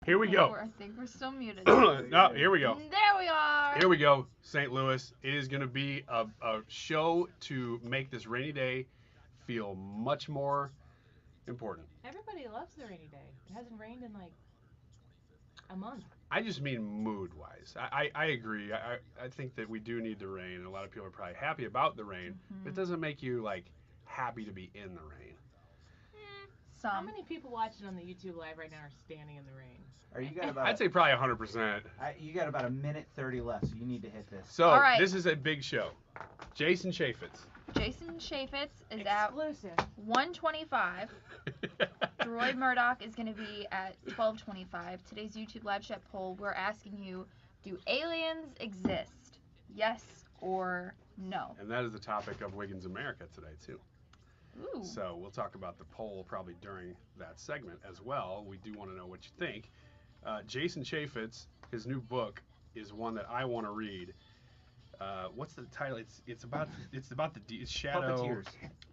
Here we go. I think we're still muted. No, here we go. There we are. Here we go, St. Louis. It is going to be a show to make this rainy day feel much more important. Everybody loves the rainy day. It hasn't rained in like a month. I just mean mood-wise. I agree. I think that we do need the rain, and a lot of people are probably happy about the rain. But it doesn't make you like happy to be in the rain. How many people watching on the YouTube live right now are standing in the rain? You got about I'd say probably 100%. You got about a minute 30 left, so you need to hit this. So All right. This is a big show. Jason Chaffetz. Jason Chaffetz is Exclusive. at 125. Deroy Murdock is going to be at 1225. Today's YouTube live chat poll, we're asking you, do aliens exist? Yes or no? And that is the topic of Wiggins America today, too. Ooh. So we'll talk about the poll probably during that segment as well. We do want to know what you think. Jason Chaffetz, his new book is one that I want to read. What's the title? It's about the shadow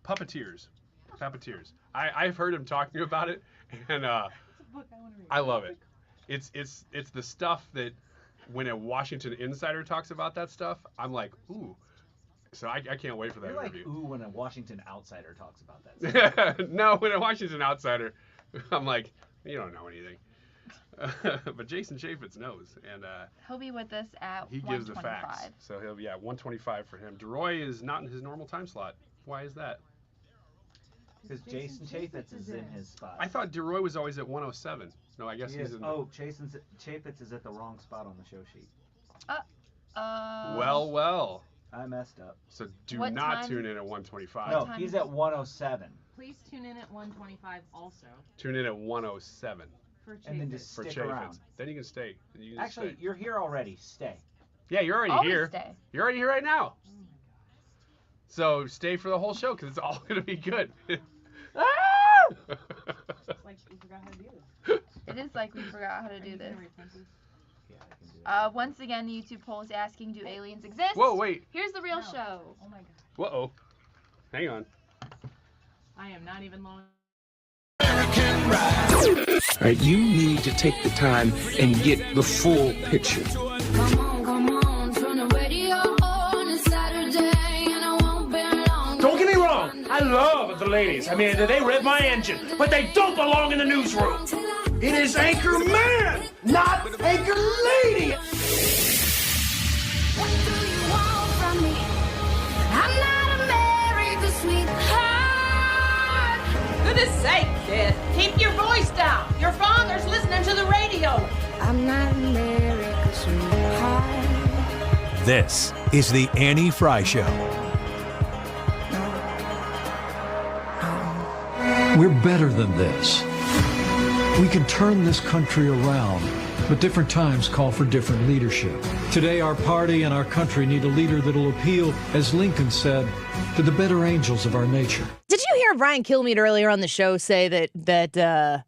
Puppeteers. I've heard him talking about it, and It's a book I want to read. I love it. It's the stuff that when a Washington insider talks about that stuff, I'm like, ooh. So I can't wait for that You're interview. like, ooh, when a Washington outsider talks about that stuff. No, when a Washington outsider, I'm like, you don't know anything. But Jason Chaffetz knows, and He'll be with us at he gives the 125. facts. So he'll be at 125 for him. Deroy is not in his normal time slot. Why is that? Because Jason Chaffetz is in his spot. I thought Deroy was always at 107. No, I guess he's in. Jason Chaffetz is at the wrong spot on the show sheet. Well. I messed up. So do What not time? tune in at 125. No, time he's is at it? 107. Please tune in at 125 also Tune in at 107 for And then Chaffetz. just for stick Chaffetz. around. Then you can stay. You can Actually, stay. you're here already. Stay. Yeah, you're already Always here. stay. You're already here right now. Oh my So stay for the whole show because it's all gonna be good. god. It's like we forgot how to do this. It is like we forgot how to Are do you this. gonna read Pence's? Yeah, I can do it. Once again, the YouTube poll is asking, do aliens exist? Whoa, wait. Here's the real No. show. Oh my god. Uh-oh. Hang on. I am not even long. Right, you need to take the time and get the full picture. Come on, turn the radio on. It's Saturday and I won't be long. Don't get me wrong, I love the ladies. I mean, they rev my engine, but they don't belong in the newsroom. It is Anchor Man, not Anchor Lady. What do you want from me? I'm not America's sweetheart. Goodness sake, kid. Keep your voice down. Your father's listening to the radio. I'm not America's sweetheart. This is the Annie Frey Show. We're better than this. We can turn this country around, but different times call for different leadership. Today, our party and our country need a leader that'll appeal, as Lincoln said, to the better angels of our nature. Did you hear Brian Kilmeade earlier on the show say that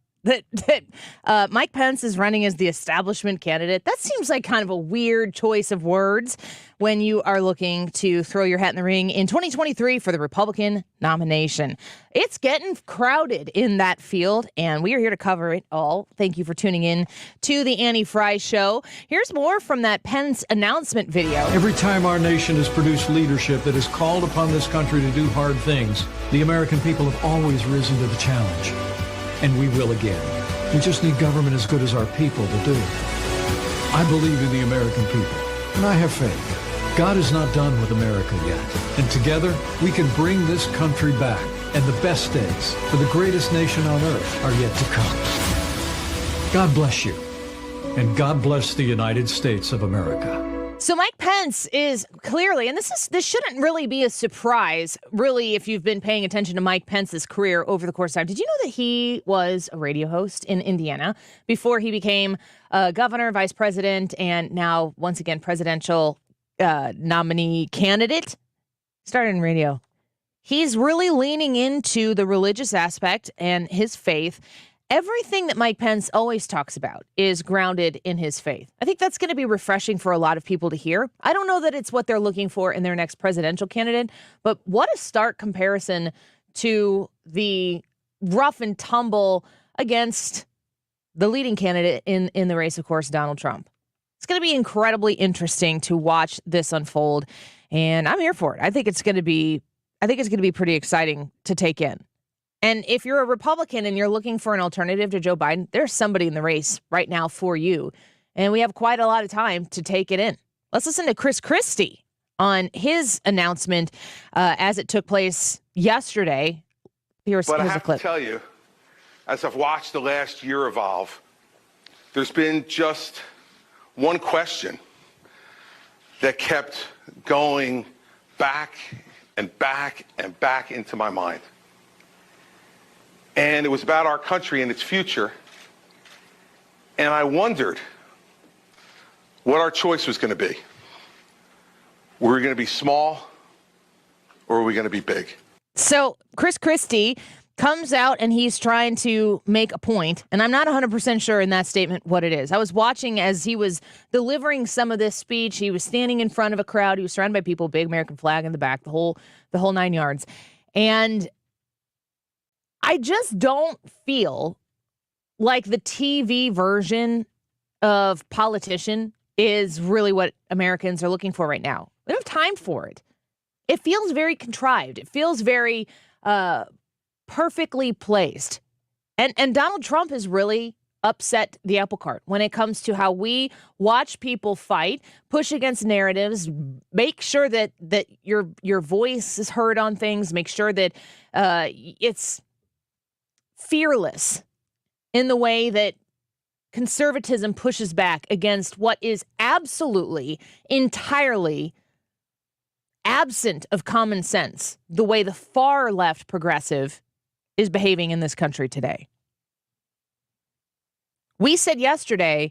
Mike Pence is running as the establishment candidate? That seems like kind of a weird choice of words when you are looking to throw your hat in the ring in 2023 for the Republican nomination. It's getting crowded in that field, and we are here to cover it all. Thank you for tuning in to the Annie Frey Show. Here's more from that Pence announcement video. Every time our nation has produced leadership that has called upon this country to do hard things, the American people have always risen to the challenge. And we will again. We just need government as good as our people to do it. I believe in the American people, and I have faith. God is not done with America yet. And together, we can bring this country back. And the best days for the greatest nation on earth are yet to come. God bless you. And God bless the United States of America. So Mike Pence is clearly, and this shouldn't really be a surprise, really, if you've been paying attention to Mike Pence's career over the course of time. Did you know that he was a radio host in Indiana before he became governor, vice president, and now, once again, presidential nominee candidate? Started in radio. He's really leaning into the religious aspect and his faith. Everything that Mike Pence always talks about is grounded in his faith. I think that's going to be refreshing for a lot of people to hear. I don't know that it's what they're looking for in their next presidential candidate, but what a stark comparison to the rough and tumble against the leading candidate in the race, of course, Donald Trump. It's going to be incredibly interesting to watch this unfold, and I'm here for it. I think it's going to be pretty exciting to take in. And if you're a Republican and you're looking for an alternative to Joe Biden, there's somebody in the race right now for you, and we have quite a lot of time to take it in. Let's listen to Christie on his announcement as it took place yesterday. Here's I a have clip. to tell you, as I've watched the last year evolve, there's been just one question that kept going back and back and back into my mind. And it was about our country and its future. And I wondered what our choice was going to be. Were we going to be small or were we going to be big? So Christie comes out and he's trying to make a point, and I'm not 100% sure in that statement what it is. I was watching as he was delivering some of this speech. He was standing in front of a crowd. He was surrounded by people, big American flag in the back, the whole 9 yards. And I just don't feel like the TV version of politician is really what Americans are looking for right now. We don't have time for it. It feels very contrived. It feels very perfectly placed. And Donald Trump has really upset the apple cart when it comes to how we watch people fight, push against narratives, make sure that your voice is heard on things, make sure that it's fearless in the way that conservatism pushes back against what is absolutely, entirely absent of common sense, the way the far left progressive is behaving in this country today. We said yesterday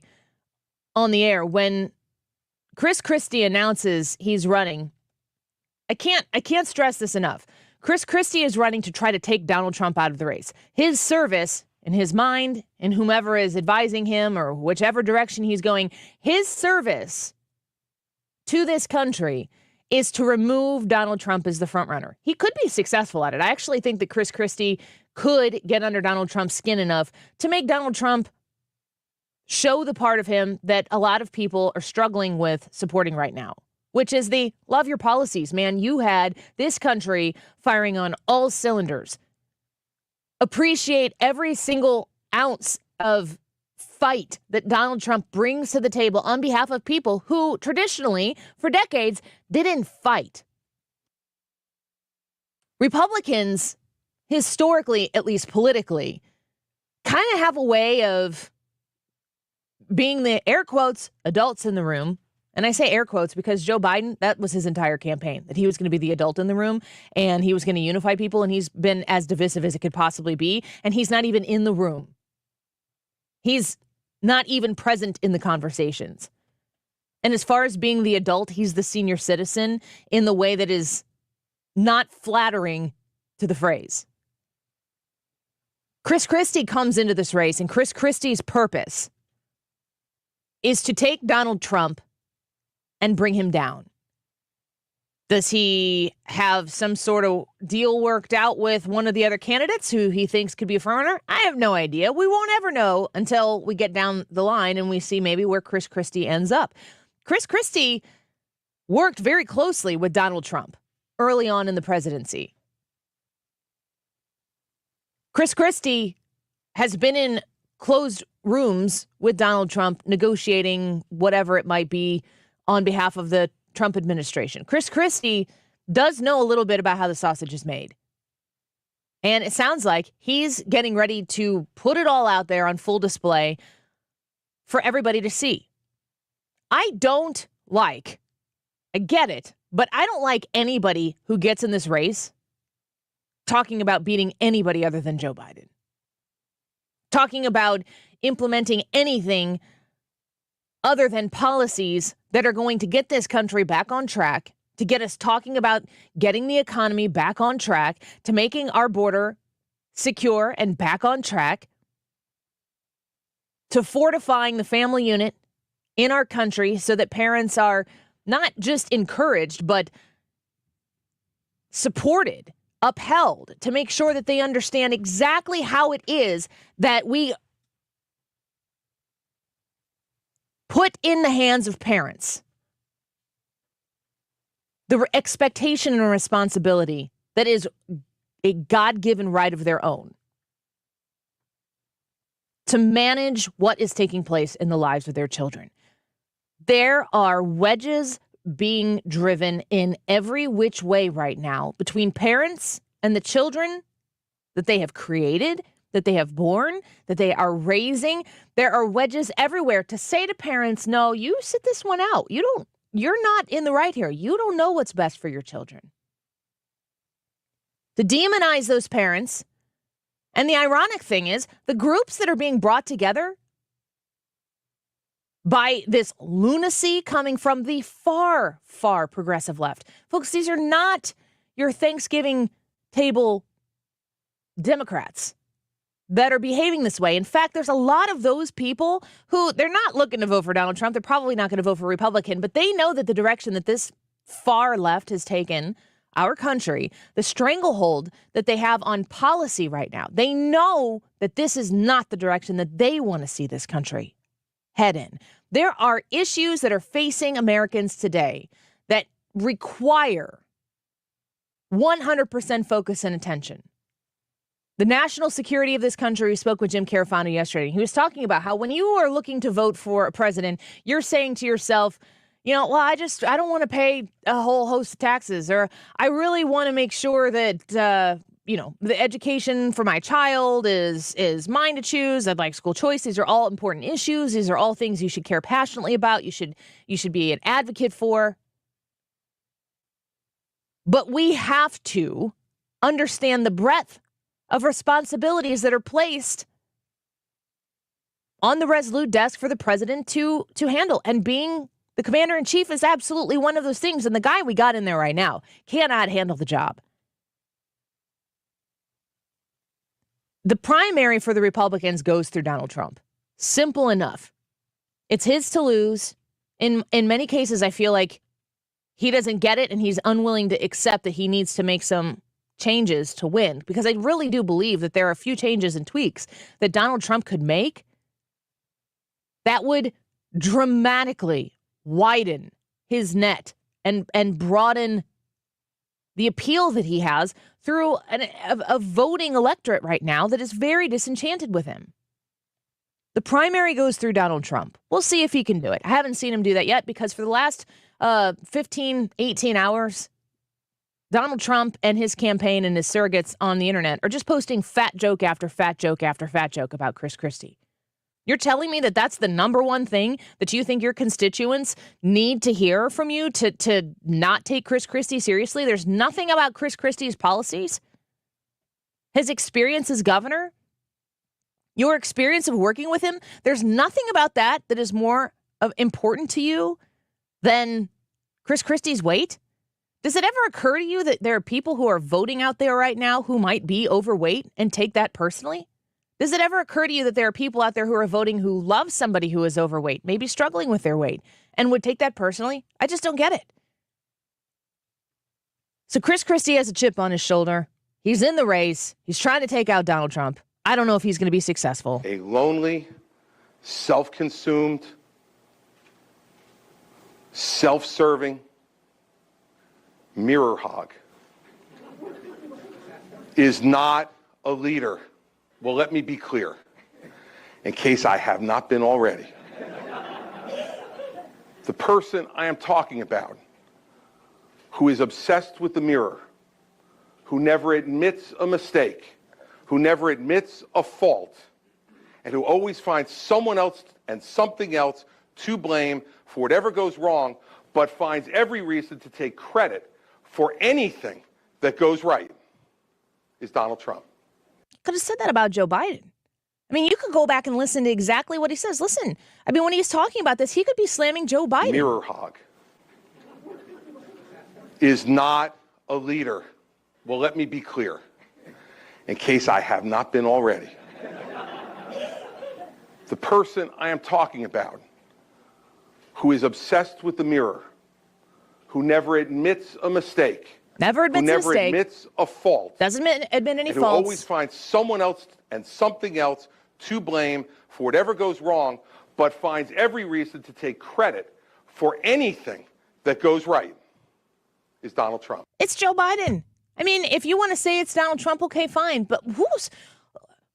on the air when Christie announces he's running, I can't stress this enough. Christie is running to try to take Donald Trump out of the race. His service, in his mind, and whomever is advising him or whichever direction he's going, his service to this country is to remove Donald Trump as the front runner. He could be successful at it. I actually think that Christie could get under Donald Trump's skin enough to make Donald Trump show the part of him that a lot of people are struggling with supporting right now, which is the love your policies, man. You had this country firing on all cylinders. Appreciate every single ounce of fight that Donald Trump brings to the table on behalf of people who traditionally, for decades, didn't fight. Republicans, historically, at least politically, kind of have a way of being the, air quotes, adults in the room. And I say air quotes because Joe Biden, that was his entire campaign, that he was going to be the adult in the room and he was going to unify people, and he's been as divisive as it could possibly be. And he's not even in the room. He's not even present in the conversations. And as far as being the adult, he's the senior citizen in the way that is not flattering to the phrase. Christie comes into this race, and Christie's purpose is to take Donald Trump and bring him down. Does he have some sort of deal worked out with one of the other candidates who he thinks could be a frontrunner? I have no idea. We won't ever know until we get down the line and we see maybe where Christie ends up. Christie worked very closely with Donald Trump early on in the presidency. Christie has been in closed rooms with Donald Trump negotiating whatever it might be on behalf of the Trump administration. Christie does know a little bit about how the sausage is made. And it sounds like he's getting ready to put it all out there on full display for everybody to see. I get it, but I don't like anybody who gets in this race talking about beating anybody other than Joe Biden. Talking about implementing anything other than policies that are going to get this country back on track, to get us talking about getting the economy back on track, to making our border secure and back on track, to fortifying the family unit in our country so that parents are not just encouraged, but supported, upheld, to make sure that they understand exactly how it is that we put in the hands of parents the expectation and responsibility that is a God-given right of their own to manage what is taking place in the lives of their children. There are wedges being driven in every which way right now between parents and the children that they have created, that they have born, that they are raising. There are wedges everywhere to say to parents, no, you sit this one out. You're not in the right here. You don't know what's best for your children. To demonize those parents. And the ironic thing is, the groups that are being brought together by this lunacy coming from the far, far progressive left. Folks, these are not your Thanksgiving table Democrats that are behaving this way. In fact, there's a lot of those people who they're not looking to vote for Donald Trump. They're probably not going to vote for Republican, but they know that the direction that this far left has taken our country, the stranglehold that they have on policy right now, they know that this is not the direction that they want to see this country head in. There are issues that are facing Americans today that require 100% focus and attention. The national security of this country, we spoke with Jim Carafano yesterday. He was talking about how when you are looking to vote for a president, you're saying to yourself, well, I don't want to pay a whole host of taxes, or I really want to make sure that, the education for my child is mine to choose. I'd like school choice. These are all important issues. These are all things you should care passionately about. You should be an advocate for. But we have to understand the breadth of responsibilities that are placed on the Resolute desk for the president to handle. And being the commander-in-chief is absolutely one of those things. And the guy we got in there right now cannot handle the job. The primary for the Republicans goes through Donald Trump. Simple enough. It's his to lose. In many cases, I feel like he doesn't get it and he's unwilling to accept that he needs to make some changes to win. Because I really do believe that there are a few changes and tweaks that Donald Trump could make that would dramatically widen his net and broaden the appeal that he has through a voting electorate right now that is very disenchanted with him. The primary goes through Donald Trump. We'll see if he can do it. I haven't seen him do that yet because for the last 15, 18 hours, Donald Trump and his campaign and his surrogates on the internet are just posting fat joke after fat joke after fat joke about Christie. You're telling me that that's the number one thing that you think your constituents need to hear from you to not take Christie seriously? There's nothing about Christie's policies, his experience as governor, your experience of working with him. There's nothing about that is more important to you than Christie's weight. Does it ever occur to you that there are people who are voting out there right now who might be overweight and take that personally? Does it ever occur to you that there are people out there who are voting who love somebody who is overweight, maybe struggling with their weight, and would take that personally? I just don't get it. So Christie has a chip on his shoulder. He's in the race. He's trying to take out Donald Trump. I don't know if he's going to be successful. A lonely, self-consumed, self-serving mirror hog is not a leader. Well, let me be clear, in case I have not been already. The person I am talking about, who is obsessed with the mirror, who never admits a mistake, who never admits a fault, and who always finds someone else and something else to blame for whatever goes wrong, but finds every reason to take credit for anything that goes right, is Donald Trump. Could have said that about Joe Biden. I mean, you could go back and listen to exactly what he says. Listen, I mean, when he's talking about this, he could be slamming Joe Biden. Mirror hog is not a leader. Well, let me be clear, in case I have not been already. The person I am talking about, who is obsessed with the mirror, who never admits a mistake, Never admits a mistake. Admits a fault. Doesn't admit any faults. faults. Who always finds someone else and something else to blame for whatever goes wrong, but finds every reason to take credit for anything that goes right is Donald Trump. It's Joe Biden. I mean, if you want to say it's Donald Trump, okay, fine. But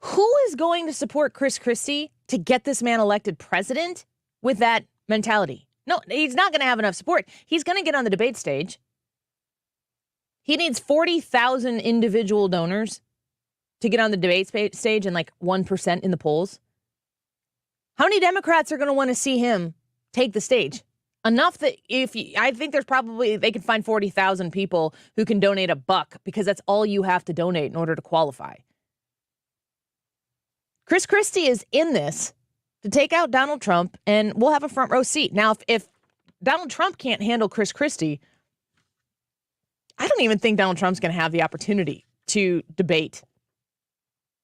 who is going to support Chris Christie to get this man elected president with that mentality? No, he's not going to have enough support. He's going to get on the debate stage. He needs 40,000 individual donors to get on the debate stage and like 1% in the polls. How many Democrats are going to want to see him take the stage? Enough that I think there's probably, they can find 40,000 people who can donate $1 because that's all you have to donate in order to qualify. Chris Christie is in this to take out Donald Trump, and we'll have a front row seat. Now, if Donald Trump can't handle Chris Christie, I don't even think Donald Trump's going to have the opportunity to debate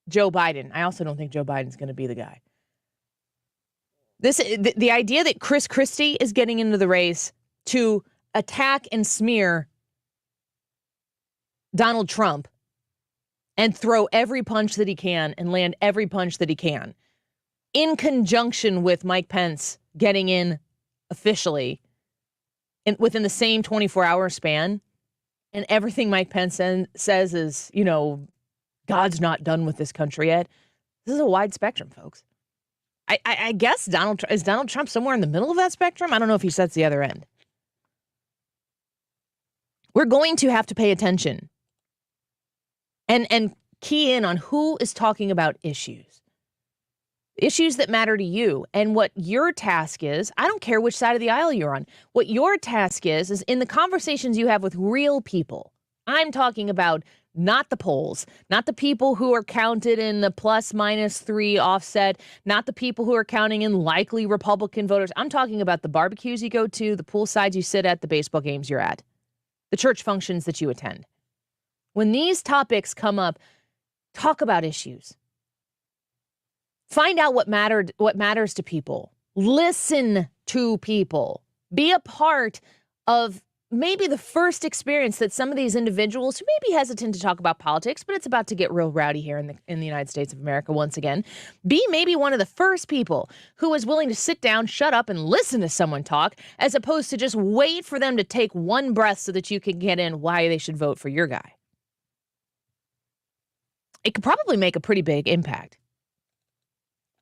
Joe Biden. I also don't think Joe Biden's going to be the guy. The idea that Chris Christie is getting into the race to attack and smear Donald Trump and throw every punch that he can and land every punch that he can, in conjunction with Mike Pence getting in officially within the same 24-hour span, and everything Mike Pence says is, you know, God's not done with this country yet. This is a wide spectrum, folks. I guess is Donald Trump somewhere in the middle of that spectrum? I don't know if he sets the other end. We're going to have to pay attention and key in on who is talking about issues that matter to you. And what your task is, I don't care which side of the aisle you're on. What your task is in the conversations you have with real people. I'm talking about not the polls, not the people who are counted in the ±3 offset, not the people who are counting in likely Republican voters. I'm talking about the barbecues you go to, the poolsides you sit at, the baseball games you're at, the church functions that you attend. When these topics come up, talk about issues. Find out what matters to people. Listen to people. Be a part of maybe the first experience that some of these individuals who may be hesitant to talk about politics, but it's about to get real rowdy here in the United States of America once again, be maybe one of the first people who is willing to sit down, shut up, and listen to someone talk, as opposed to just wait for them to take one breath so that you can get in why they should vote for your guy. It could probably make a pretty big impact.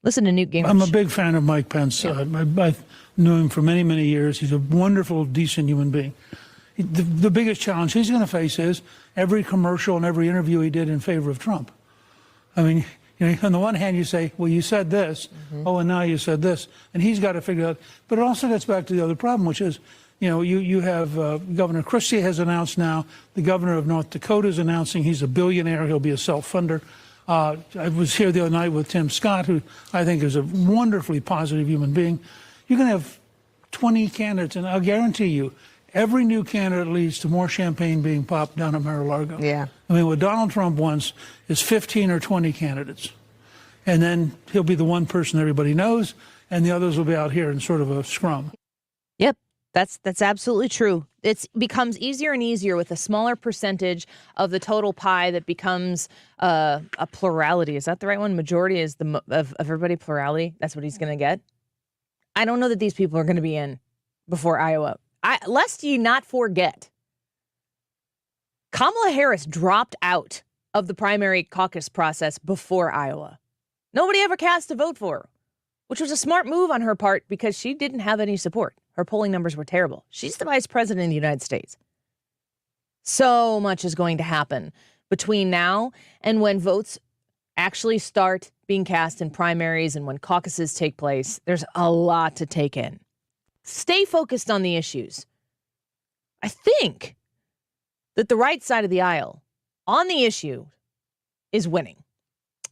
Listen to Newt Gingrich. I'm a big fan of Mike Pence. Yeah. I knew him for many, many years. He's a wonderful, decent human being. The biggest challenge he's going to face is every commercial and every interview he did in favor of Trump. I mean, you know, on the one hand, you say, well, you said this. Mm-hmm. Oh, and now you said this. And he's got to figure out. But it also gets back to the other problem, which is, you know, you have Governor Christie has announced now. The governor of North Dakota is announcing he's a billionaire. He'll be a self-funder. I was here the other night with Tim Scott, who I think is a wonderfully positive human being. You can have 20 candidates, and I'll guarantee you, every new candidate leads to more champagne being popped down at Mar-a-Lago. Yeah. I mean, what Donald Trump wants is 15 or 20 candidates. And then he'll be the one person everybody knows, and the others will be out here in sort of a scrum. Yep, that's absolutely true. It becomes easier and easier with a smaller percentage of the total pie that becomes a plurality. Is that the right one? Majority is of everybody plurality. That's what he's going to get. I don't know that these people are going to be in before Iowa. Lest you not forget, Kamala Harris dropped out of the primary caucus process before Iowa. Nobody ever cast a vote for her, which was a smart move on her part because she didn't have any support. Her polling numbers were terrible. She's the vice president of the United States. So much is going to happen between now and when votes actually start being cast in primaries and when caucuses take place. There's a lot to take in. Stay focused on the issues. I think that the right side of the aisle on the issue is winning.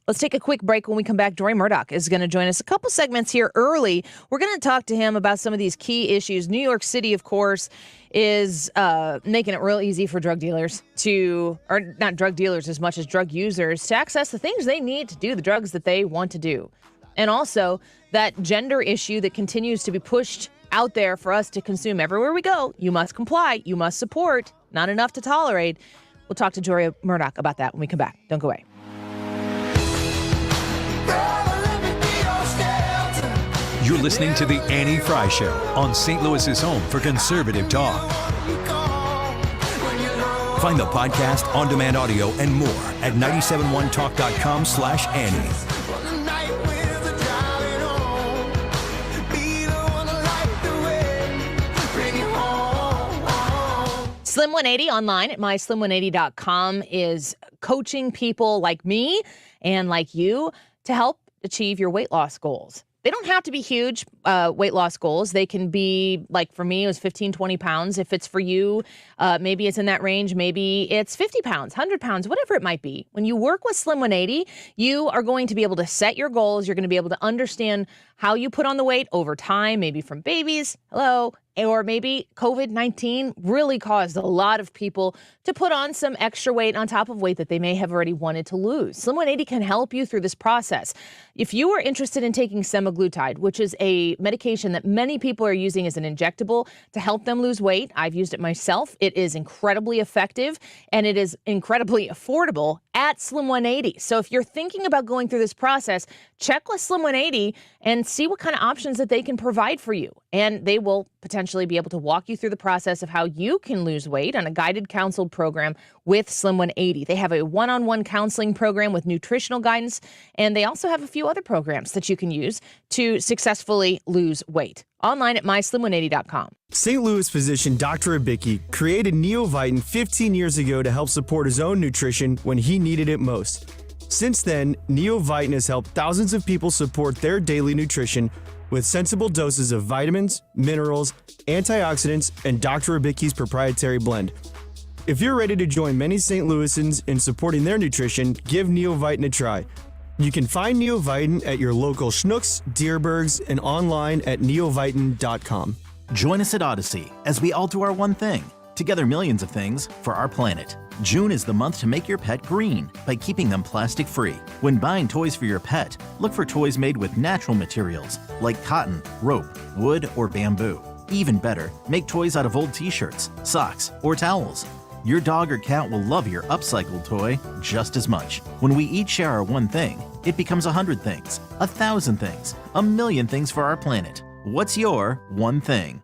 Let's take a quick break. When we come back, Deroy Murdock is going to join us a couple segments here early. We're going to talk to him about some of these key issues. New York City, of course, is making it real easy for drug dealers or not drug dealers as much as drug users, to access the things they need to do the drugs that they want to do. And also that gender issue that continues to be pushed out there for us to consume everywhere we go. You must comply. You must support. Not enough to tolerate. We'll talk to Deroy Murdock about that when we come back. Don't go away. You're listening to The Annie Frey Show on St. Louis's home for conservative talk. Find the podcast, on-demand audio, and more at 971talk.com/Annie. Slim 180 online at myslim180.com is coaching people like me and like you to help achieve your weight loss goals. They don't have to be huge weight loss goals. They can be, like for me, it was 15, 20 pounds. If it's for you, maybe it's in that range. Maybe it's 50 pounds, 100 pounds, whatever it might be. When you work with Slim 180, you are going to be able to set your goals. You're going to be able to understand how you put on the weight over time, maybe from babies, or maybe COVID-19 really caused a lot of people to put on some extra weight on top of weight that they may have already wanted to lose. Slim 180 can help you through this process. If you are interested in taking semaglutide, which is a medication that many people are using as an injectable to help them lose weight, I've used it myself. It is incredibly effective and it is incredibly affordable at Slim 180. So if you're thinking about going through this process, check with Slim 180 and see what kind of options that they can provide for you. And they will potentially be able to walk you through the process of how you can lose weight on a guided counseled program with Slim 180. They have a one-on-one counseling program with nutritional guidance, and they also have a few other programs that you can use to successfully lose weight. Online at myslim180.com. St. Louis physician Dr. Abicki created Neovitin 15 years ago to help support his own nutrition when he needed it most. Since then, Neovitin has helped thousands of people support their daily nutrition with sensible doses of vitamins, minerals, antioxidants, and Dr. Abicki's proprietary blend. If you're ready to join many St. Louisans in supporting their nutrition, give Neovitin a try. You can find Neovitin at your local Schnucks, Dierbergs, and online at neovitin.com. Join us at Odyssey as we all do our one thing. Together millions of things for our planet. June is the month to make your pet green by keeping them plastic-free. When buying toys for your pet, look for toys made with natural materials like cotton, rope, wood, or bamboo. Even better, make toys out of old t-shirts, socks, or towels. Your dog or cat will love your upcycled toy just as much. When we each share our one thing, it becomes 100 things, 1,000 things, 1,000,000 things for our planet. What's your one thing?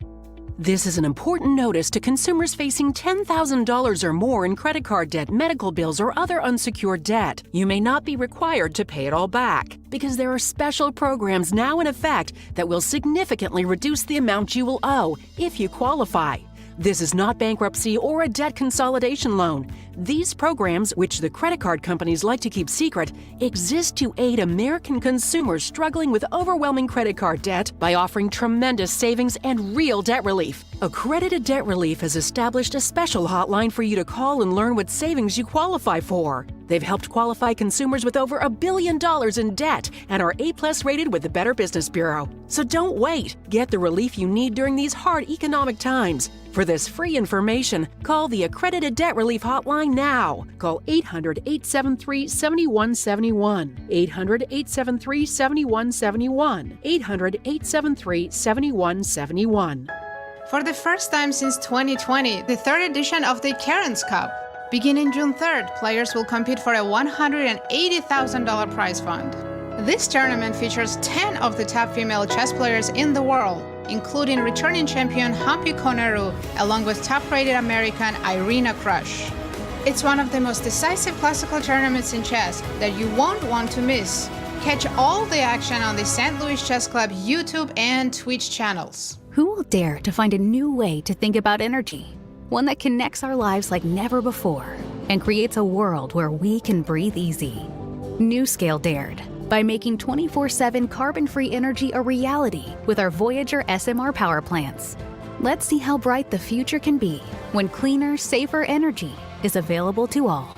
This is an important notice to consumers facing $10,000 or more in credit card debt, medical bills, or other unsecured debt. You may not be required to pay it all back because there are special programs now in effect that will significantly reduce the amount you will owe if you qualify. This is not bankruptcy or a debt consolidation loan. These programs, which the credit card companies like to keep secret, exist to aid American consumers struggling with overwhelming credit card debt by offering tremendous savings and real debt relief. Accredited Debt Relief has established a special hotline for you to call and learn what savings you qualify for. They've helped qualify consumers with over $1 billion in debt and are A+ rated with the Better Business Bureau. So don't wait. Get the relief you need during these hard economic times. For this free information, call the Accredited Debt Relief Hotline now. Call 800-873-7171. 800-873-7171. 800-873-7171. For the first time since 2020, the third edition of the Karen's Cup. Beginning June 3rd, players will compete for a $180,000 prize fund. This tournament features 10 of the top female chess players in the world, including returning champion Humpy Koneru, along with top-rated American Irina Krush. It's one of the most decisive classical tournaments in chess that you won't want to miss. Catch all the action on the St. Louis Chess Club YouTube and Twitch channels. Who will dare to find a new way to think about energy? One that connects our lives like never before and creates a world where we can breathe easy. NewScale dared by making 24/7 carbon-free energy a reality with our Voyager SMR power plants. Let's see how bright the future can be when cleaner, safer energy is available to all.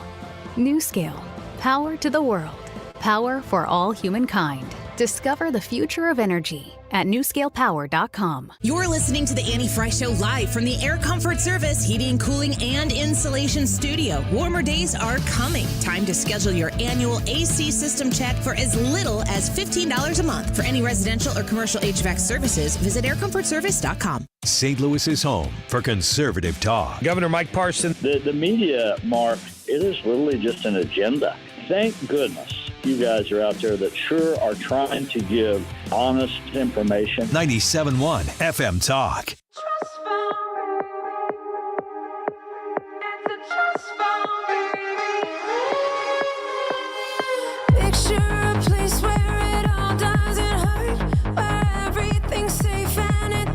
NewScale. Power to the world. Power for all humankind. Discover the future of energy at newscalepower.com. You're listening to the Annie Frey Show live from the Air Comfort Service Heating, Cooling, and Insulation Studio. Warmer days are coming. Time to schedule your annual AC system check for as little as $15 a month. For any residential or commercial HVAC services, visit aircomfortservice.com. St. Louis's home for conservative talk. Governor Mike Parson. The media, Mark, it is literally just an agenda. Thank goodness you guys are out there that sure are trying to give honest information. 97.1 FM Talk.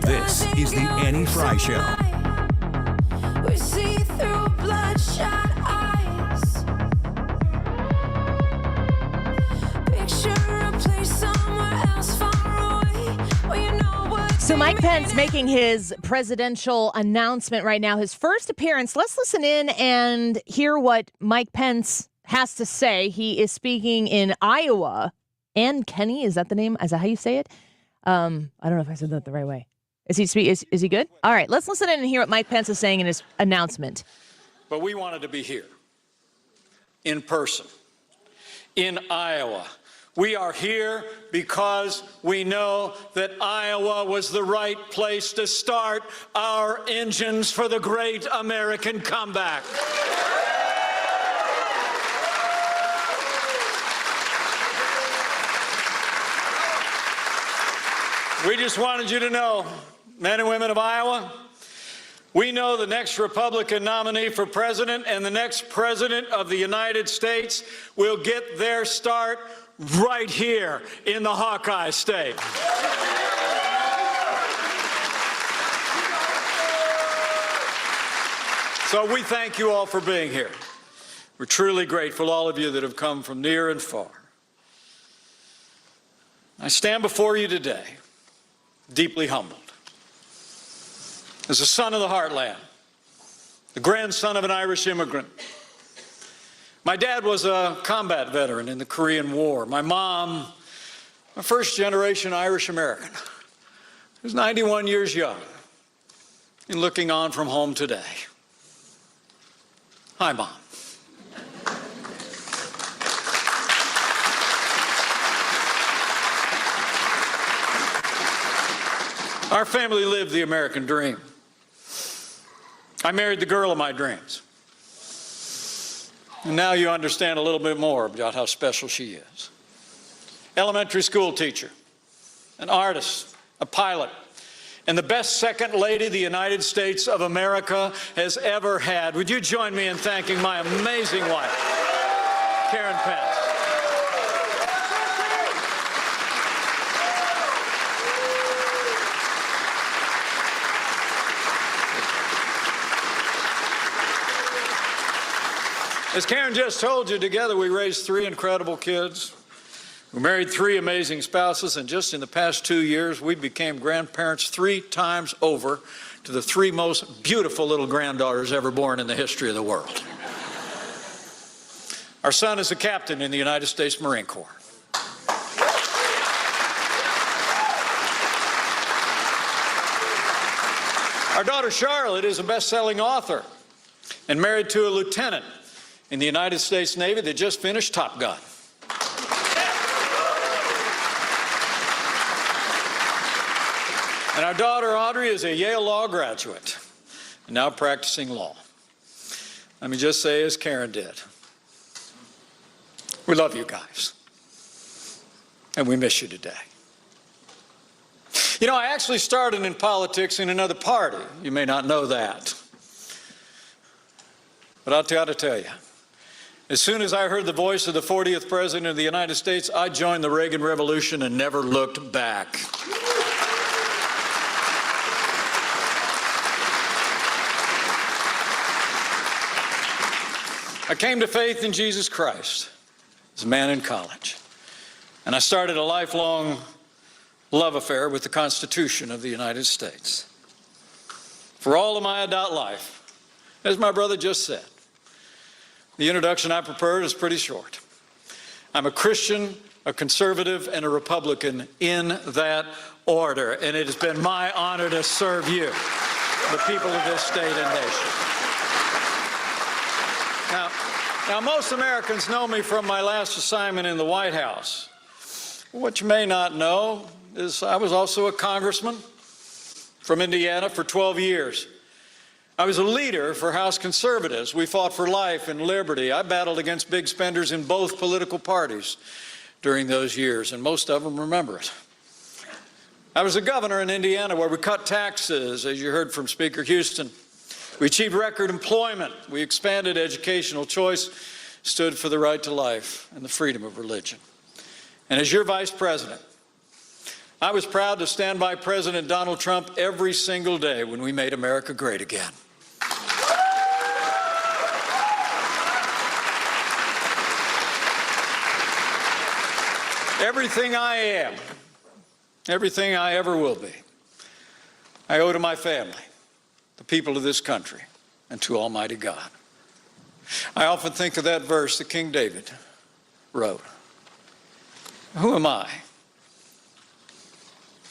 This is the Annie Frey Show. We see through bloodshot eyes. Picture a place somewhere else far away where you know what. So Mike Pence making his presidential announcement right now, his first appearance. Let's listen in and hear what Mike Pence has to say. He is speaking in Iowa. Ann Kenny, is that the name? Is that how you say it? I don't know if I said that the right way. Is he good? All right, let's listen in and hear what Mike Pence is saying in his announcement. But we wanted to be here, in person, in Iowa. We are here because we know that Iowa was the right place to start our engines for the great American comeback. We just wanted you to know, men and women of Iowa, we know the next Republican nominee for president and the next president of the United States will get their start right here in the Hawkeye State. So we thank you all for being here. We're truly grateful, all of you that have come from near and far. I stand before you today deeply humbled. As a son of the heartland, the grandson of an Irish immigrant. My dad was a combat veteran in the Korean War. My mom, a first-generation Irish-American, who's 91 years young and looking on from home today. Hi, Mom. Our family lived the American dream. I married the girl of my dreams. And now you understand a little bit more about how special she is. Elementary school teacher, an artist, a pilot, and the best second lady the United States of America has ever had. Would you join me in thanking my amazing wife, Karen Pence? As Karen just told you, together we raised 3 incredible kids. We married 3 amazing spouses, and just in the past 2 years, we became grandparents 3 times over to the 3 most beautiful little granddaughters ever born in the history of the world. Our son is a captain in the United States Marine Corps. Our daughter Charlotte is a best-selling author and married to a lieutenant in the United States Navy that just finished Top Gun. And our daughter Audrey is a Yale Law graduate and now practicing law. Let me just say, as Karen did, we love you guys, and we miss you today. You know, I actually started in politics in another party. You may not know that. But I've got to tell you, as soon as I heard the voice of the 40th President of the United States, I joined the Reagan Revolution and never looked back. I came to faith in Jesus Christ as a man in college, and I started a lifelong love affair with the Constitution of the United States. For all of my adult life, as my brother just said, the introduction I prepared is pretty short. I'm a Christian, a conservative, and a Republican in that order, and it has been my honor to serve you, the people of this state and nation. Now, most Americans know me from my last assignment in the White House. What you may not know is I was also a congressman from Indiana for 12 years. I was a leader for House conservatives. We fought for life and liberty. I battled against big spenders in both political parties during those years, and most of them remember it. I was a governor in Indiana where we cut taxes, as you heard from Speaker Houston. We achieved record employment. We expanded educational choice, stood for the right to life and the freedom of religion. And as your vice president, I was proud to stand by President Donald Trump every single day when we made America great again. Everything I am, everything I ever will be, I owe to my family, the people of this country, and to Almighty God. I often think of that verse that King David wrote. Who am I?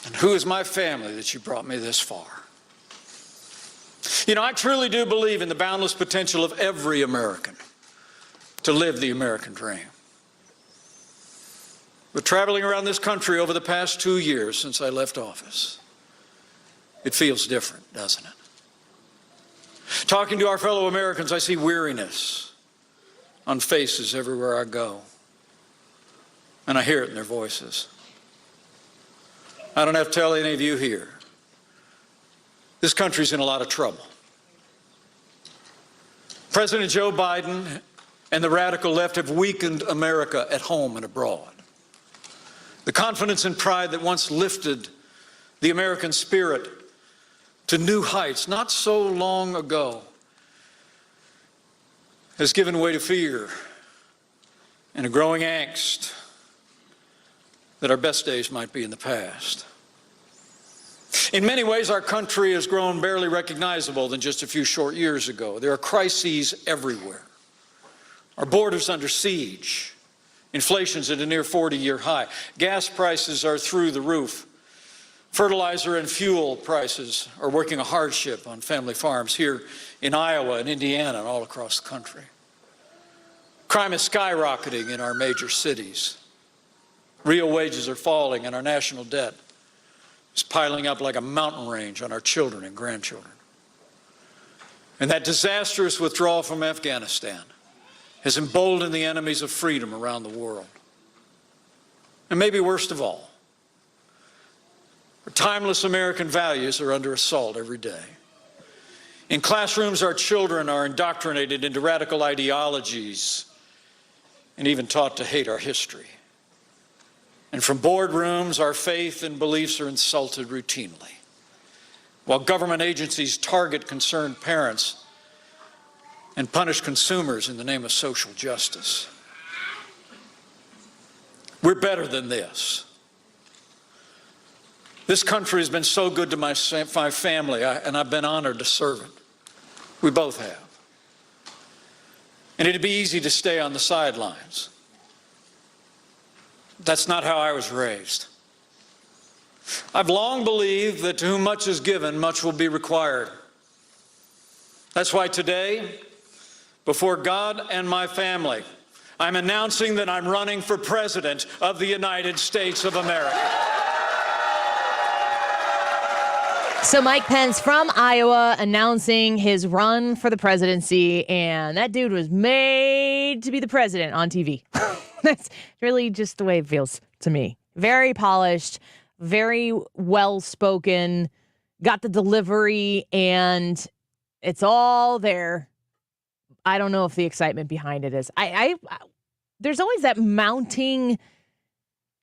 And who is my family that you brought me this far? You know, I truly do believe in the boundless potential of every American to live the American dream. But traveling around this country over the past 2 years since I left office, it feels different, doesn't it? Talking to our fellow Americans, I see weariness on faces everywhere I go. And I hear it in their voices. I don't have to tell any of you here. This country's in a lot of trouble. President Joe Biden and the radical left have weakened America at home and abroad. The confidence and pride that once lifted the American spirit to new heights not so long ago has given way to fear and a growing angst that our best days might be in the past. In many ways, our country has grown barely recognizable than just a few short years ago. There are crises everywhere. Our borders under siege. Inflation's at a near 40-year high. Gas prices are through the roof. Fertilizer and fuel prices are working a hardship on family farms here in Iowa and Indiana and all across the country. Crime is skyrocketing in our major cities. Real wages are falling and our national debt is piling up like a mountain range on our children and grandchildren. And that disastrous withdrawal from Afghanistan has emboldened the enemies of freedom around the world. And maybe worst of all, our timeless American values are under assault every day. In classrooms, our children are indoctrinated into radical ideologies and even taught to hate our history. And from boardrooms, our faith and beliefs are insulted routinely, while government agencies target concerned parents and punish consumers in the name of social justice. We're better than this. This country has been so good to my family, and I've been honored to serve it. We both have. And it'd be easy to stay on the sidelines. That's not how I was raised. I've long believed that to whom much is given, much will be required. That's why today, before God and my family, I'm announcing that I'm running for President of the United States of America. So Mike Pence from Iowa announcing his run for the presidency, and that dude was made to be the president on TV. That's really just the way it feels to me. Very polished, very well-spoken, got the delivery, and it's all there. I don't know if the excitement behind it is. There's always that mounting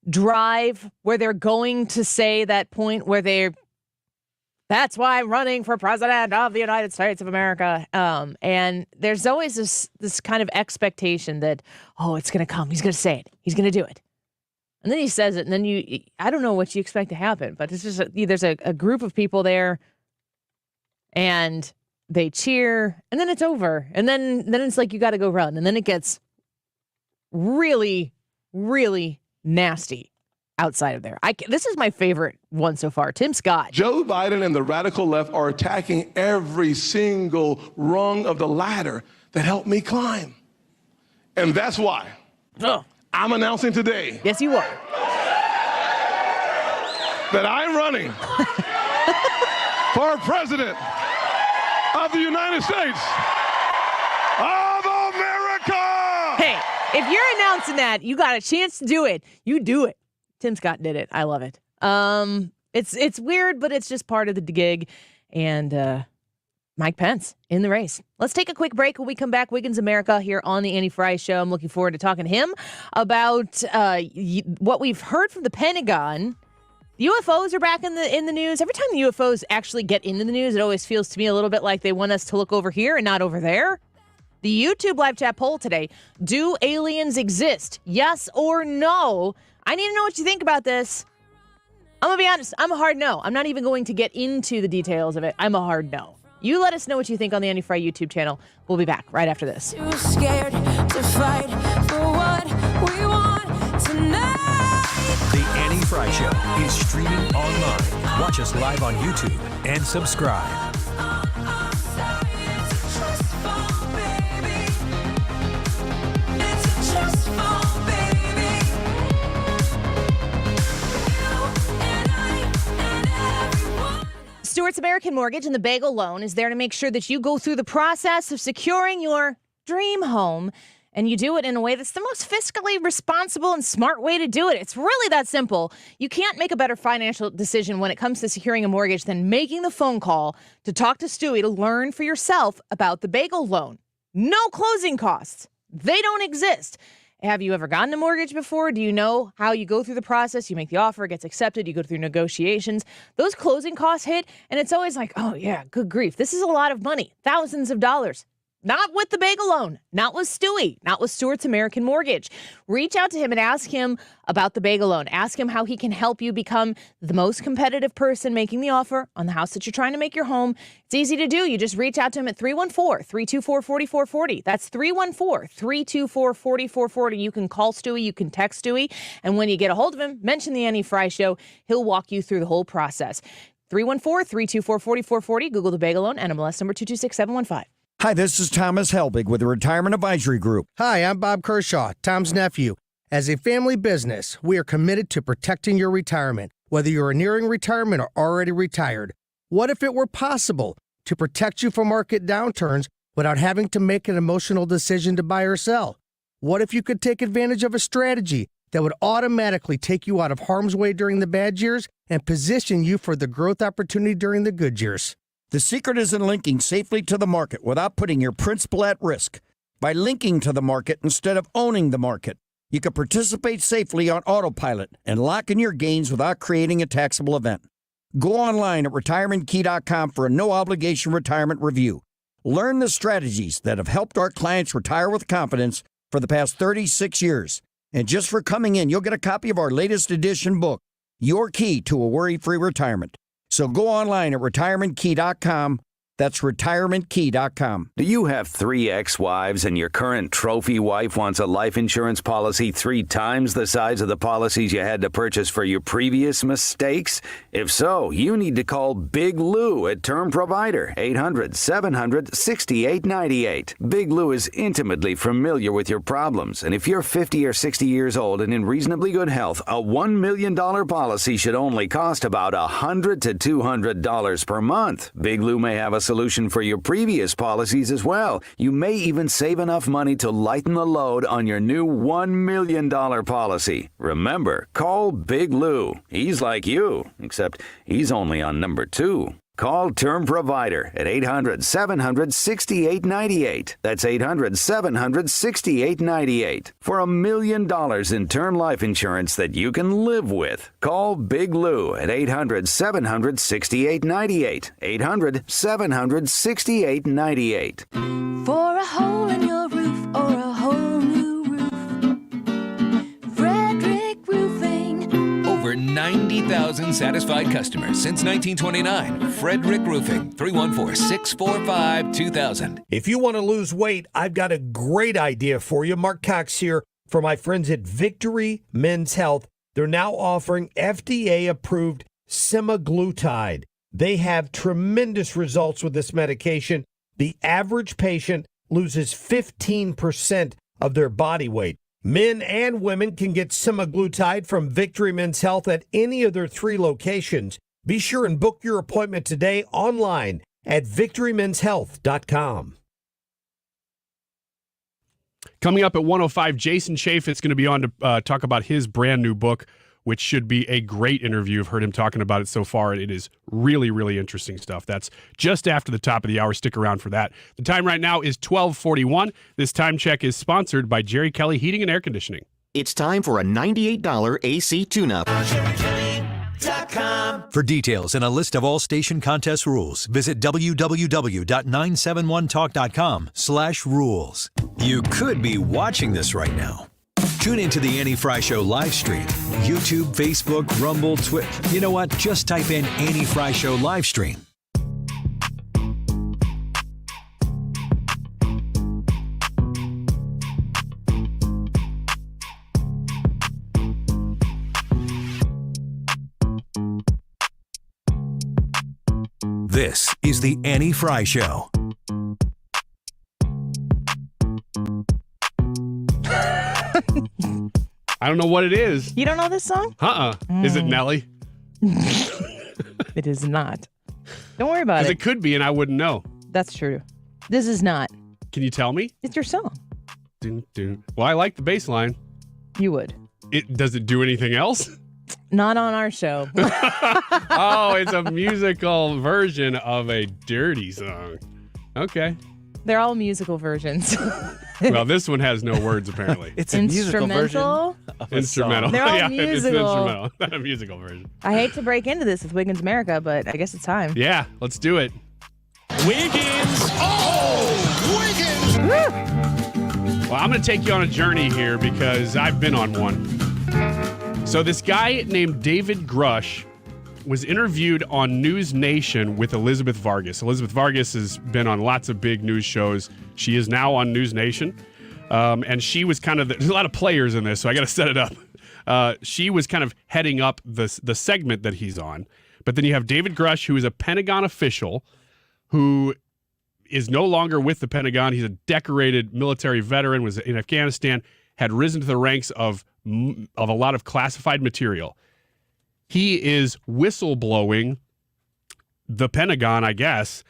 drive where they're going to say that point where that's why I'm running for president of the United States of America. And there's always this kind of expectation that, oh, it's going to come. He's going to say it. He's going to do it. And then he says it. And then I don't know what you expect to happen, but it's just there's a group of people there and they cheer, and then it's over. And then it's like you got to go run. And then it gets really, really nasty outside of there. This is my favorite one so far. Tim Scott. Joe Biden and the radical left are attacking every single rung of the ladder that helped me climb. And that's why I'm announcing today. Yes, you are. That I'm running for president of the United States of America. Hey, if you're announcing that, you got a chance to do it. You do it. Tim Scott did it. I love it. It's weird, but it's just part of the gig. And Mike Pence in the race. Let's take a quick break. When we come back, Wiggins America here on the Annie Frey Show. I'm looking forward to talking to him about what we've heard from the Pentagon. The UFOs are back in the news. Every time the UFOs actually get into the news, it always feels to me a little bit like they want us to look over here and not over there. The YouTube live chat poll today, do aliens exist? Yes or no? I need to know what you think about this. I'm going to be honest, I'm a hard no. I'm not even going to get into the details of it. I'm a hard no. You let us know what you think on the Annie Frey YouTube channel. We'll be back right after this. Too scared to fight for what we want tonight. The Annie Frey Show is streaming online. Watch us live on YouTube and subscribe. Stewart's American Mortgage and the Bagel Loan is there to make sure that you go through the process of securing your dream home, and you do it in a way that's the most fiscally responsible and smart way to do it. It's really that simple. You can't make a better financial decision when it comes to securing a mortgage than making the phone call to talk to Stewie to learn for yourself about the Bagel Loan. No closing costs. They don't exist. Have you ever gotten a mortgage before? Do you know how you go through the process? You make the offer, it gets accepted, you go through negotiations. Those closing costs hit, and it's always like, oh yeah, good grief. This is a lot of money, thousands of dollars. Not with the Bagel Loan, not with Stewie, not with Stewart's American Mortgage. Reach out to him and ask him about the Bagel Loan. Ask him how he can help you become the most competitive person making the offer on the house that you're trying to make your home. It's easy to do. You just reach out to him at 314-324-4440. That's 314-324-4440. You can call Stewie, you can text Stewie, and when you get a hold of him, mention the Annie Frey Show. He'll walk you through the whole process. 314-324-4440. Google the Bagel Loan, NMLS number 226715. Hi, this is Thomas Helbig with the Retirement Advisory Group. Hi, I'm Bob Kershaw, Tom's nephew. As a family business, we are committed to protecting your retirement, whether you're nearing retirement or already retired. What if it were possible to protect you from market downturns without having to make an emotional decision to buy or sell? What if you could take advantage of a strategy that would automatically take you out of harm's way during the bad years and position you for the growth opportunity during the good years? The secret is in linking safely to the market without putting your principal at risk. By linking to the market instead of owning the market, you can participate safely on autopilot and lock in your gains without creating a taxable event. Go online at retirementkey.com for a no-obligation retirement review. Learn the strategies that have helped our clients retire with confidence for the past 36 years. And just for coming in, you'll get a copy of our latest edition book, Your Key to a Worry-Free Retirement. So go online at retirementkey.com. That's retirementkey.com. Do you have 3 ex-wives and your current trophy wife wants a life insurance policy 3 times the size of the policies you had to purchase for your previous mistakes? If so, you need to call Big Lou at Term Provider, 800-700-6898. Big Lou is intimately familiar with your problems, and if you're 50 or 60 years old and in reasonably good health, a $1 million policy should only cost about $100 to $200 per month. Big Lou may have a solution for your previous policies as well. You may even save enough money to lighten the load on your new $1 million policy. Remember, call Big Lou. He's like you, except he's only on number 2. Call Term Provider at 800-700-6898. That's 800-700-6898. For $1 million in term life insurance that you can live with. Call Big Lou at 800-700-6898. 800-700-6898. For a hole in your roof or a whole new roof, Frederick Roofing. Over 90,000 satisfied customers since 1929. Frederick Roofing, 314-645-2000. If you want to lose weight, I've got a great idea for you. Mark Cox here for my friends at Victory Men's Health. They're now offering FDA-approved semaglutide. They have tremendous results with this medication. The average patient loses 15% of their body weight. Men and women can get semaglutide from Victory Men's Health at any of their 3 locations. Be sure and book your appointment today online at victorymenshealth.com. Coming up at 1:05, Jason Chaffetz is going to be on to talk about his brand new book, which should be a great interview. I've heard him talking about it so far, and it is really, really interesting stuff. That's just after the top of the hour. Stick around for that. The time right now is 12:41. This time check is sponsored by Jerry Kelly Heating and Air Conditioning. It's time for a $98 AC tune-up. For details and a list of all station contest rules, visit www.971talk.com/rules. You could be watching this right now. Tune into the Annie Frey Show live stream. YouTube, Facebook, Rumble, Twitter. You know what? Just type in Annie Frey Show live stream. This is the Annie Frey Show. I don't know what it is. You don't know this song? Is it Nelly? It is not. Don't worry about Because it. it could be, and I wouldn't know. That's true. This is not. Can you tell me? It's your song. Dun, dun. Well, I like the bass line. You would. Does it do anything else? Not on our show. Oh, it's a musical version of a dirty song. Okay. They're all musical versions. Well, this one has no words, apparently. It's a musical version Instrumental. They're all Yeah, musical. it's an instrumental, not a musical version. I hate to break into this with Wiggins America, but I guess it's time. Yeah, let's do it. Wiggins. Oh, Wiggins. Well, I'm going to take you on a journey here because I've been on one. So this guy named David Grush was interviewed on News Nation with Elizabeth Vargas. Elizabeth Vargas has been on lots of big news shows. She is now on News Nation. And she was kind of, there's a lot of players in this, so I got to set it up. She was kind of heading up the segment that he's on. But then you have David Grush, who is a Pentagon official who is no longer with the Pentagon. He's a decorated military veteran, was in Afghanistan, had risen to the ranks of a lot of classified material. He is whistleblowing the Pentagon, I guess,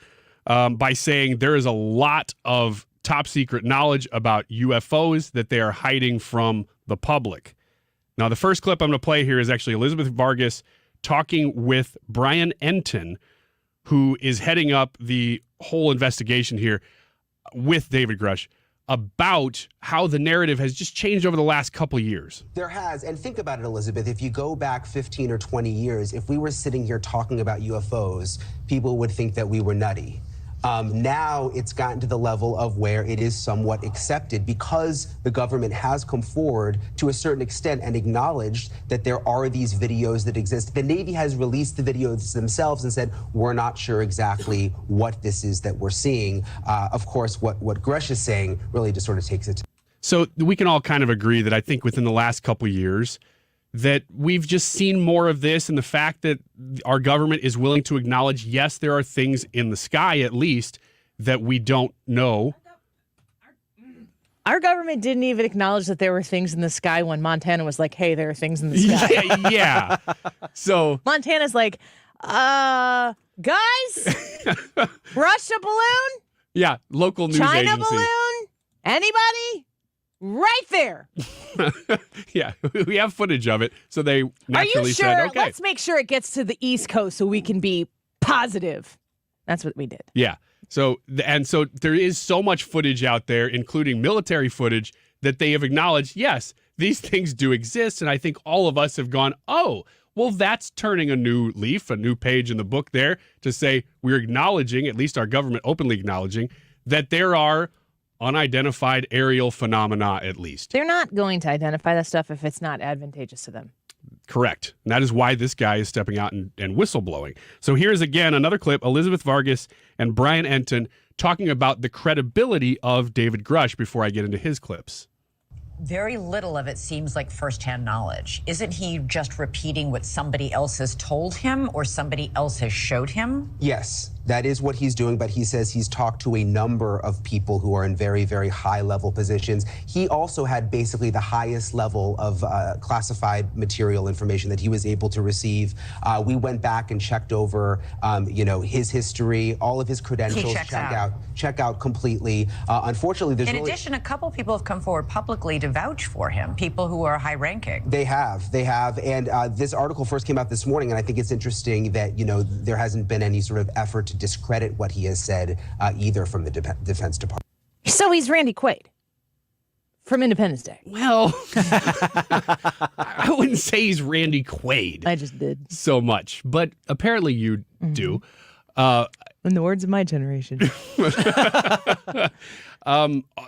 by saying there is a lot of top secret knowledge about UFOs that they are hiding from the public. Now, the first clip I'm going to play here is actually Elizabeth Vargas talking with Brian Enton, who is heading up the whole investigation here with David Grush, about how the narrative has just changed over the last couple years. There has, and think about it, Elizabeth, if you go back 15 or 20 years, if we were sitting here talking about UFOs, people would think that we were nutty. Now it's gotten to the level of where it is somewhat accepted because the government has come forward to a certain extent and acknowledged that there are these videos that exist. The Navy has released the videos themselves and said, we're not sure exactly what this is that we're seeing. Of course, what Grush is saying really just sort of takes it to. So we can all kind of agree that I think within the last couple of years that we've just seen more of this, and the fact that our government is willing to acknowledge, yes, there are things in the sky at least that we don't know. Our government didn't even acknowledge that there were things in the sky when Montana was like, hey, there are things in the sky. Yeah. So Montana's like, guys, Russia balloon? Yeah, local news China agency. balloon? Anybody? Right there. Yeah, we have footage of it. So they Are you naturally sure? said, okay. Let's make sure it gets to the East Coast so we can be positive. That's what we did. Yeah. So there is so much footage out there, including military footage, that they have acknowledged, yes, these things do exist. And I think all of us have gone, oh, well, that's turning a new leaf, a new page in the book there to say we're acknowledging, at least our government openly acknowledging, that there are unidentified aerial phenomena at least. They're not going to identify that stuff if it's not advantageous to them. Correct. And that is why this guy is stepping out and whistleblowing. So here's again another clip, Elizabeth Vargas and Brian Enton talking about the credibility of David Grush before I get into his clips. Very little of it seems like firsthand knowledge. Isn't he just repeating what somebody else has told him or somebody else has showed him? Yes, That is what he's doing, but he says he's talked to a number of people who are in very, very high-level positions. He also had basically the highest level of classified material information that he was able to receive. We went back and checked over, his history, all of his credentials, check out completely. Unfortunately, there's In addition, a couple people have come forward publicly to vouch for him, people who are high-ranking. They have. And this article first came out this morning, and I think it's interesting that, there hasn't been any sort of effort to discredit what he has said either from the Defense Department. So he's Randy Quaid from Independence Day. Well, I wouldn't say he's Randy Quaid. I just did. So much, but apparently you do. In the words of my generation.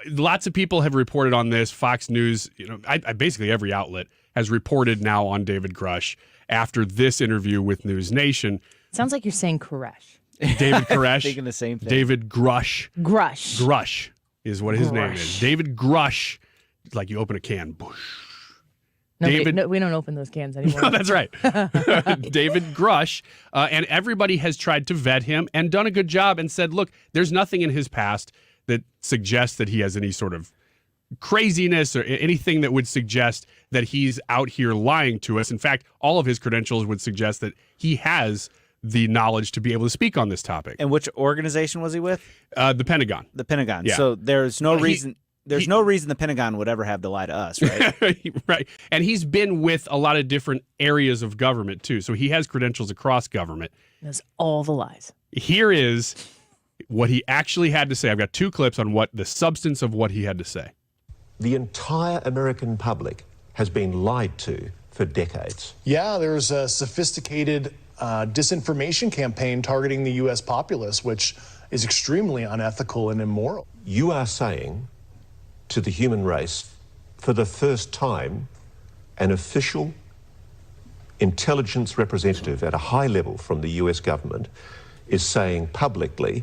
Lots of people have reported on this. Fox News, basically every outlet has reported now on David Grush after this interview with News Nation. Sounds like you're saying Koresh. David Koresh. Thinking the same thing. David Grush. Grush Is what his name is. David Grush. It's like you open a can. Bush. No, we don't open those cans anymore. No, that's right. David Grush. And everybody has tried to vet him and done a good job and said, look, there's nothing in his past that suggests that he has any sort of craziness or anything that would suggest that he's out here lying to us. In fact, all of his credentials would suggest that he has the knowledge to be able to speak on this topic. And which organization was he with? The Pentagon. The Pentagon. Yeah. So there's no reason. There's no reason the Pentagon would ever have to lie to us, right? Right. And he's been with a lot of different areas of government, too. So he has credentials across government. That's all the lies. Here is what he actually had to say. I've got two clips on what the substance of what he had to say. The entire American public has been lied to for decades. Yeah, there's a sophisticated disinformation campaign targeting the U.S. populace, which is extremely unethical and immoral. You are saying to the human race, for the first time, an official intelligence representative at a high level from the U.S. government is saying publicly,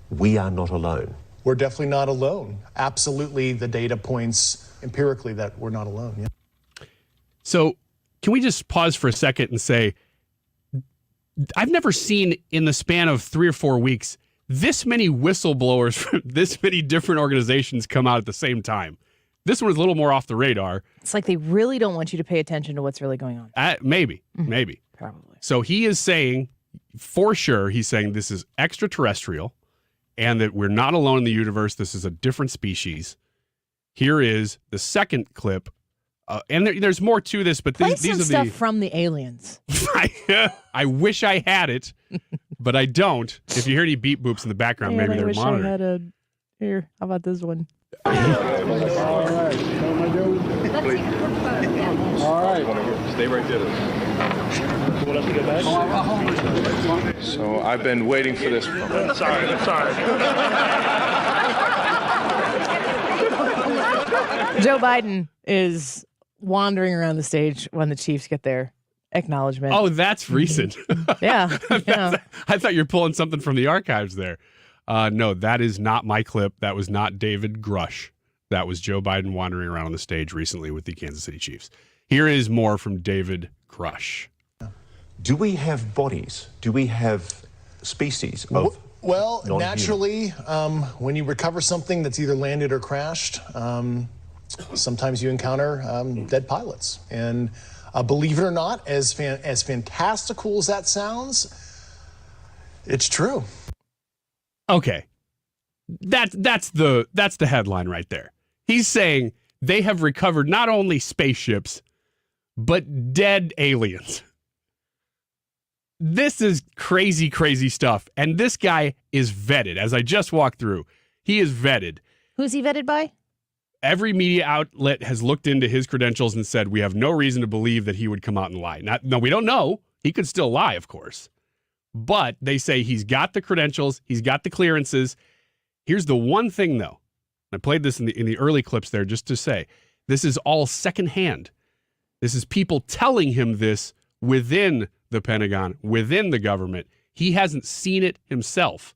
we are not alone. We're definitely not alone. Absolutely, the data points empirically that we're not alone. Yeah. So can we just pause for a second and say, I've never seen in the span of 3 or 4 weeks this many whistleblowers from this many different organizations come out at the same time. This one is a little more off the radar. It's like they really don't want you to pay attention to what's really going on. Maybe. Probably. So he is saying, for sure, he's saying this is extraterrestrial and that we're not alone in the universe. This is a different species. Here is the second clip. And there's more to this, but these are stuff from the aliens. I wish I had it, but I don't. If you hear any beep boops in the background, maybe they're monitoring. I had here, how about this one? All right. Stay right there. So I've been waiting for this. Sorry. Joe Biden is wandering around the stage when the Chiefs get their acknowledgement. Oh, that's recent. Yeah. I thought you were pulling something from the archives there. No, that is not my clip. That was not David Grush. That was Joe Biden wandering around on the stage recently with the Kansas City Chiefs. Here is more from David Grush. Do we have bodies? Do we have species of Well, non-human? naturally, when you recover something that's either landed or crashed, sometimes you encounter dead pilots. And believe it or not, as fantastical as that sounds, it's true. Okay. That's the headline right there. He's saying they have recovered not only spaceships, but dead aliens. This is crazy, crazy stuff. And this guy is vetted. As I just walked through, he is vetted. Who's he vetted by? Every media outlet has looked into his credentials and said, we have no reason to believe that he would come out and lie. No, we don't know. He could still lie, of course. But they say he's got the credentials. He's got the clearances. Here's the one thing, though. I played this in the early clips there just to say, this is all secondhand. This is people telling him this within the Pentagon, within the government. He hasn't seen it himself.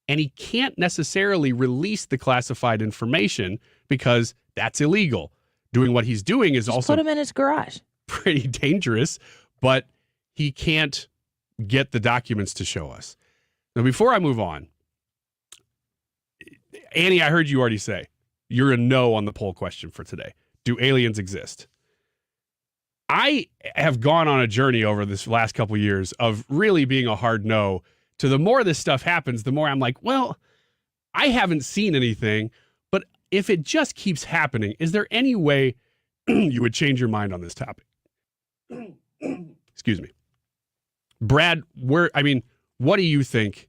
And he can't necessarily release the classified information because that's illegal. Doing what he's doing is also put him in his garage. Pretty dangerous, but he can't get the documents to show us. Now, before I move on, Annie, I heard you already say you're a no on the poll question for today. Do aliens exist? I have gone on a journey over this last couple of years of really being a hard no to the more this stuff happens, the more I'm like, well, I haven't seen anything, but if it just keeps happening, is there any way you would change your mind on this topic? Excuse me. Brad, what do you think?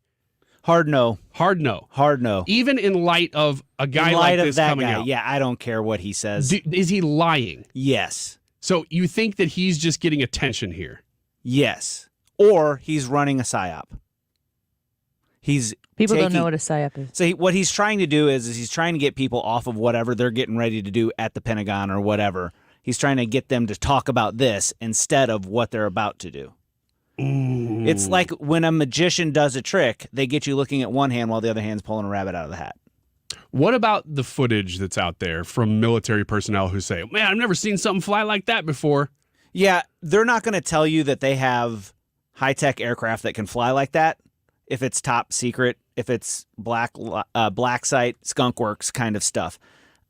Hard no. Hard no. Hard no. Even in light of a guy like this coming out. Yeah, I don't care what he says. Is he lying? Yes. So you think that he's just getting attention here? Yes. Or he's running a psyop. People don't know what a psyop is. So what he's trying to do is he's trying to get people off of whatever they're getting ready to do at the Pentagon or whatever. He's trying to get them to talk about this instead of what they're about to do. It's like when a magician does a trick, they get you looking at one hand while the other hand's pulling a rabbit out of the hat. What about the footage that's out there from military personnel who say, man, I've never seen something fly like that before? Yeah, they're not going to tell you that they have high-tech aircraft that can fly like that if it's top secret, if it's black site, skunk works kind of stuff.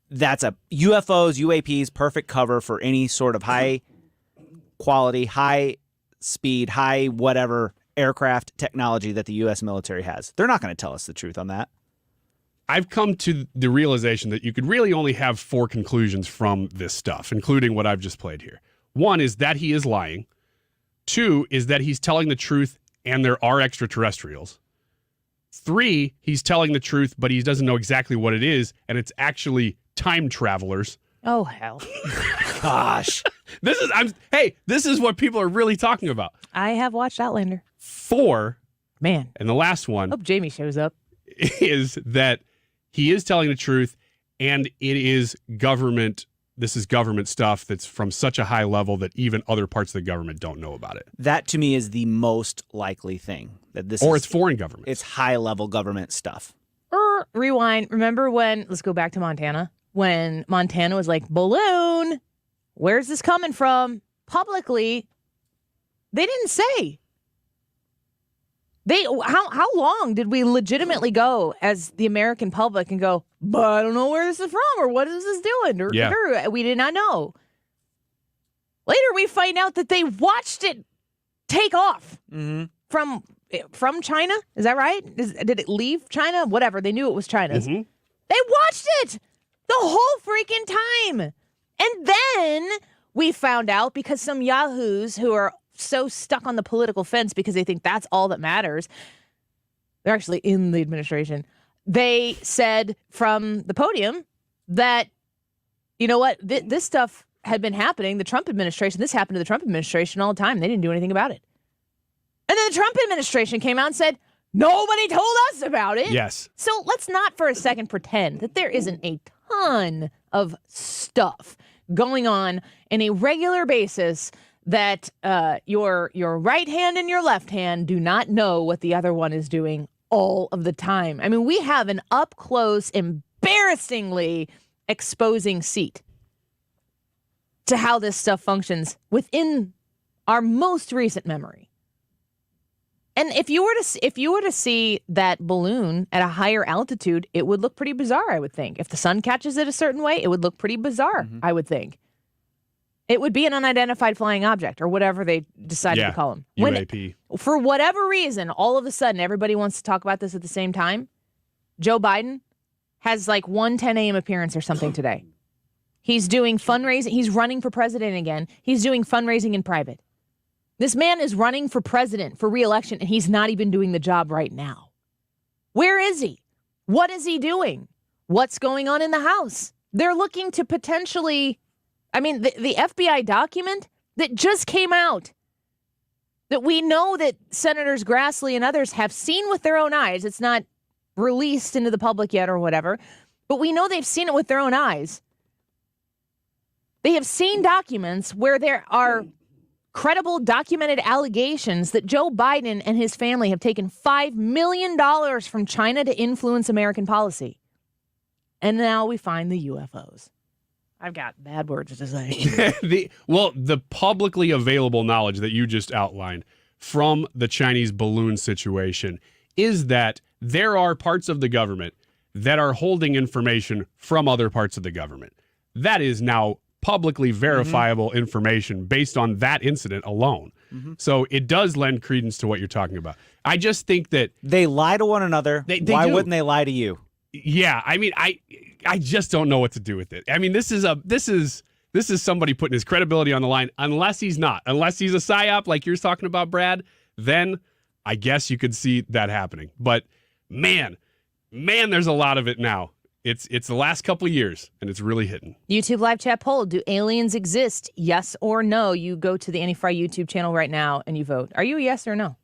That's a UFOs, UAPs, perfect cover for any sort of high quality, high speed, high whatever aircraft technology that the U.S. military has. They're not going to tell us the truth on that. I've come to the realization that you could really only have 4 conclusions from this stuff, including what I've just played here. 1 is that he is lying. 2 is that he's telling the truth and there are extraterrestrials. 3, he's telling the truth, but he doesn't know exactly what it is, and it's actually time travelers. Oh, hell. Gosh. This is what people are really talking about. I have watched Outlander. 4, man, and the last one, hope Jamie shows up, is that he is telling the truth, and it is government. This is government stuff that's from such a high level that even other parts of the government don't know about it. That to me is the most likely thing that this. Or it's foreign government. It's high level government stuff. Rewind. Remember when? Let's go back to Montana. When Montana was like, balloon, where's this coming from? Publicly, they didn't say. How long did we legitimately go as the American public and go, but I don't know where this is from or what is this doing? We did not know. Later, we find out that they watched it take off from China. Is that right? Did it leave China? Whatever. They knew it was China's. They watched it the whole freaking time. And then we found out because some yahoos who are so stuck on the political fence because they think that's all that matters. They're actually in the administration. They said from the podium that, you know what, this stuff had been happening. The Trump administration, this happened to the Trump administration all the time. They didn't do anything about it. And then the Trump administration came out and said, nobody told us about it. Yes. So let's not for a second pretend that there isn't a ton of stuff going on a regular basis that your right hand and your left hand do not know what the other one is doing all of the time. I mean, we have an up-close, embarrassingly exposing seat to how this stuff functions within our most recent memory. And if you were to see that balloon at a higher altitude, it would look pretty bizarre, I would think. If the sun catches it a certain way, it would look pretty bizarre, I would think. It would be an unidentified flying object or whatever they decided to call them. UAP. For whatever reason, all of a sudden, everybody wants to talk about this at the same time. Joe Biden has like one 10 a.m. appearance or something today. He's doing fundraising. He's running for president again. He's doing fundraising in private. This man is running for president for re-election, and he's not even doing the job right now. Where is he? What is he doing? What's going on in the House? They're looking to potentially... I mean, the FBI document that just came out that we know that Senators Grassley and others have seen with their own eyes. It's not released into the public yet or whatever, but we know they've seen it with their own eyes. They have seen documents where there are credible documented allegations that Joe Biden and his family have taken $5 million from China to influence American policy. And now we find the UFOs. I've got bad words to say. the publicly available knowledge that you just outlined from the Chinese balloon situation is that there are parts of the government that are holding information from other parts of the government. That is now publicly verifiable information based on that incident alone. So it does lend credence to what you're talking about. I just think that they lie to one another. Why do. wouldn't they lie to you? Yeah, I mean, I just don't know what to do with it. I mean, this is somebody putting his credibility on the line. Unless he's not, unless he's a psyop like you're talking about, Brad, then I guess you could see that happening. But man, there's a lot of it now. It's the last couple of years, and it's really hitting. YouTube live chat poll: do aliens exist? Yes or no? You go to the Annie Frey YouTube channel right now and you vote. Are you a yes or no?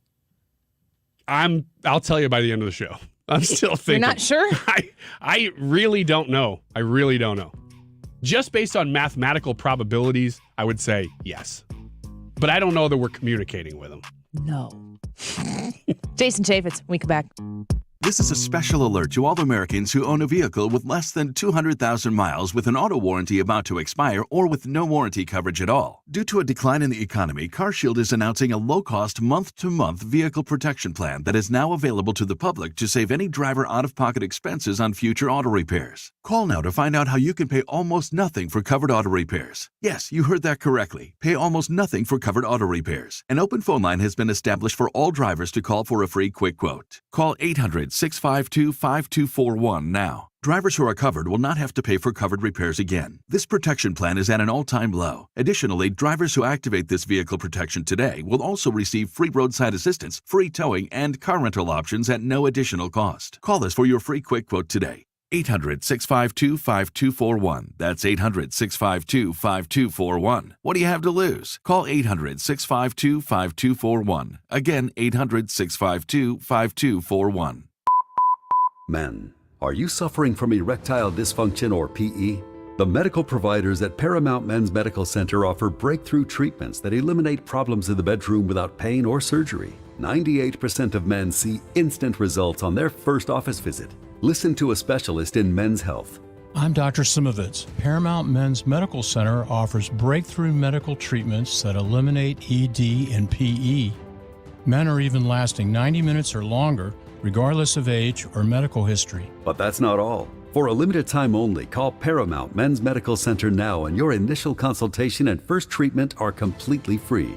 I'll tell you by the end of the show. I'm still thinking. You're not sure? I really don't know. I really don't know. Just based on mathematical probabilities, I would say yes. But I don't know that we're communicating with them. No. Jason Chaffetz, we come back. This is a special alert to all Americans who own a vehicle with less than 200,000 miles with an auto warranty about to expire or with no warranty coverage at all. Due to a decline in the economy, CarShield is announcing a low-cost month-to-month vehicle protection plan that is now available to the public to save any driver out-of-pocket expenses on future auto repairs. Call now to find out how you can pay almost nothing for covered auto repairs. Yes, you heard that correctly. Pay almost nothing for covered auto repairs. An open phone line has been established for all drivers to call for a free quick quote. Call 800-652-5241 now. Drivers who are covered will not have to pay for covered repairs again. This protection plan is at an all-time low. Additionally, drivers who activate this vehicle protection today will also receive free roadside assistance, free towing, and car rental options at no additional cost. Call us for your free quick quote today. 800-652-5241. That's 800-652-5241. What do you have to lose? Call 800-652-5241. Again, 800-652-5241. Men, are you suffering from erectile dysfunction or PE? The medical providers at Paramount Men's Medical Center offer breakthrough treatments that eliminate problems in the bedroom without pain or surgery. 98% of men see instant results on their first office visit. Listen to a specialist in men's health. I'm Dr. Simovitz. Paramount Men's Medical Center offers breakthrough medical treatments that eliminate ED and PE. Men are even lasting 90 minutes or longer, regardless of age or medical history. But that's not all. For a limited time only, call Paramount Men's Medical Center now and your initial consultation and first treatment are completely free.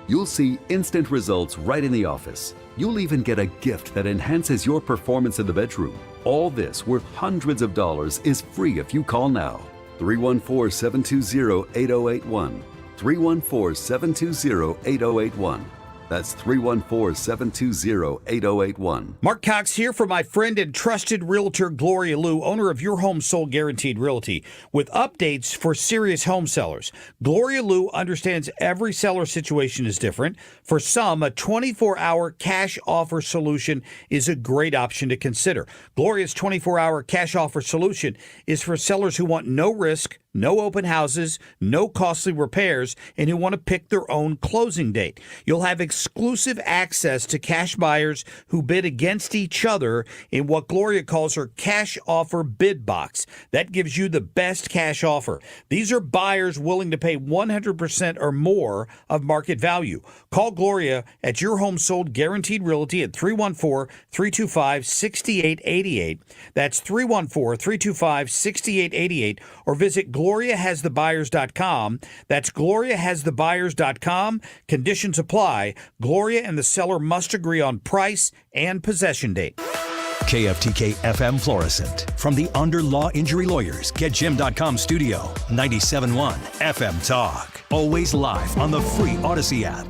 You'll see instant results right in the office. You'll even get a gift that enhances your performance in the bedroom. All this, worth hundreds of dollars, is free if you call now. 314-720-8081. 314-720-8081. That's 314-720-8081. Mark Cox here for my friend and trusted realtor Gloria Liu, owner of Your Home Sold Guaranteed Realty, with updates for serious home sellers. Gloria Liu understands every seller situation is different. For some, a 24-hour cash offer solution is a great option to consider. Gloria's 24-hour cash offer solution is for sellers who want no risk, no open houses, no costly repairs, and who want to pick their own closing date. You'll have exclusive access to cash buyers who bid against each other in what Gloria calls her cash offer bid box. That gives you the best cash offer. These are buyers willing to pay 100% or more of market value. Call Gloria at Your Home Sold Guaranteed Realty at 314-325-6888. That's 314-325-6888, or visit GloriaHasTheBuyers.com. That's GloriaHasTheBuyers.com. Conditions apply. Gloria and the seller must agree on price and possession date. KFTK FM Florissant. From the Under Law Injury Lawyers, GetJim.com studio. 97.1 FM Talk. Always live on the free Odyssey app.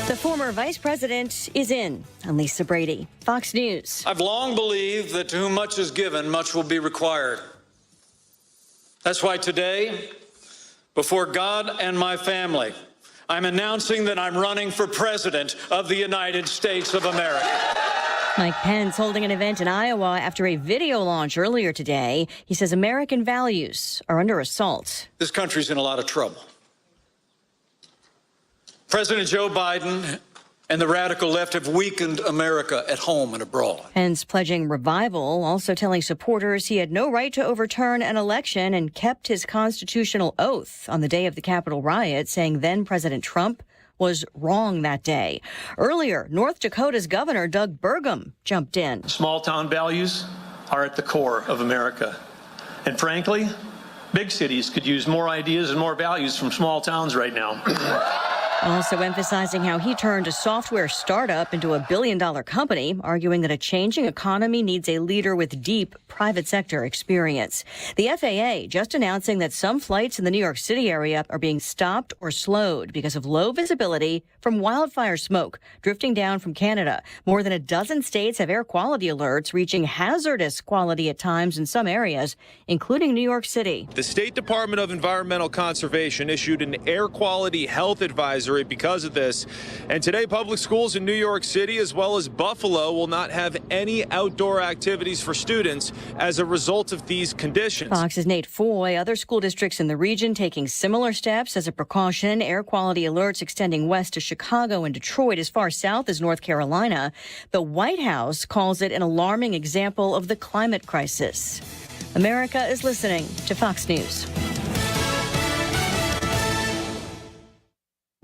The former vice president is in. I'm Lisa Brady, Fox News. I've long believed that to whom much is given, much will be required. That's why today, before God and my family, I'm announcing that I'm running for president of the United States of America. Mike Pence holding an event in Iowa after a video launch earlier today. He says American values are under assault. This country's in a lot of trouble. President Joe Biden and the radical left have weakened America at home and abroad. Pence pledging revival, also telling supporters he had no right to overturn an election and kept his constitutional oath on the day of the Capitol riot, saying then President Trump was wrong that day. Earlier, North Dakota's Governor Doug Burgum jumped in. Small town values are at the core of America. And frankly, big cities could use more ideas and more values from small towns right now. Also emphasizing how he turned a software startup into a billion-dollar company, arguing that a changing economy needs a leader with deep private sector experience. The FAA just announcing that some flights in the New York City area are being stopped or slowed because of low visibility from wildfire smoke drifting down from Canada. More than a dozen states have air quality alerts reaching hazardous quality at times in some areas, including New York City. The State Department of Environmental Conservation issued an air quality health advisory because of this. And today, public schools in New York City as well as Buffalo will not have any outdoor activities for students as a result of these conditions. Fox's Nate Foy, other school districts in the region taking similar steps as a precaution. Air quality alerts extending west to Chicago and Detroit as far south as North Carolina. The White House calls it an alarming example of the climate crisis. America is listening to Fox News.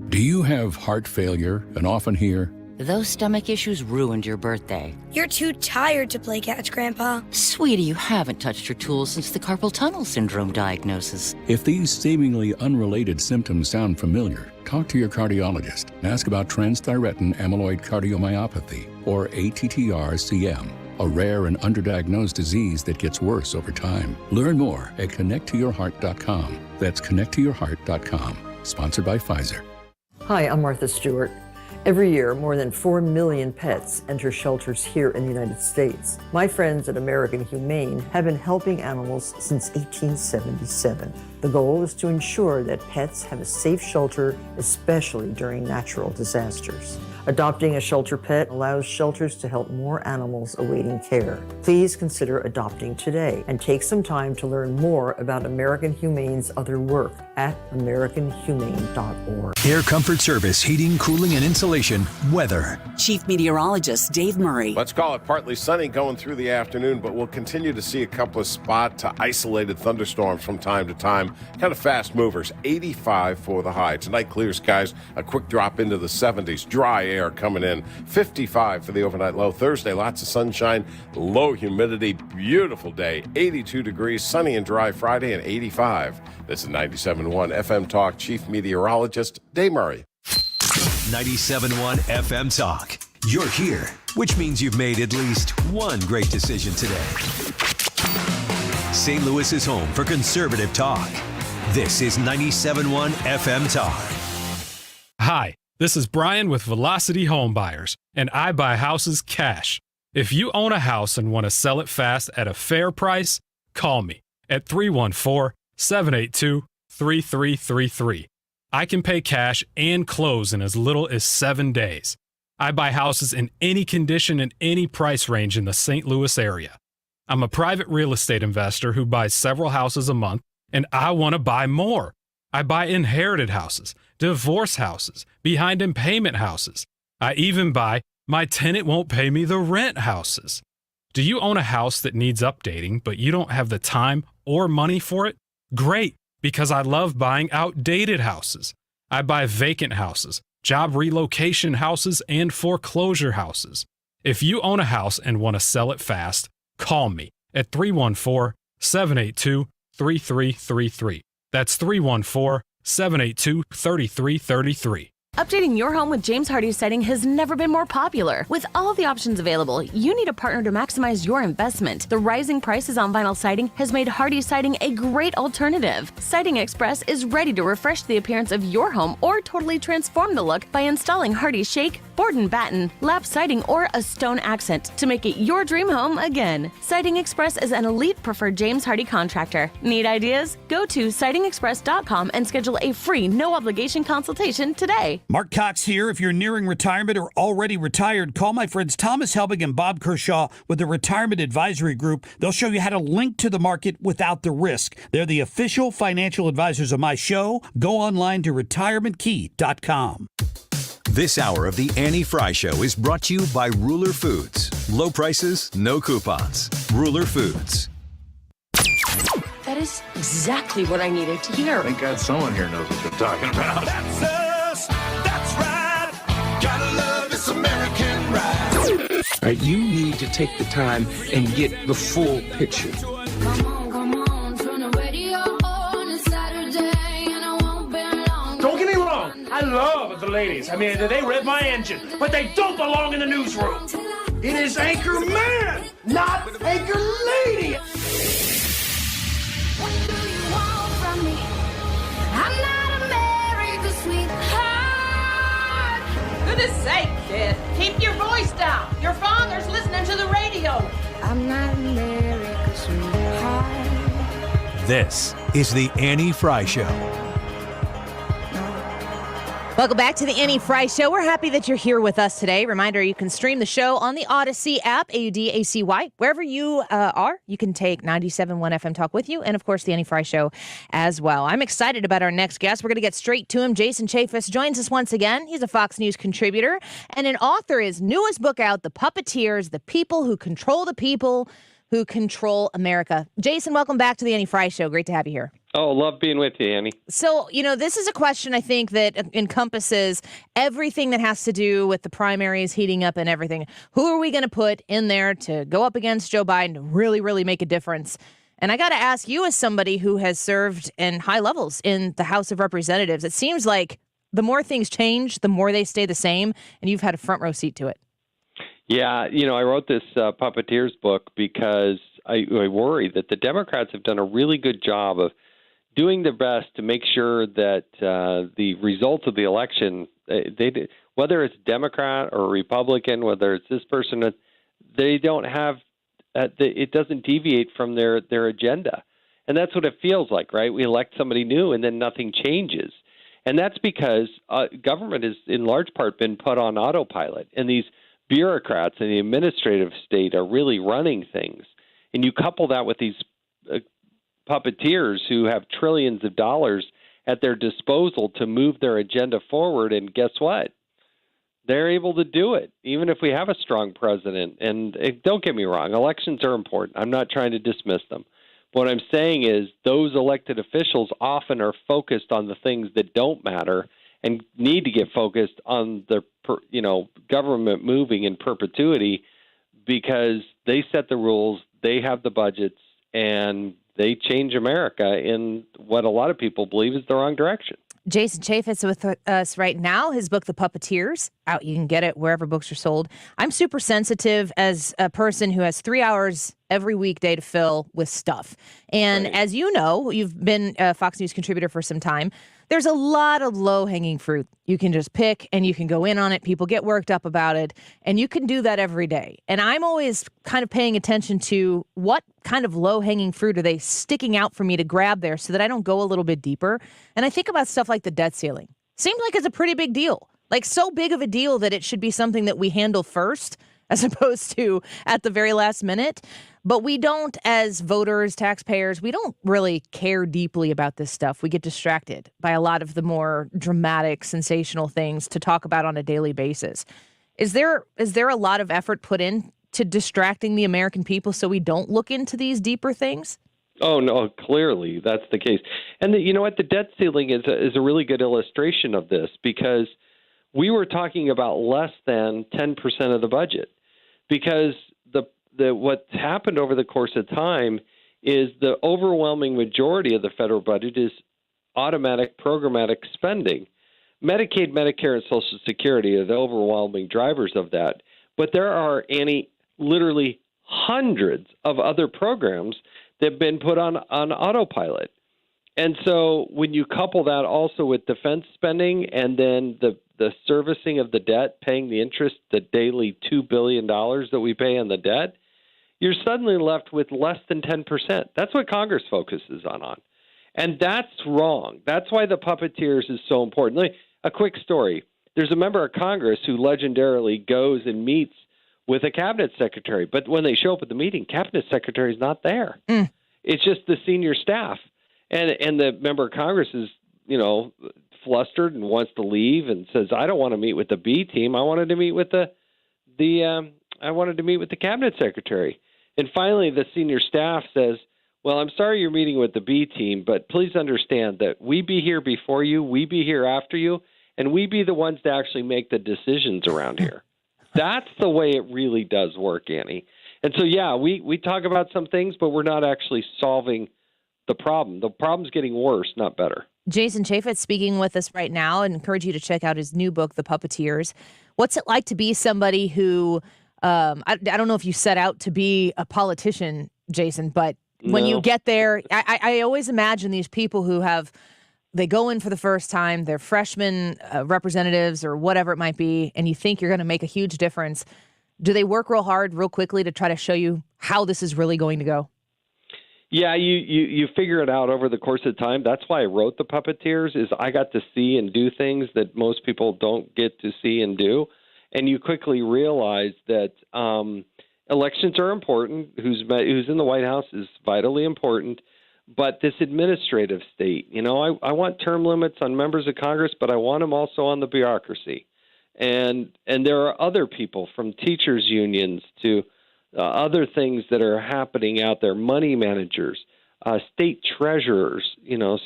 Do you have heart failure and often hear, "Those stomach issues ruined your birthday"? "You're too tired to play catch, Grandpa." Sweetie, you haven't touched your tools since the carpal tunnel syndrome diagnosis. If these seemingly unrelated symptoms sound familiar, talk to your cardiologist and ask about transthyretin amyloid cardiomyopathy, or ATTR-CM, a rare and underdiagnosed disease that gets worse over time. Learn more at connecttoyourheart.com. That's connecttoyourheart.com. Sponsored by Pfizer. Hi, I'm Martha Stewart. Every year, more than 4 million pets enter shelters here in the United States. My friends at American Humane have been helping animals since 1877. The goal is to ensure that pets have a safe shelter, especially during natural disasters. Adopting a shelter pet allows shelters to help more animals awaiting care. Please consider adopting today and take some time to learn more about American Humane's other work at americanhumane.org. Air Comfort Service, heating, cooling, and insulation, weather. Chief Meteorologist Dave Murray. Let's call it partly sunny going through the afternoon, but we'll continue to see a couple of spot to isolated thunderstorms from time to time. Kind of fast movers. 85 for the high. Tonight, clear skies, a quick drop into the 70s. Dry air coming in. 55 for the overnight low. Thursday, lots of sunshine, low humidity, beautiful day. 82 degrees, sunny and dry Friday, and 85. This is 97.1 FM Talk Chief Meteorologist Dave Murray. 97.1 FM Talk. You're here, which means you've made at least one great decision today. St. Louis is home for conservative talk. This is 97.1 FM Talk. Hi, this is Brian with Velocity Home Buyers, and I buy houses cash. If you own a house and want to sell it fast at a fair price, call me at 314-782-3333. I can pay cash and close in as little as 7 days. I buy houses in any condition and any price range in the St. Louis area. I'm a private real estate investor who buys several houses a month, and I want to buy more. I buy inherited houses, divorce houses, behind in payment houses. I even buy my tenant won't pay me the rent houses. Do you own a house that needs updating, but you don't have the time or money for it? Great, because I love buying outdated houses. I buy vacant houses, job relocation houses, and foreclosure houses. If you own a house and want to sell it fast, call me at 314-782-3333. That's 314-782-3333. Updating your home with James Hardie Siding has never been more popular. With all the options available, you need a partner to maximize your investment. The rising prices on vinyl siding has made Hardie Siding a great alternative. Siding Express is ready to refresh the appearance of your home or totally transform the look by installing Hardie Shake, board and batten, lap siding, or a stone accent to make it your dream home again. Siding Express is an elite preferred James Hardie contractor. Need ideas? Go to sidingexpress.com and schedule a free, no-obligation consultation today. Mark Cox here. If you're nearing retirement or already retired, call my friends Thomas Helbig and Bob Kershaw with the Retirement Advisory Group. They'll show you how to link to the market without the risk. They're the official financial advisors of my show. Go online to retirementkey.com. This hour of the Annie Frey Show is brought to you by Ruler Foods. Low prices, no coupons. Ruler Foods. That is exactly what I needed to hear. Thank God someone here knows what they're talking about. That's us. That's right. Right? You need to take the time and get the full picture. Don't get me wrong, I love the ladies. I mean, they rev my engine, but they don't belong in the newsroom. It is Anchor Man, not Anchor Lady. What do you want from me? I'm not America's sweetheart. Goodness sake, kid. Keep your voice down. Your father's listening to the radio. I'm not America's sweetheart. This is the Annie Frey Show. Welcome back to the Annie Frey Show. We're happy that you're here with us today. Reminder, you can stream the show on the Odyssey app, AUDACY. Wherever you are, you can take 97.1 FM Talk with you, and, of course, the Annie Frey Show as well. I'm excited about our next guest. We're going to get straight to him. Jason Chaffetz joins us once again. He's a Fox News contributor and an author. His newest book out, The Puppeteers, The People Who Control the People Who Control America. Jason, welcome back to the Annie Frey Show. Great to have you here. Oh, love being with you, Annie. So, this is a question I think that encompasses everything that has to do with the primaries heating up and everything. Who are we going to put in there to go up against Joe Biden to really, really make a difference? And I got to ask you, as somebody who has served in high levels in the House of Representatives, it seems like the more things change, the more they stay the same, and you've had a front row seat to it. Yeah, I wrote this Puppeteers book because I worry that the Democrats have done a really good job of doing their best to make sure that the results of the election, whether it's Democrat or Republican, whether it's this person, they don't have, it doesn't deviate from their agenda. And that's what it feels like, right? We elect somebody new and then nothing changes. And that's because government has in large part been put on autopilot. And these bureaucrats in the administrative state are really running things. And you couple that with these puppeteers who have trillions of dollars at their disposal to move their agenda forward. And guess what? They're able to do it, even if we have a strong president. And don't get me wrong, elections are important. I'm not trying to dismiss them. What I'm saying is those elected officials often are focused on the things that don't matter and need to get focused on the government moving in perpetuity because they set the rules, they have the budgets, and they change America in what a lot of people believe is the wrong direction. Jason Chaffetz with us right now. His book, The Puppeteers, out. You can get it wherever books are sold. I'm super sensitive as a person who has 3 hours every weekday to fill with stuff. And as you know, you've been a Fox News contributor for some time. There's a lot of low-hanging fruit you can just pick, and you can go in on it. People get worked up about it, and you can do that every day. And I'm always kind of paying attention to what kind of low-hanging fruit are they sticking out for me to grab there so that I don't go a little bit deeper. And I think about stuff like the debt ceiling. Seems like it's a pretty big deal, like so big of a deal that it should be something that we handle first as opposed to at the very last minute. But we don't, as voters, taxpayers, we don't really care deeply about this stuff. We get distracted by a lot of the more dramatic, sensational things to talk about on a daily basis. Is there a lot of effort put in to distracting the American people so we don't look into these deeper things? Oh, no, clearly that's the case. And you know what? The debt ceiling is a really good illustration of this because we were talking about less than 10% of the budget because what's happened over the course of time is the overwhelming majority of the federal budget is automatic programmatic spending. Medicaid, Medicare, and Social Security are the overwhelming drivers of that. But there are, Annie, literally hundreds of other programs that have been put on autopilot. And so when you couple that also with defense spending and then the servicing of the debt, paying the interest, the daily $2 billion that we pay on the debt, you're suddenly left with less than 10%. That's what Congress focuses on. And that's wrong. That's why the puppeteers is so important. A quick story. There's a member of Congress who legendarily goes and meets with a cabinet secretary. But when they show up at the meeting, cabinet secretary is not there. It's just the senior staff. And the member of Congress is, flustered and wants to leave and says, I don't want to meet with the B team. I wanted to meet with the cabinet secretary. And finally, the senior staff says, well, I'm sorry you're meeting with the B team, but please understand that we be here before you, we be here after you, and we be the ones to actually make the decisions around here. That's the way it really does work, Annie. And so, yeah, we talk about some things, but we're not actually solving the problem. The problem's getting worse, not better. Jason Chaffetz speaking with us right now. I encourage you to check out his new book, The Puppeteers. What's it like to be somebody who, I don't know if you set out to be a politician, Jason, but when you get there, I always imagine these people who they go in for the first time, they're freshman representatives or whatever it might be, and you think you're going to make a huge difference. Do they work real hard, real quickly to try to show you how this is really going to go? Yeah, you figure it out over the course of time. That's why I wrote The Puppeteers, is I got to see and do things that most people don't get to see and do. And you quickly realize that elections are important. Who's in the White House is vitally important. But this administrative state, I want term limits on members of Congress, but I want them also on the bureaucracy. And there are other people, from teachers unions to other things that are happening out there, money managers, state treasurers,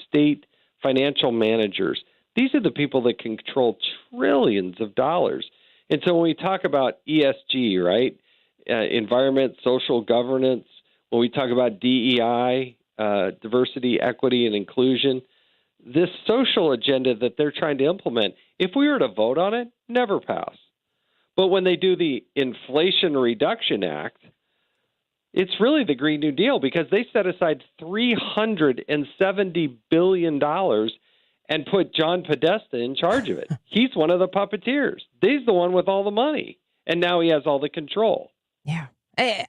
state financial managers. These are the people that control trillions of dollars. And so when we talk about ESG, right, environment, social governance, when we talk about DEI, diversity, equity, and inclusion, this social agenda that they're trying to implement, if we were to vote on it, never pass. But when they do the Inflation Reduction Act, it's really the Green New Deal, because they set aside $370 billion and put John Podesta in charge of it. He's one of the puppeteers. He's the one with all the money, and now he has all the control. Yeah.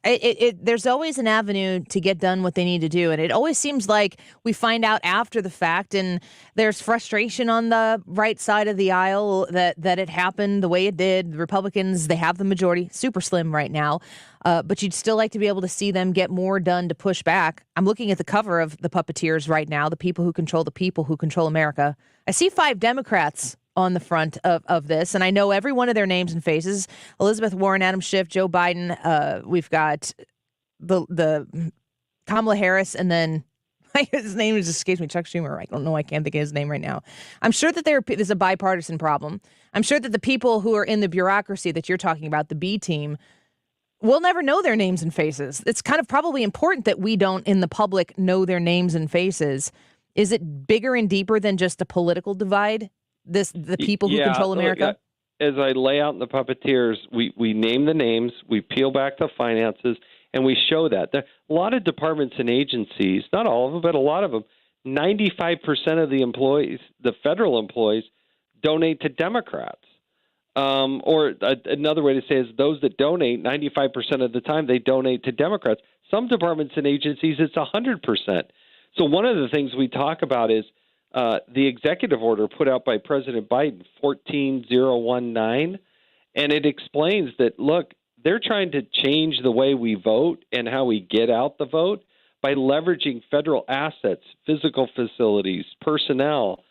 There's always an avenue to get done what they need to do. And it always seems like we find out after the fact, and there's frustration on the right side of the aisle that it happened the way it did. The Republicans, they have the majority, super slim right now. But you'd still like to be able to see them get more done to push back. I'm looking at the cover of The Puppeteers right now, the people who control America. I see 5 Democrats on the front of this, and I know every one of their names and faces. Elizabeth Warren, Adam Schiff, Joe Biden. We've got the Kamala Harris, and then his name just escapes me, Chuck Schumer. I don't know. I can't think of his name right now. I'm sure that there's a bipartisan problem. I'm sure that the people who are in the bureaucracy that you're talking about, the B team, we'll never know their names and faces. It's kind of probably important that we don't, in the public, know their names and faces. Is it bigger and deeper than just a political divide? The people who control America? As I lay out in The Puppeteers, we name the names, we peel back the finances, and we show that. A lot of departments and agencies, not all of them, but a lot of them, 95% of the employees, the federal employees, donate to Democrats. Another way to say it is those that donate, 95% of the time, they donate to Democrats. Some departments and agencies, it's 100%. So one of the things we talk about is the executive order put out by President Biden, 14019, and it explains that, look, they're trying to change the way we vote and how we get out the vote by leveraging federal assets, physical facilities, personnel,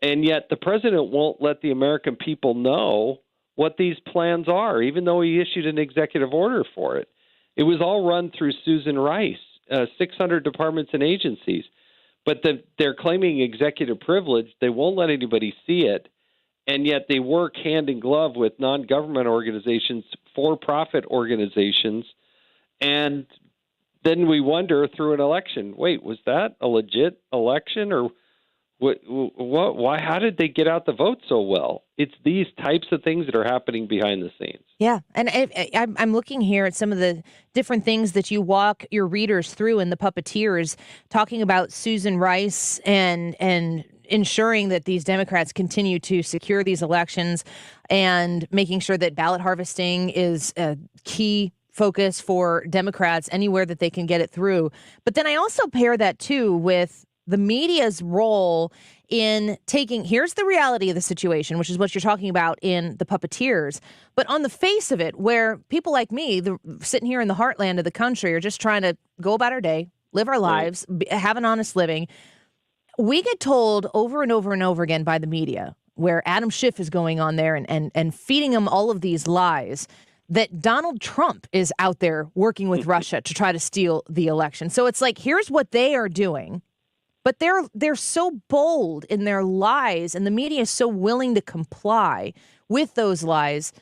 and yet the president won't let the American people know what these plans are, even though he issued an executive order for it. It was all run through Susan Rice, 600 departments and agencies. But they're claiming executive privilege. They won't let anybody see it, and yet they work hand in glove with non-government organizations, for-profit organizations, and then we wonder through an election, wait, was that a legit election, or what? Why? How did they get out the vote so well? It's these types of things that are happening behind the scenes. Yeah, and I'm looking here at some of the different things that you walk your readers through in The Puppeteers, talking about Susan Rice and ensuring that these Democrats continue to secure these elections and making sure that ballot harvesting is a key focus for Democrats anywhere that they can get it through. But then I also pair that, too, with the media's role in here's the reality of the situation, which is what you're talking about in The Puppeteers. But on the face of it, where people like me, sitting here in the heartland of the country, are just trying to go about our day, live our lives, have an honest living, we get told over and over and over again by the media, where Adam Schiff is going on there and feeding them all of these lies, that Donald Trump is out there working with Russia to try to steal the election. So it's like, here's what they are doing. But they're so bold in their lies, and the media is so willing to comply with those lies,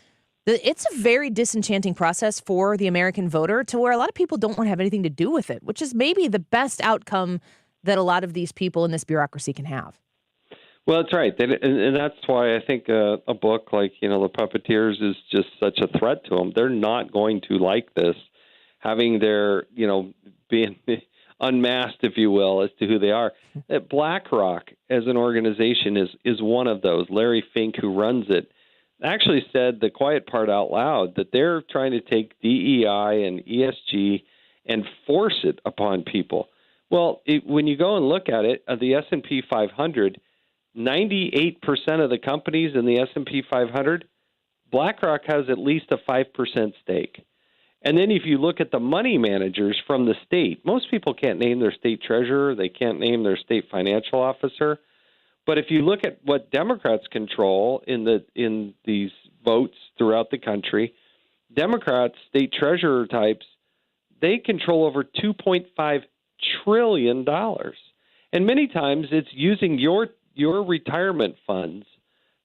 It's a very disenchanting process for the American voter to where a lot of people don't want to have anything to do with it, which is maybe the best outcome that a lot of these people in this bureaucracy can have. Well, that's right. And that's why I think a book like, The Puppeteers is just such a threat to them. They're not going to like this, having their, being unmasked, if you will, as to who they are. BlackRock as an organization is one of those. Larry Fink, who runs it, actually said the quiet part out loud that they're trying to take DEI and ESG and force it upon people. Well, when you go and look at it, the S&P 500, 98% of the companies in the S&P 500, BlackRock has at least a 5% stake. And then if you look at the money managers from the state, most people can't name their state treasurer. They can't name their state financial officer. But if you look at what Democrats control in these votes throughout the country, Democrats, state treasurer types, they control over $2.5 trillion. And many times it's using your retirement funds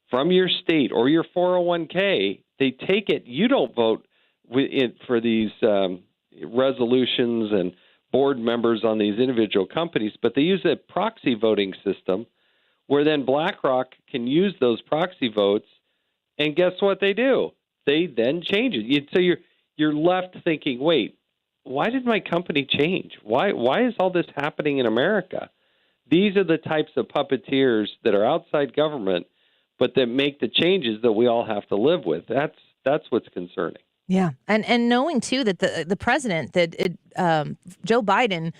from your state or your 401k. They take it. You don't vote for these resolutions and board members on these individual companies, but they use a proxy voting system where then BlackRock can use those proxy votes, and guess what they do? They then change it. So you're left thinking, wait, why did my company change? Why is all this happening in America? These are the types of puppeteers that are outside government, but that make the changes that we all have to live with. That's what's concerning. Yeah, and knowing too that the president, Joe Biden,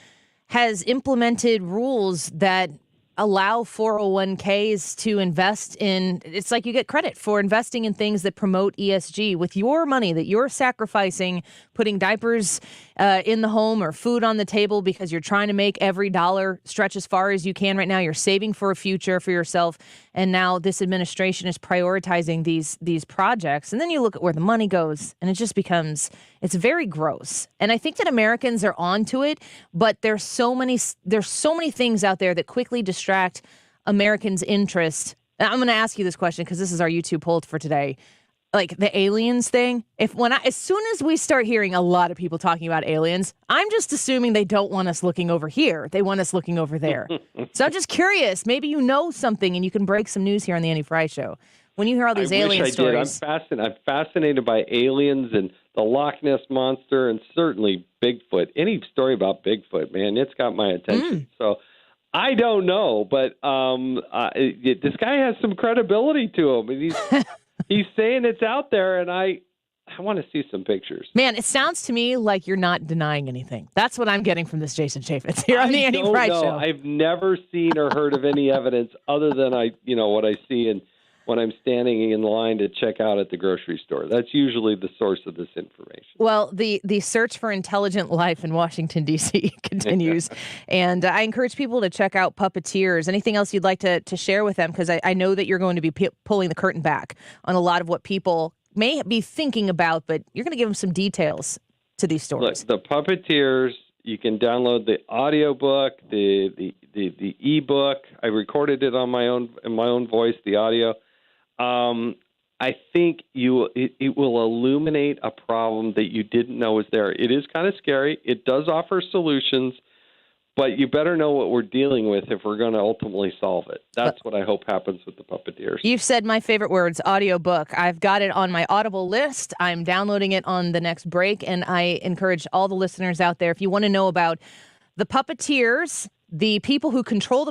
has implemented rules that allow 401ks to invest in. It's like you get credit for investing in things that promote ESG with your money that you're sacrificing, putting diapers in the home or food on the table because you're trying to make every dollar stretch as far as you can right now. You're saving for a future for yourself. And now this administration is prioritizing these projects. And then you look at where the money goes and it just becomes, it's very gross. And I think that Americans are onto it, but there's so many things out there that quickly distract Americans' interest. And I'm going to ask you this question because this is our YouTube poll for today. Like the aliens thing, as soon as we start hearing a lot of people talking about aliens, I'm just assuming they don't want us looking over here. They want us looking over there. So I'm just curious. Maybe you know something and you can break some news here on the Annie Frey Show. When you hear all these alien stories. I'm fascinated by aliens and the Loch Ness Monster and certainly Bigfoot. Any story about Bigfoot, man, it's got my attention. So I don't know, but this guy has some credibility to him. And he's saying it's out there, and I want to see some pictures. Man, it sounds to me like you're not denying anything. That's what I'm getting from this Jason Chaffetz here on the Annie Frey Show. I've never seen or heard of any evidence other than what I see when I'm standing in line to check out at the grocery store. That's usually the source of this information. Well, the search for intelligent life in Washington, D.C. continues. And I encourage people to check out Puppeteers. Anything else you'd like to share with them? Because I know that you're going to be pulling the curtain back on a lot of what people may be thinking about, but you're going to give them some details to these stories. Look, the Puppeteers, you can download the audiobook, the ebook. I recorded it in my own voice, the audio. I think it will illuminate a problem that you didn't know was there. It is kind of scary. It does offer solutions, but you better know what we're dealing with if we're going to ultimately solve it. That's what I hope happens with the Puppeteers. You've said my favorite words, audiobook. I've got it on my Audible list. I'm downloading it on the next break, and I encourage all the listeners out there, if you want to know about the Puppeteers, the people who control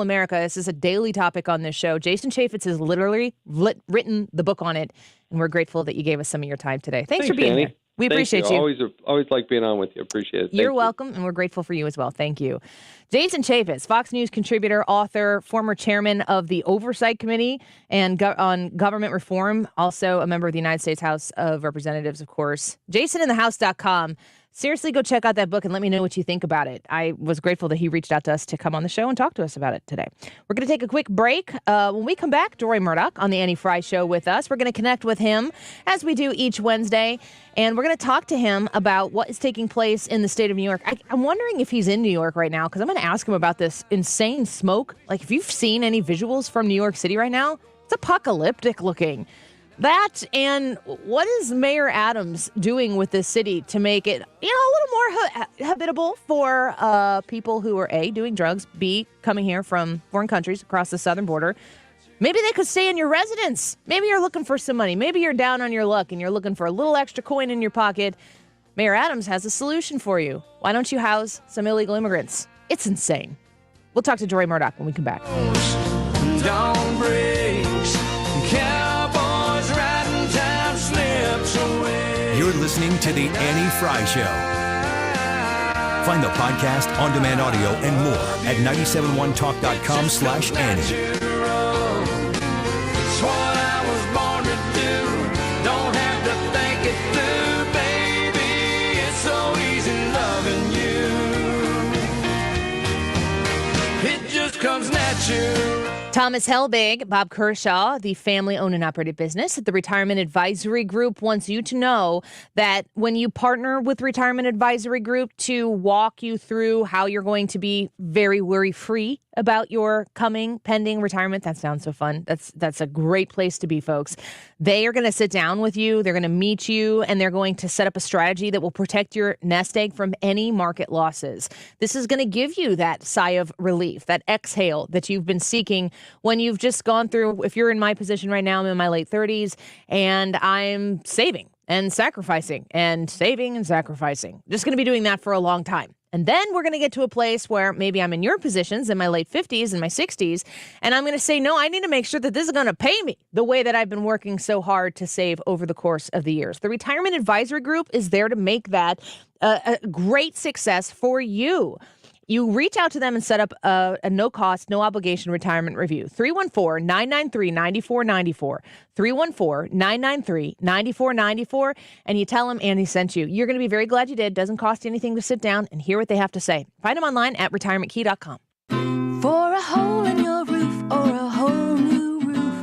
America. This is a daily topic on this show. Jason Chaffetz has literally written the book on it, and we're grateful that you gave us some of your time today. Thanks for being Annie. here. We appreciate you. Always like being on with you. Appreciate it. You're welcome, and we're grateful for you as well. Thank you. Jason Chaffetz, Fox News contributor, author, former chairman of the Oversight Committee and on government reform, also a member of the United States House of Representatives, of course. JasonInTheHouse.com. Seriously, go check out that book and let me know what you think about it. I was grateful that he reached out to us to come on the show and talk to us about it today. We're going to take a quick break. When we come back, Deroy Murdock on the Annie Frey Show with us. We're going to connect with him as we do each Wednesday, and we're going to talk to him about what is taking place in the state of New York. I'm wondering if he's in New York right now because I'm going to ask him about this insane smoke. Like, if you've seen any visuals from New York City right now, it's apocalyptic looking. That, and what is Mayor Adams doing with this city to make it, a little more habitable for people who are A, doing drugs, B, coming here from foreign countries across the southern border. Maybe they could stay in your residence. Maybe you're looking for some money. Maybe you're down on your luck and you're looking for a little extra coin in your pocket. Mayor Adams has a solution for you. Why don't you house some illegal immigrants? It's insane. We'll talk to Deroy Murdock when we come back. Dawn breaks, cowboys riding, time slips away. You're listening to The Annie Frey Show. Find the podcast, on-demand audio, and more at 971talk.com/Annie. It's what I was born to do. Don't have to think it through, baby. It's so easy loving you. It just comes natural. Thomas Helbig, Bob Kershaw, the family-owned and operated business at the Retirement Advisory Group, wants you to know that when you partner with Retirement Advisory Group to walk you through how you're going to be very worry-free about your pending retirement. That sounds so fun. That's a great place to be, folks. They are going to sit down with you. They're going to meet you, and they're going to set up a strategy that will protect your nest egg from any market losses. This is going to give you that sigh of relief, that exhale that you've been seeking when you've just gone through. If you're in my position right now, I'm in my late 30s, and I'm saving and sacrificing and saving and sacrificing. Just going to be doing that for a long time. And then we're going to get to a place where maybe I'm in your positions in my late 50s and my 60s, and I'm going to say, no, I need to make sure that this is going to pay me the way that I've been working so hard to save over the course of the years. The Retirement Advisory Group is there to make that a great success for you. You reach out to them and set up a no-cost, no-obligation retirement review. 314-993-9494. 314-993-9494. And you tell them Annie sent you. You're going to be very glad you did. Doesn't cost you anything to sit down and hear what they have to say. Find them online at retirementkey.com. For a hole in your roof or a whole new roof,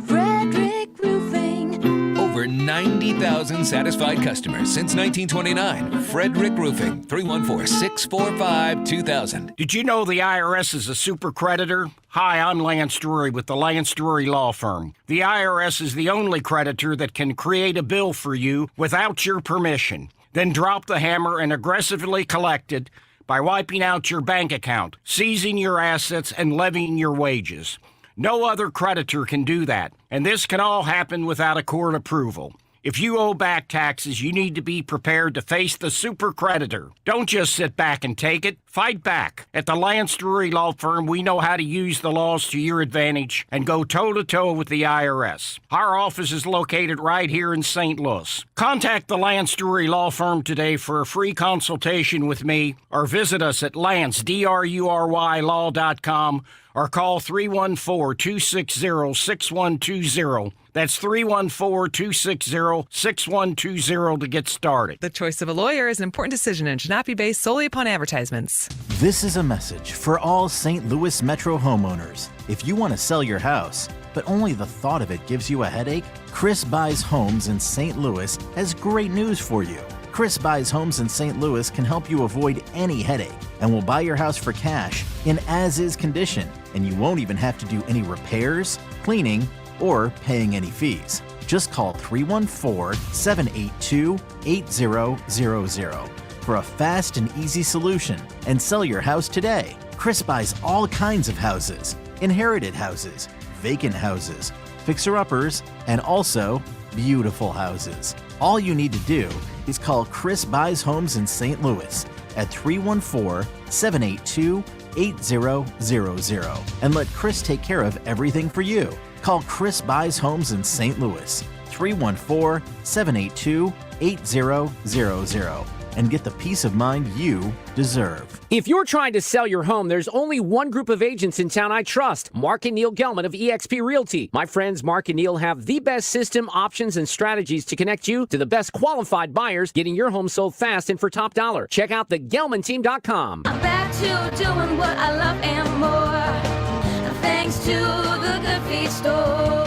Frederick Roofing. Over 90,000 satisfied customers since 1929. Frederick Roofing, 314-645-2000. Did you know the IRS is a super creditor? Hi, I'm Lance Drury with the Lance Drury Law Firm. The IRS is the only creditor that can create a bill for you without your permission, then drop the hammer and aggressively collect it by wiping out your bank account, seizing your assets, and levying your wages. No other creditor can do that, and this can all happen without a court approval. If you owe back taxes, you need to be prepared to face the super creditor. Don't just sit back and take it. Fight back. At the Lance Drury Law Firm, we know how to use the laws to your advantage and go toe-to-toe with the IRS. Our office is located right here in St. Louis. Contact the Lance Drury Law Firm today for a free consultation with me, or visit us at lancedrurylaw.com, or call 314-260-6120. That's 314-260-6120 to get started. The choice of a lawyer is an important decision and should not be based solely upon advertisements. This is a message for all St. Louis Metro homeowners. If you want to sell your house, but only the thought of it gives you a headache, Chris Buys Homes in St. Louis has great news for you. Chris Buys Homes in St. Louis can help you avoid any headache and will buy your house for cash in as-is condition, and you won't even have to do any repairs, cleaning, or paying any fees. Just call 314-782-8000 for a fast and easy solution and sell your house today. Chris buys all kinds of houses, inherited houses, vacant houses, fixer-uppers, and also beautiful houses. All you need to do is call Chris Buys Homes in St. Louis at 314-782-8000 and let Chris take care of everything for you. Call Chris Buys Homes in St. Louis, 314-782-8000, and get the peace of mind you deserve. If you're trying to sell your home, there's only one group of agents in town I trust, Mark and Neil Gelman of eXp Realty. My friends Mark and Neil have the best system, options, and strategies to connect you to the best qualified buyers, getting your home sold fast and for top dollar. Check out thegelmanteam.com. I'm back to doing what I love and more, thanks to the Good Feet store.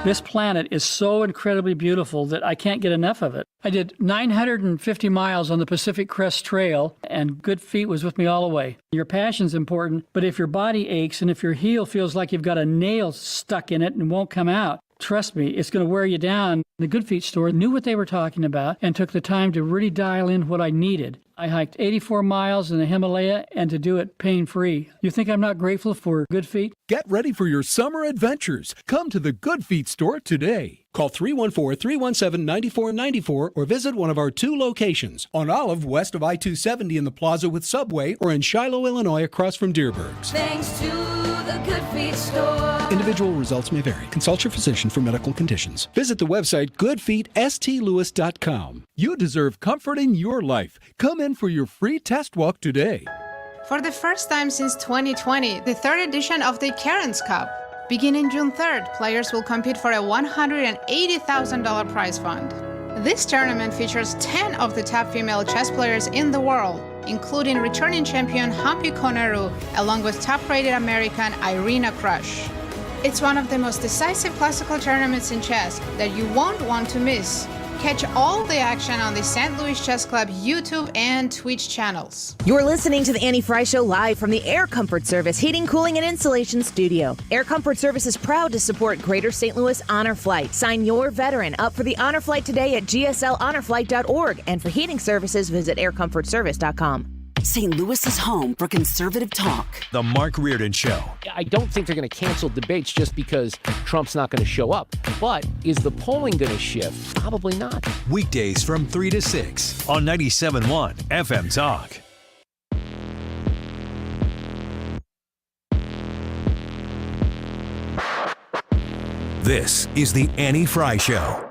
This planet is so incredibly beautiful that I can't get enough of it. I did 950 miles on the Pacific Crest Trail, and Good Feet was with me all the way. Your passion's important, but if your body aches and if your heel feels like you've got a nail stuck in it and won't come out, trust me, it's going to wear you down. The Good Feet store knew what they were talking about and took the time to really dial in what I needed. I hiked 84 miles in the Himalaya and to do it pain-free. You think I'm not grateful for Good Feet? Get ready for your summer adventures. Come to the Good Feet store today. Call 314-317-9494 or visit one of our 2 locations on Olive west of I-270 in the Plaza with Subway or in Shiloh, Illinois across from Deerbergs. Thanks to the Good Feet store. Individual results may vary. Consult your physician for medical conditions. Visit the website goodfeetstlewis.com. You deserve comfort in your life. Come in for your free test walk today. For the first time since 2020, the third edition of the Karen's Cup. Beginning June 3rd, players will compete for a $180,000 prize fund. This tournament features 10 of the top female chess players in the world, including returning champion Hampi Koneru, along with top-rated American Irina Krush. It's one of the most decisive classical tournaments in chess that you won't want to miss. Catch all the action on the St. Louis Chess Club YouTube and Twitch channels. You're listening to the Annie Frey Show live from the Air Comfort Service Heating, Cooling, and Insulation Studio. Air Comfort Service is proud to support Greater St. Louis Honor Flight. Sign your veteran up for the Honor Flight today at gsl-honorflight.org. And for heating services, visit aircomfortservice.com. St. Louis's home for conservative talk. The Mark Reardon Show. I don't think they're going to cancel debates just because Trump's not going to show up. But is the polling going to shift? Probably not. Weekdays from 3 to 6 on 97.1 FM Talk. This is the Annie Frey Show.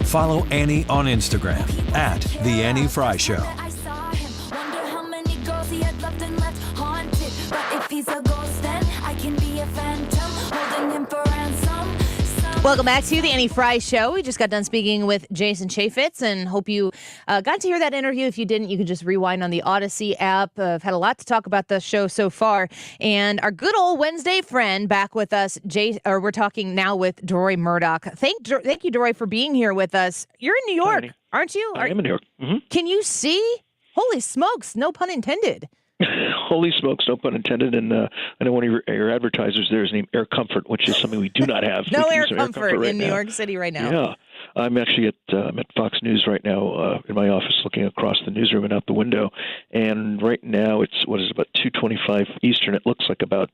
Follow Annie on Instagram at The Annie Frey Show. Welcome back to the Annie Frey Show. We just got done speaking with Jason Chaffetz and hope you got to hear that interview. If you didn't, you can just rewind on the Odyssey app. I've had a lot to talk about the show so far. And our good old Wednesday friend back with us, we're talking now with Deroy Murdock. Thank you, Deroy, for being here with us. You're in New York, aren't you? I am in New York. Mm-hmm. Can you see? Holy smokes, no pun intended. Holy smokes, no pun intended. And I know one of your advertisers there is named Air Comfort, which is something we do not have. No Air Comfort in New York City right now. Yeah. I'm actually at Fox News right now in my office looking across the newsroom and out the window. And right now it's, about 2:25 Eastern. It looks like about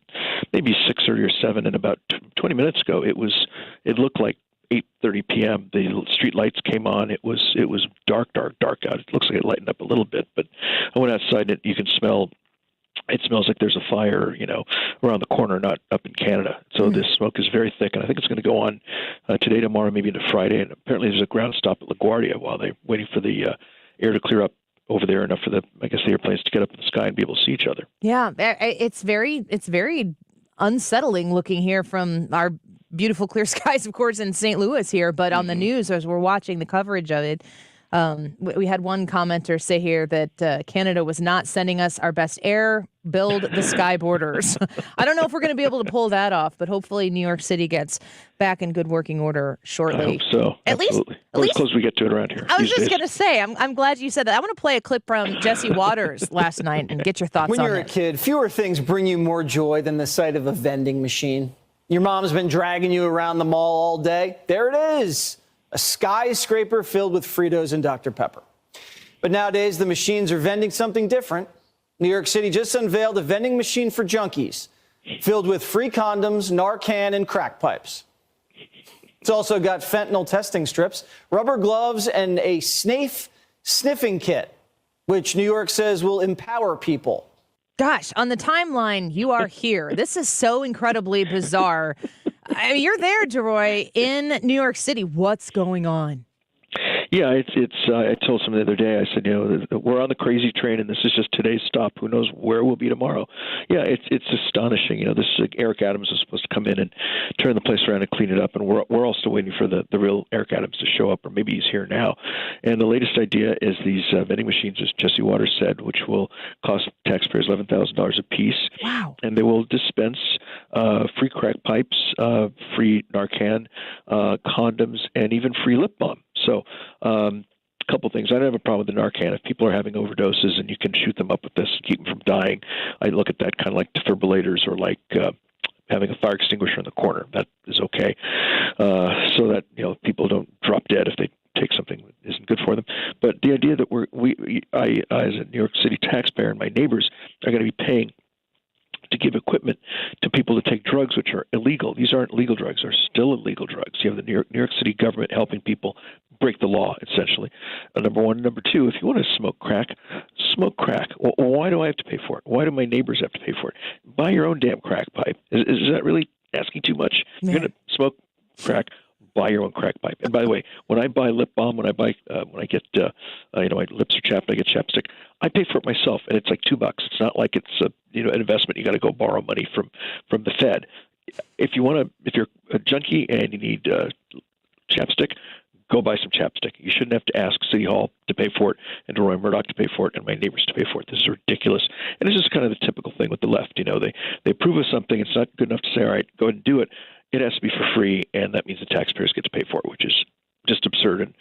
maybe 6:30 or 7. And about 20 minutes ago, it looked like 8:30 p.m. The street lights came on. It was dark out. It looks like it lightened up a little bit, but I went outside and you can smell. It smells like there's a fire, around the corner, not up in Canada. So this smoke is very thick, and I think it's going to go on today, tomorrow, maybe into Friday. And apparently there's a ground stop at LaGuardia while they're waiting for the air to clear up over there enough for the airplanes to get up in the sky and be able to see each other. Yeah, it's very unsettling looking here from our beautiful clear skies, of course, in St. Louis here, but on the news as we're watching the coverage of it, we had one commenter say here that Canada was not sending us our best air, build the sky borders. I don't know if we're going to be able to pull that off, but hopefully New York City gets back in good working order shortly. I hope so. At least as close as we get to it around here. I was just going to say, I'm glad you said that. I want to play a clip from Jesse Waters last night and get your thoughts on it. When you're a kid, fewer things bring you more joy than the sight of a vending machine. Your mom's been dragging you around the mall all day. There it is, a skyscraper filled with Fritos and Dr. Pepper. But nowadays, the machines are vending something different. New York City just unveiled a vending machine for junkies filled with free condoms, Narcan, and crack pipes. It's also got fentanyl testing strips, rubber gloves, and a sniffing kit, which New York says will empower people. Gosh, on the timeline, you are here. This is so incredibly bizarre. I mean, you're there, Deroy, in New York City. What's going on? Yeah, I told someone the other day, I said, we're on the crazy train, and this is just today's stop. Who knows where we'll be tomorrow? Yeah, it's astonishing. This is like Eric Adams is supposed to come in and turn the place around and clean it up, and we're all still waiting for the real Eric Adams to show up, or maybe he's here now. And the latest idea is these vending machines, as Jesse Waters said, which will cost taxpayers $11,000 a piece. Wow. And they will dispense free crack pipes, free Narcan, condoms, and even free lip balm. So a couple things. I don't have a problem with the Narcan. If people are having overdoses and you can shoot them up with this and keep them from dying, I look at that kind of like defibrillators or like having a fire extinguisher in the corner. That is okay, so that people don't drop dead if they take something that isn't good for them. But the idea that I as a New York City taxpayer and my neighbors are going to be paying to give equipment to people to take drugs which are illegal. These aren't legal drugs; they're still illegal drugs. You have the New York City government helping people break the law, essentially. Number one. Number two, if you want to smoke crack, smoke crack. Well, why do I have to pay for it? Why do my neighbors have to pay for it? Buy your own damn crack pipe. Is that really asking too much? Yeah. You're going to smoke crack, buy your own crack pipe. And by the way, when I buy lip balm, when I get my lips are chapped, I get chapstick, I pay for it myself, and it's like $2. It's not like it's an investment. You got to go borrow money from the Fed. If you're a junkie and you need chapstick, go buy some chapstick. You shouldn't have to ask City Hall to pay for it and Deroy Murdock to pay for it and my neighbors to pay for it. This is ridiculous. And this is kind of the typical thing with the left. They approve of something. It's not good enough to say, all right, go ahead and do it. It has to be for free, and that means the taxpayers get to pay for it, which is just absurd and,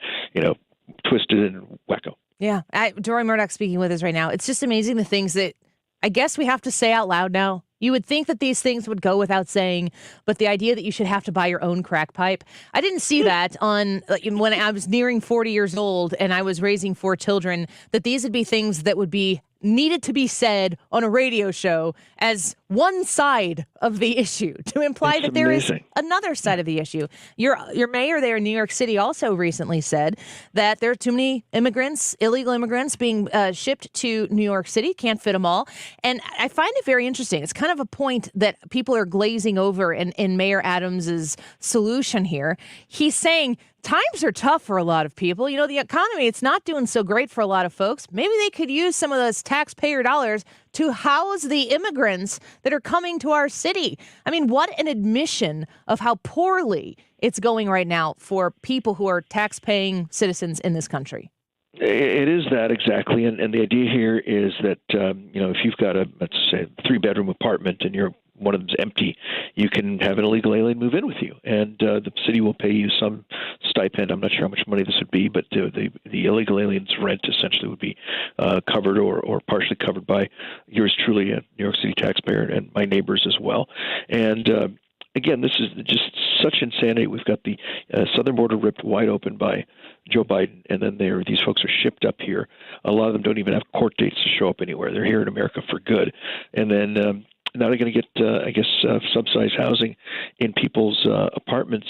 twisted and wacko. Yeah. Deroy Murdock speaking with us right now. It's just amazing the things that I guess we have to say out loud now. You would think that these things would go without saying, but the idea that you should have to buy your own crack pipe, I didn't see that when I was nearing 40 years old and I was raising 4 children, that these would be things that would be needed to be said on a radio show as one side of the issue to imply that there is another side of the issue. Your mayor there in New York City also recently said that there are too many immigrants, illegal immigrants being shipped to New York City, can't fit them all. And I find it very interesting. It's kind of a point that people are glazing over in Mayor Adams's solution here. He's saying times are tough for a lot of people. The economy, it's not doing so great for a lot of folks. Maybe they could use some of those taxpayer dollars to house the immigrants that are coming to our city. I mean, what an admission of how poorly it's going right now for people who are tax-paying citizens in this country. It is that exactly, and the idea here is that if you've got let's say 3-bedroom apartment and one of them's empty, you can have an illegal alien move in with you, and the city will pay you some stipend. I'm not sure how much money this would be, but the illegal alien's rent essentially would be covered or partially covered by yours truly, a New York City taxpayer, and my neighbors as well. And again, this is just such insanity. We've got the southern border ripped wide open by Joe Biden, and then these folks are shipped up here. A lot of them don't even have court dates to show up anywhere. They're here in America for good. And then now they're going to get, subsidized housing in people's apartments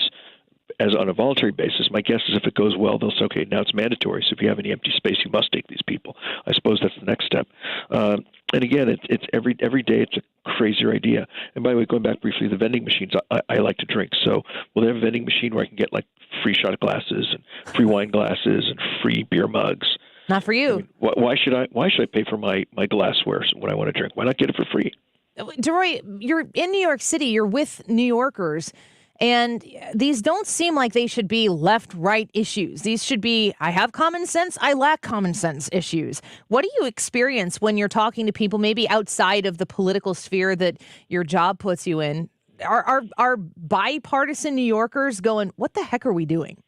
as on a voluntary basis. My guess is if it goes well, they'll say, okay, now it's mandatory. So if you have any empty space, you must take these people. I suppose that's the next step. And again, it's every day it's a crazier idea. And by the way, going back briefly, the vending machines, I like to drink. So will they have a vending machine where I can get like free shot glasses and free wine glasses and free beer mugs? Not for you. I mean, why should I pay for my glassware when I want to drink? Why not get it for free? Deroy, you're in New York City. You're with New Yorkers. And these don't seem like they should be left-right issues. These should be, I have common sense, I lack common sense issues. What do you experience when you're talking to people maybe outside of the political sphere that your job puts you in? Are bipartisan New Yorkers going, what the heck are we doing?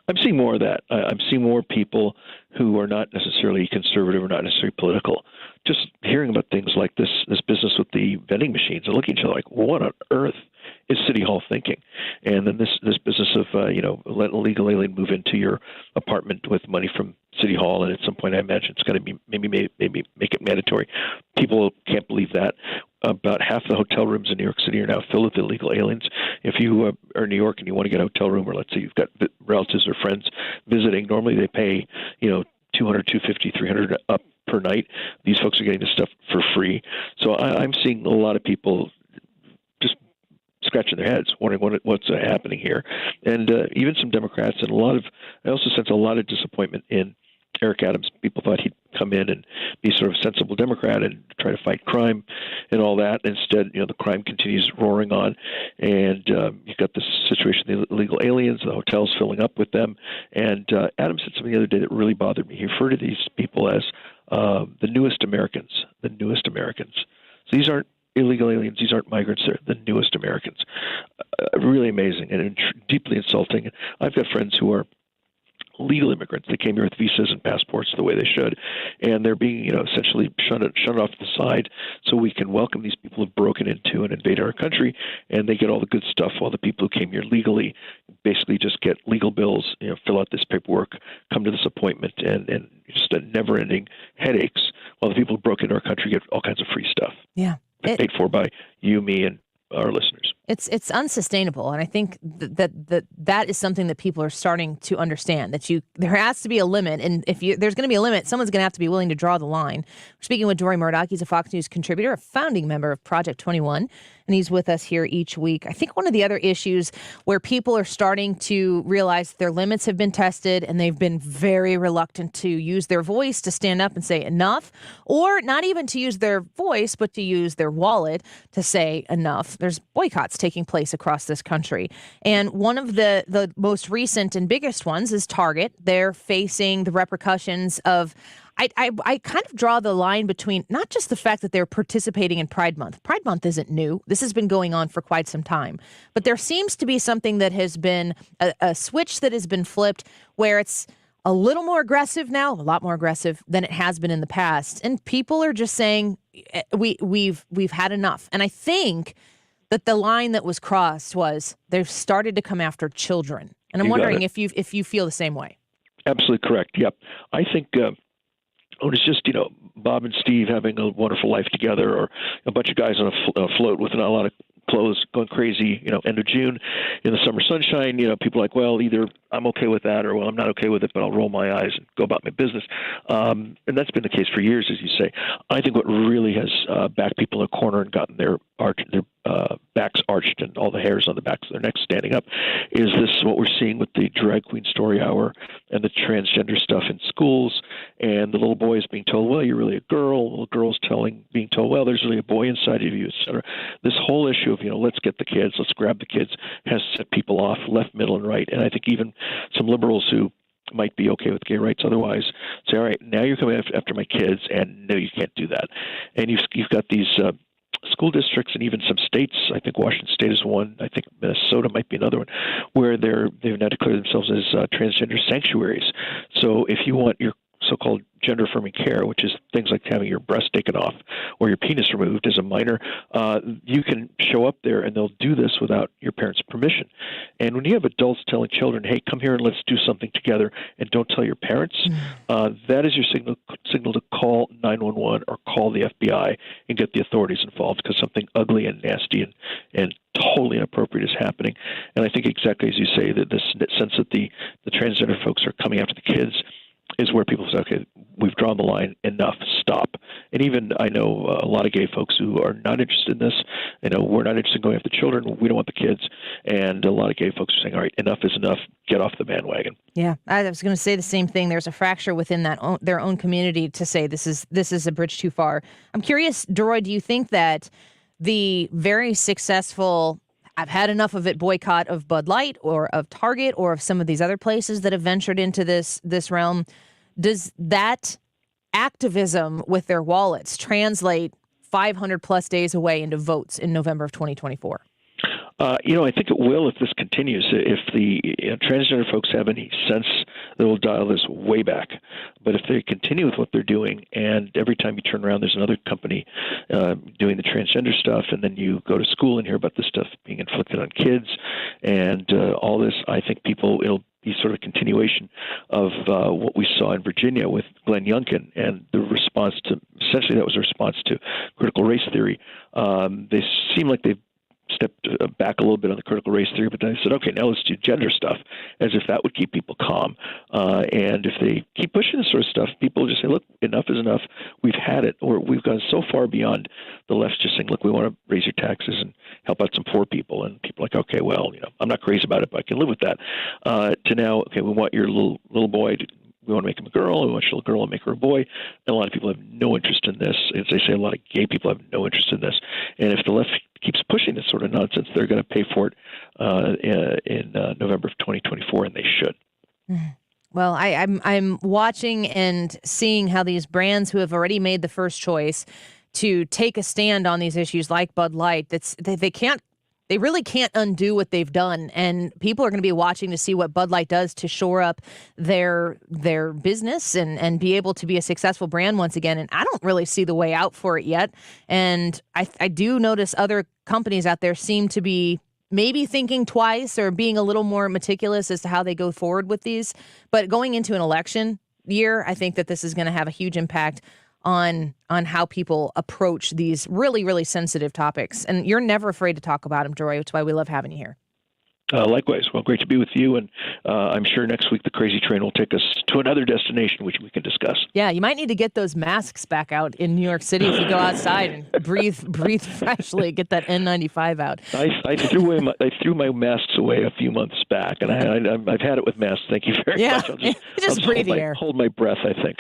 I'm seeing more of that. I'm seeing more people who are not necessarily conservative or not necessarily political, just hearing about things like this business with the vending machines and looking at each other like, what on earth is City Hall thinking? And then this business of, let an illegal alien move into your apartment with money from City Hall, and at some point I imagine it's going to be maybe make it mandatory. People can't believe that. About half the hotel rooms in New York City are now filled with illegal aliens. If you are in New York and you want to get a hotel room, or let's say you've got relatives or friends visiting, normally they pay, $200, $250, $300 up per night. These folks are getting this stuff for free. So I'm seeing a lot of people just scratching their heads, wondering what's happening here. And even some Democrats, and I also sense a lot of disappointment in Eric Adams. People thought he'd come in and be sort of a sensible Democrat and try to fight crime and all that. Instead, the crime continues roaring on, and you've got this situation, the illegal aliens, the hotels filling up with them. And Adams said something the other day that really bothered me. He referred to these people as the newest Americans, the newest Americans. So these aren't illegal aliens. These aren't migrants. They're the newest Americans. Really amazing and deeply insulting. I've got friends who are legal immigrants. They came here with visas and passports the way they should, and they're being, essentially shut off to the side so we can welcome these people who've broken into and invaded our country, and they get all the good stuff while the people who came here legally basically just get legal bills, fill out this paperwork, come to this appointment, and just a never-ending headaches, while the people who broke into our country get all kinds of free stuff. Yeah. Paid for by you, me, and our listeners. It's unsustainable, and I think that is something that people are starting to understand. That there has to be a limit, and if there's going to be a limit, someone's going to have to be willing to draw the line. We're speaking with Deroy Murdock. He's a Fox News contributor, a founding member of Project 21, and he's with us here each week. I think one of the other issues where people are starting to realize their limits have been tested, and they've been very reluctant to use their voice to stand up and say enough, or not even to use their voice, but to use their wallet to say enough. There's boycotts taking place across this country. And one of the most recent and biggest ones is Target. They're facing the repercussions of, I kind of draw the line between not just the fact that they're participating in Pride Month. Pride Month isn't new. This has been going on for quite some time. But there seems to be something that has been a switch that has been flipped where it's a little more aggressive now, a lot more aggressive than it has been in the past. And people are just saying, we've had enough. And I think that the line that was crossed was they've started to come after children. And I'm wondering if you feel the same way. Absolutely correct. Yep. I think it's just, Bob and Steve having a wonderful life together, or a bunch of guys on a float with not a lot of clothes going crazy, end of June in the summer sunshine. People are like, well, either I'm okay with that or, well, I'm not okay with it, but I'll roll my eyes and go about my business. And that's been the case for years, as you say. I think what really has backed people in a corner and gotten their backs arched and all the hairs on the backs of their necks standing up is what we're seeing with the drag queen story hour and the transgender stuff in schools, and the little boys being told, well, you're really a girl, little girls being told, well, there's really a boy inside of you, et cetera. This whole issue of, let's get the kids, let's grab the kids, has set people off left, middle, and right. And I think even some liberals who might be okay with gay rights otherwise say, all right, now you're coming after my kids, and no, you can't do that. And you've got these school districts and even some states, I think Washington State is one, I think Minnesota might be another one, where they've now declared themselves as transgender sanctuaries. So if you want your so-called gender-affirming care, which is things like having your breast taken off or your penis removed as a minor, you can show up there and they'll do this without your parents' permission. And when you have adults telling children, hey, come here and let's do something together and don't tell your parents, that is your signal to call 911 or call the FBI and get the authorities involved, because something ugly and nasty and totally inappropriate is happening. And I think exactly as you say, that this sense that the transgender folks are coming after the kids is where people say, okay, we've drawn the line, enough, stop. And even I know a lot of gay folks who are not interested in this. We're not interested in going after children. We don't want the kids. And a lot of gay folks are saying, all right, enough is enough. Get off the bandwagon. Yeah, I was going to say the same thing. There's a fracture within their own community to say this is a bridge too far. I'm curious, Deroy, do you think that the very successful I've had enough of it boycott of Bud Light or of Target or of some of these other places that have ventured into this realm, does that activism with their wallets translate 500 plus days away into votes in November of 2024? I think it will if this continues. If the transgender folks have any sense, they'll dial this way back. But if they continue with what they're doing, and every time you turn around, there's another company doing the transgender stuff, and then you go to school and hear about this stuff being inflicted on kids, and all this, I think it'll be sort of a continuation of what we saw in Virginia with Glenn Youngkin, and the response to, essentially that was a response to critical race theory. They seem like they've stepped back a little bit on the critical race theory, but then I said, okay, now let's do gender stuff, as if that would keep people calm. And if they keep pushing this sort of stuff, people just say, look, enough is enough. We've had it, or we've gone so far beyond the left just saying, look, we want to raise your taxes and help out some poor people. And people are like, okay, well, I'm not crazy about it, but I can live with that. To now, okay, we want your little boy to, we want to make him a girl. We want your little girl and make her a boy. And a lot of people have no interest in this. As they say, a lot of gay people have no interest in this. And if the left keeps pushing this sort of nonsense, they're going to pay for it in November of 2024, and they should. Well, I'm watching and seeing how these brands who have already made the first choice to take a stand on these issues, like Bud Light, they They really can't undo what they've done, and people are going to be watching to see what Bud Light does to shore up their business and be able to be a successful brand once again. And I don't really see the way out for it yet. And I do notice other companies out there seem to be maybe thinking twice or being a little more meticulous as to how they go forward with these. But going into an election year, I think that this is going to have a huge impact on how people approach these really, really sensitive topics. And you're never afraid to talk about them, Deroy, which is why we love having you here. Likewise. Well, great to be with you. And I'm sure next week the crazy train will take us to another destination, which we can discuss. Yeah, you might need to get those masks back out in New York City if you go outside and breathe freshly, get that N95 out. I threw my masks away a few months back, and I've had it with masks. Thank you very much. I'll just breathe the air. Hold my breath, I think.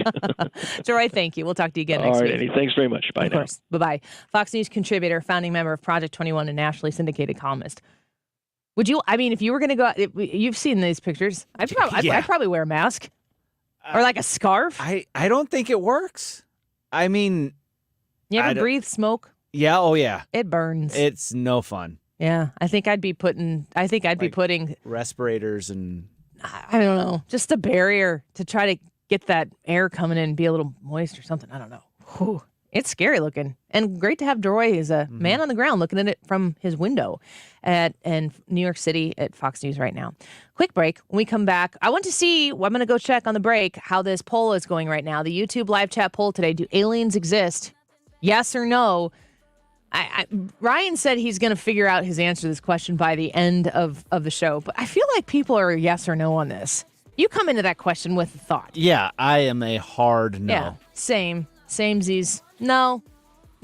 Deroy, thank you. We'll talk to you again next week. All right, Annie. Thanks very much. Bye now. Of course. Bye-bye. Fox News contributor, founding member of Project 21, and nationally syndicated columnist. Would you, if you were going to go out, you've seen these pictures. I'd probably wear a mask or like a scarf. I don't think it works. I mean, you ever breathe smoke? Yeah. Oh, yeah. It burns. It's no fun. Yeah. I think I'd be putting respirators and I don't know, just a barrier to try to get that air coming in and be a little moist or something. I don't know. Whew. It's scary looking, and great to have Deroy as a man on the ground looking at it from his window in New York City at Fox News right now. Quick break. When we come back, I'm going to go check on the break how this poll is going right now. The YouTube live chat poll today. Do aliens exist? Yes or no? Ryan said he's going to figure out his answer to this question by the end of the show, but I feel like people are yes or no on this. You come into that question with a thought. Yeah, I am a hard no. Yeah, Samesies. No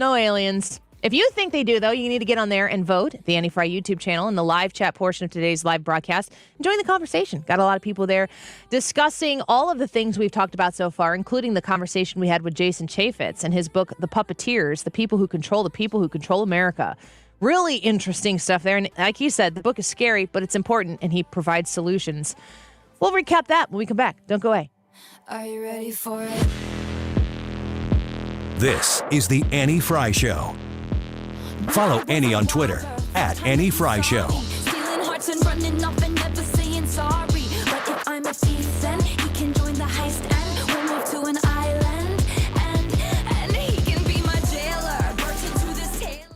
aliens. If you think they do, though, you need to get on there and vote at the Annie Frey YouTube channel in the live chat portion of today's live broadcast. Join the conversation. Got a lot of people there discussing all of the things we've talked about so far, including the conversation we had with Jason Chaffetz and his book, The Puppeteers, The People Who Control America. Really interesting stuff there. And like he said, the book is scary, but it's important, and he provides solutions. We'll recap that when we come back. Don't go away. Are you ready for it? This is the Annie Frey Show. Follow Annie on Twitter at Annie Frey Show. Stealing hearts and running off and never saying sorry. But if I'm a thief, then he can join the heist and we'll move to an island. And he can be my jailer.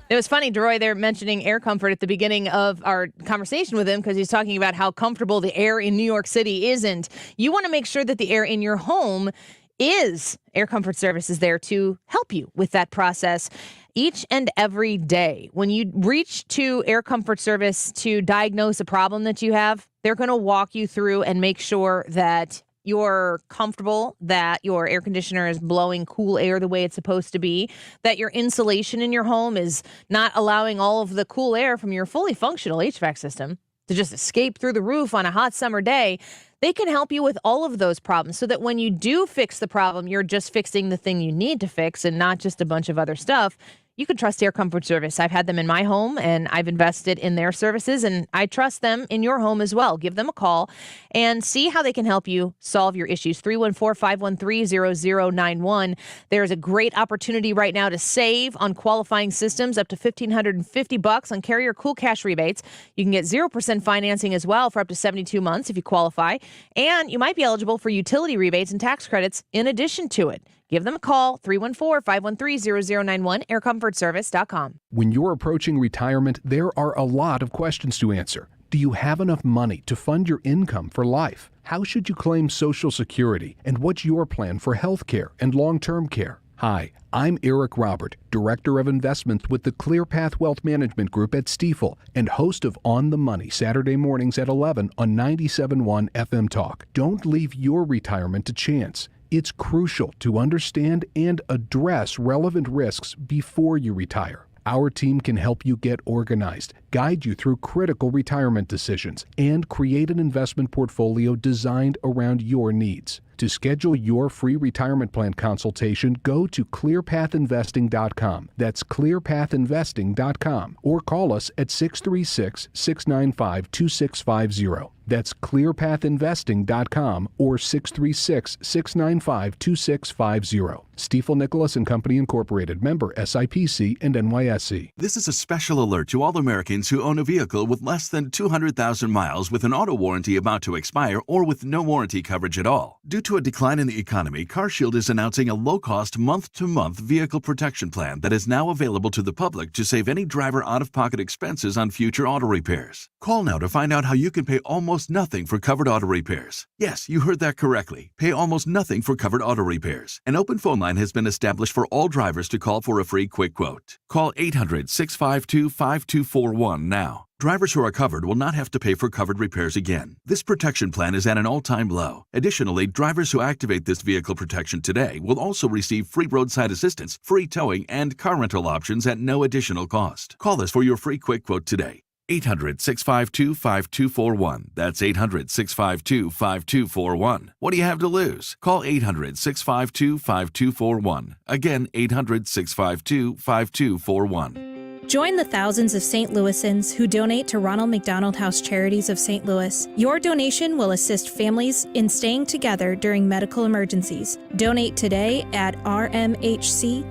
It was funny, Deroy, they're mentioning air comfort at the beginning of our conversation with him because he's talking about how comfortable the air in New York City isn't. You want to make sure that the air in your home is Air Comfort Service is there to help you with that process each and every day. When you reach to Air Comfort Service to diagnose a problem that you have, they're going to walk you through and make sure that you're comfortable, that your air conditioner is blowing cool air the way it's supposed to be, that your insulation in your home is not allowing all of the cool air from your fully functional HVAC system to just escape through the roof on a hot summer day. They can help you with all of those problems so that when you do fix the problem, you're just fixing the thing you need to fix and not just a bunch of other stuff. You can trust Air Comfort Service. I've had them in my home, and I've invested in their services, and I trust them in your home as well. Give them a call and see how they can help you solve your issues. 314-513-0091. There's a great opportunity right now to save on qualifying systems, up to $1,550 on Carrier Cool Cash rebates. You can get 0% financing as well for up to 72 months if you qualify, and you might be eligible for utility rebates and tax credits in addition to it. Give them a call, 314-513-0091, aircomfortservice.com. When you're approaching retirement, there are a lot of questions to answer. Do you have enough money to fund your income for life? How should you claim Social Security? And what's your plan for health care and long-term care? Hi, I'm Eric Robert, Director of Investments with the ClearPath Wealth Management Group at Stifel and host of On the Money Saturday mornings at 11 on 97.1 FM Talk. Don't leave your retirement to chance. It's crucial to understand and address relevant risks before you retire. Our team can help you get organized, guide you through critical retirement decisions, and create an investment portfolio designed around your needs. To schedule your free retirement plan consultation, go to clearpathinvesting.com. That's clearpathinvesting.com. Or call us at 636-695-2650. That's clearpathinvesting.com or 636-695-2650. Stifel Nicholas and Company Incorporated, member SIPC and NYSE. This is a special alert to all Americans who own a vehicle with less than 200,000 miles with an auto warranty about to expire or with no warranty coverage at all. Due to a decline in the economy, CarShield is announcing a low-cost month-to-month vehicle protection plan that is now available to the public to save any driver out-of-pocket expenses on future auto repairs. Call now to find out how you can pay almost nothing for covered auto repairs. Yes, you heard that correctly. Pay almost nothing for covered auto repairs. An open phone line has been established for all drivers to call for a free quick quote. Call 800-652-5241 now. Drivers who are covered will not have to pay for covered repairs again. This protection plan is at an all-time low. Additionally, drivers who activate this vehicle protection today will also receive free roadside assistance, free towing, and car rental options at no additional cost. Call us for your free quick quote today. 800-652-5241. That's 800-652-5241. What do you have to lose? Call 800-652-5241. Again, 800-652-5241. Join the thousands of St. Louisans who donate to Ronald McDonald House Charities of St. Louis. Your donation will assist families in staying together during medical emergencies. Donate today at rmhcstl.com.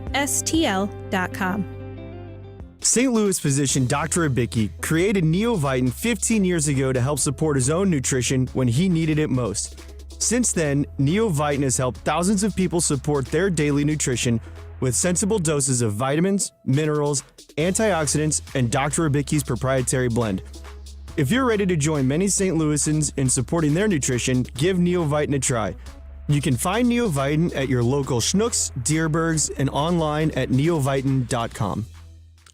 St. Louis physician Dr. Abicki created Neovitin 15 years ago to help support his own nutrition when he needed it most. Since then, Neovitin has helped thousands of people support their daily nutrition with sensible doses of vitamins, minerals, antioxidants, and Dr. Abicki's proprietary blend. If you're ready to join many St. Louisans in supporting their nutrition, give Neovitin a try. You can find Neovitin at your local Schnucks, Dierbergs, and online at neovitin.com.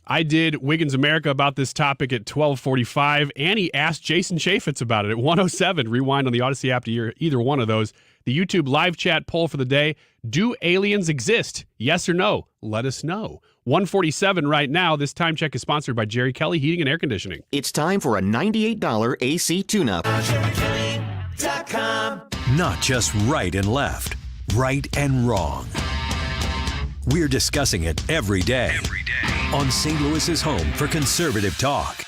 I did Wiggins America about this topic at 12:45. Annie asked Jason Chaffetz about it at 1:07. Rewind on the Odyssey app to hear either one of those. The YouTube live chat poll for the day: do aliens exist? Yes or no? Let us know. 1:47 right now. This time check is sponsored by Jerry Kelly Heating and Air Conditioning. It's time for a $98 AC tune-up. Not just right and left, right and wrong. We're discussing it every day on St. Louis's home for conservative talk.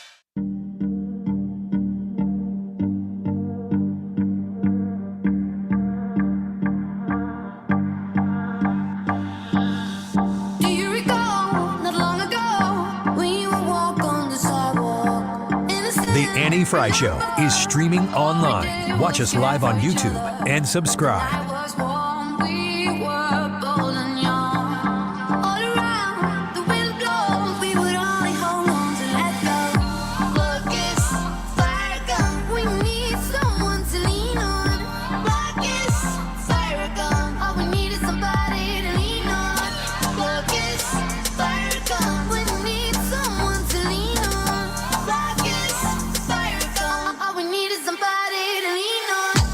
The Annie Frey Show is streaming online. Watch us live on YouTube and subscribe.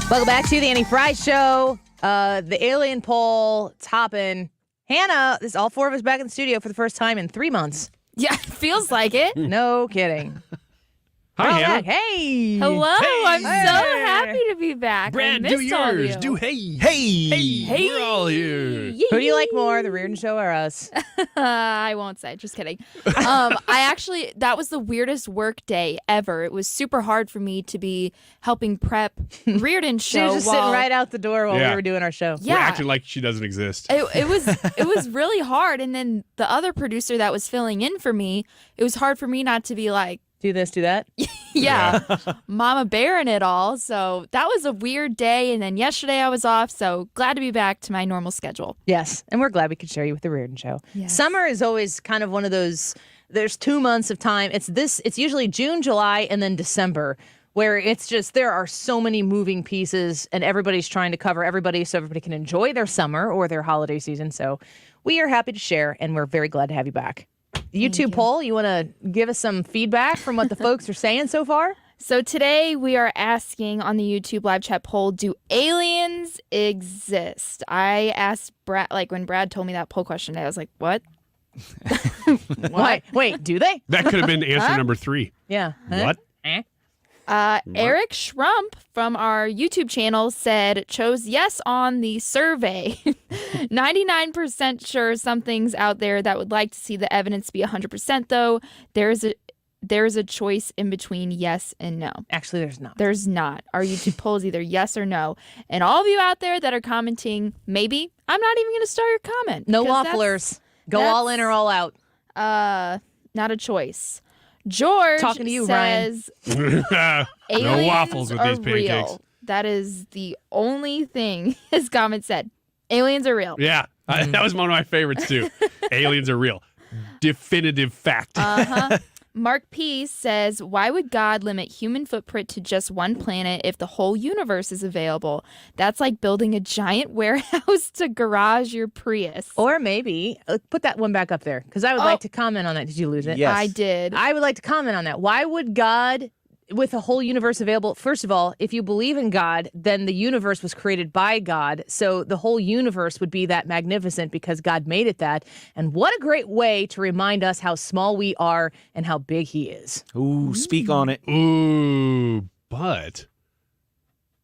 Welcome back to the Annie Frey Show. The alien poll, it's hopping. Hannah, this is all four of us back in the studio for the first time in 3 months. Yeah, feels like it. No kidding. Hi, Hannah. Hey. Hello. Hey. I'm so happy to be back. Brad, I do missed all of yours. you. Do hey. Hey. We're all here. Who do you like more, the Reardon Show or us? I won't say. Just kidding. That was the weirdest work day ever. It was super hard for me to be helping prep Reardon She show. was just sitting right out the door while we were doing our show. Yeah. We're acting like she doesn't exist. It was really hard. And then the other producer that was filling in for me, it was hard for me not to be like, do this, do that. Yeah. Mama bear in it all. So that was a weird day. And then yesterday I was off. So glad to be back to my normal schedule. Yes. And we're glad we could share you with the Reardon Show. Yes. Summer is always kind of one of those, there's 2 months of time. It's usually June, July, and then December, where it's just, there are so many moving pieces and everybody's trying to cover everybody so everybody can enjoy their summer or their holiday season. So we are happy to share and we're very glad to have you back. The YouTube poll, you want to give us some feedback from what the folks are saying so far? So today we are asking on the YouTube live chat poll, do aliens exist? I asked Brad, like when Brad told me that poll question, I was like, what? What? Wait, do they? That could have been answer number 3. Yeah. What? Eric Schrump from our YouTube channel chose yes on the survey. 99% sure something's out there that would like to see the evidence be 100%, though. There's a choice in between yes and no. Actually, there's not. There's not. Our YouTube poll is either yes or no. And all of you out there that are commenting, maybe, I'm not even going to start your comment. No wafflers. Go all in or all out. Not a choice. George talking to you, says No waffles with these pancakes. Real. That is the only thing his comment said. Aliens are real. Yeah, that was one of my favorites too. Aliens are real. Definitive fact. Mark P says, why would God limit human footprint to just one planet if the whole universe is available? That's like building a giant warehouse to garage your Prius. Or maybe, put that one back up there, because I would like to comment on that. Did you lose it? Yes. I did. I would like to comment on that. Why would God, with the whole universe available, first of all, if you believe in God, then the universe was created by God. So the whole universe would be that magnificent because God made it that. And what a great way to remind us how small we are and how big he is. Ooh, speak on it. Ooh, but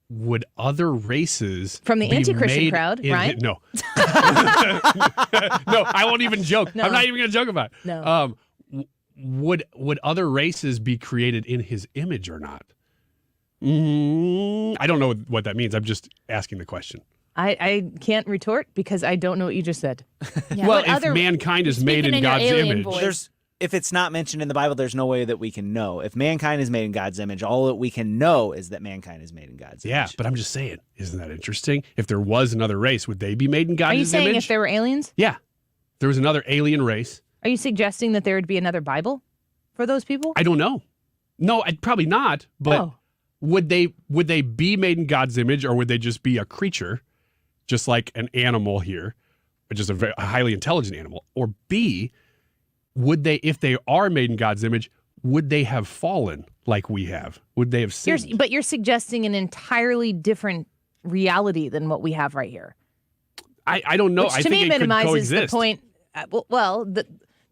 would other races from the anti-Christian crowd, right? No. No, I won't even joke. No. I'm not even going to joke about it. No. Would other races be created in his image or not? I don't know what that means. I'm just asking the question. I can't retort because I don't know what you just said. Yeah. Well, if mankind is made in God's image. If it's not mentioned in the Bible, there's no way that we can know. If mankind is made in God's image, all that we can know is that mankind is made in God's image. Yeah, but I'm just saying, isn't that interesting? If there was another race, would they be made in God's image? Are you saying if there were aliens? Yeah. If there was another alien race. Are you suggesting that there would be another Bible for those people? I don't know. No, probably not. But would they be made in God's image, or would they just be a creature, just like an animal here, which is a highly intelligent animal? Or B, would they, if they are made in God's image, would they have fallen like we have? Would they have sinned? But you're suggesting an entirely different reality than what we have right here. I don't know. Which I to think me it could minimizes coexist. the point.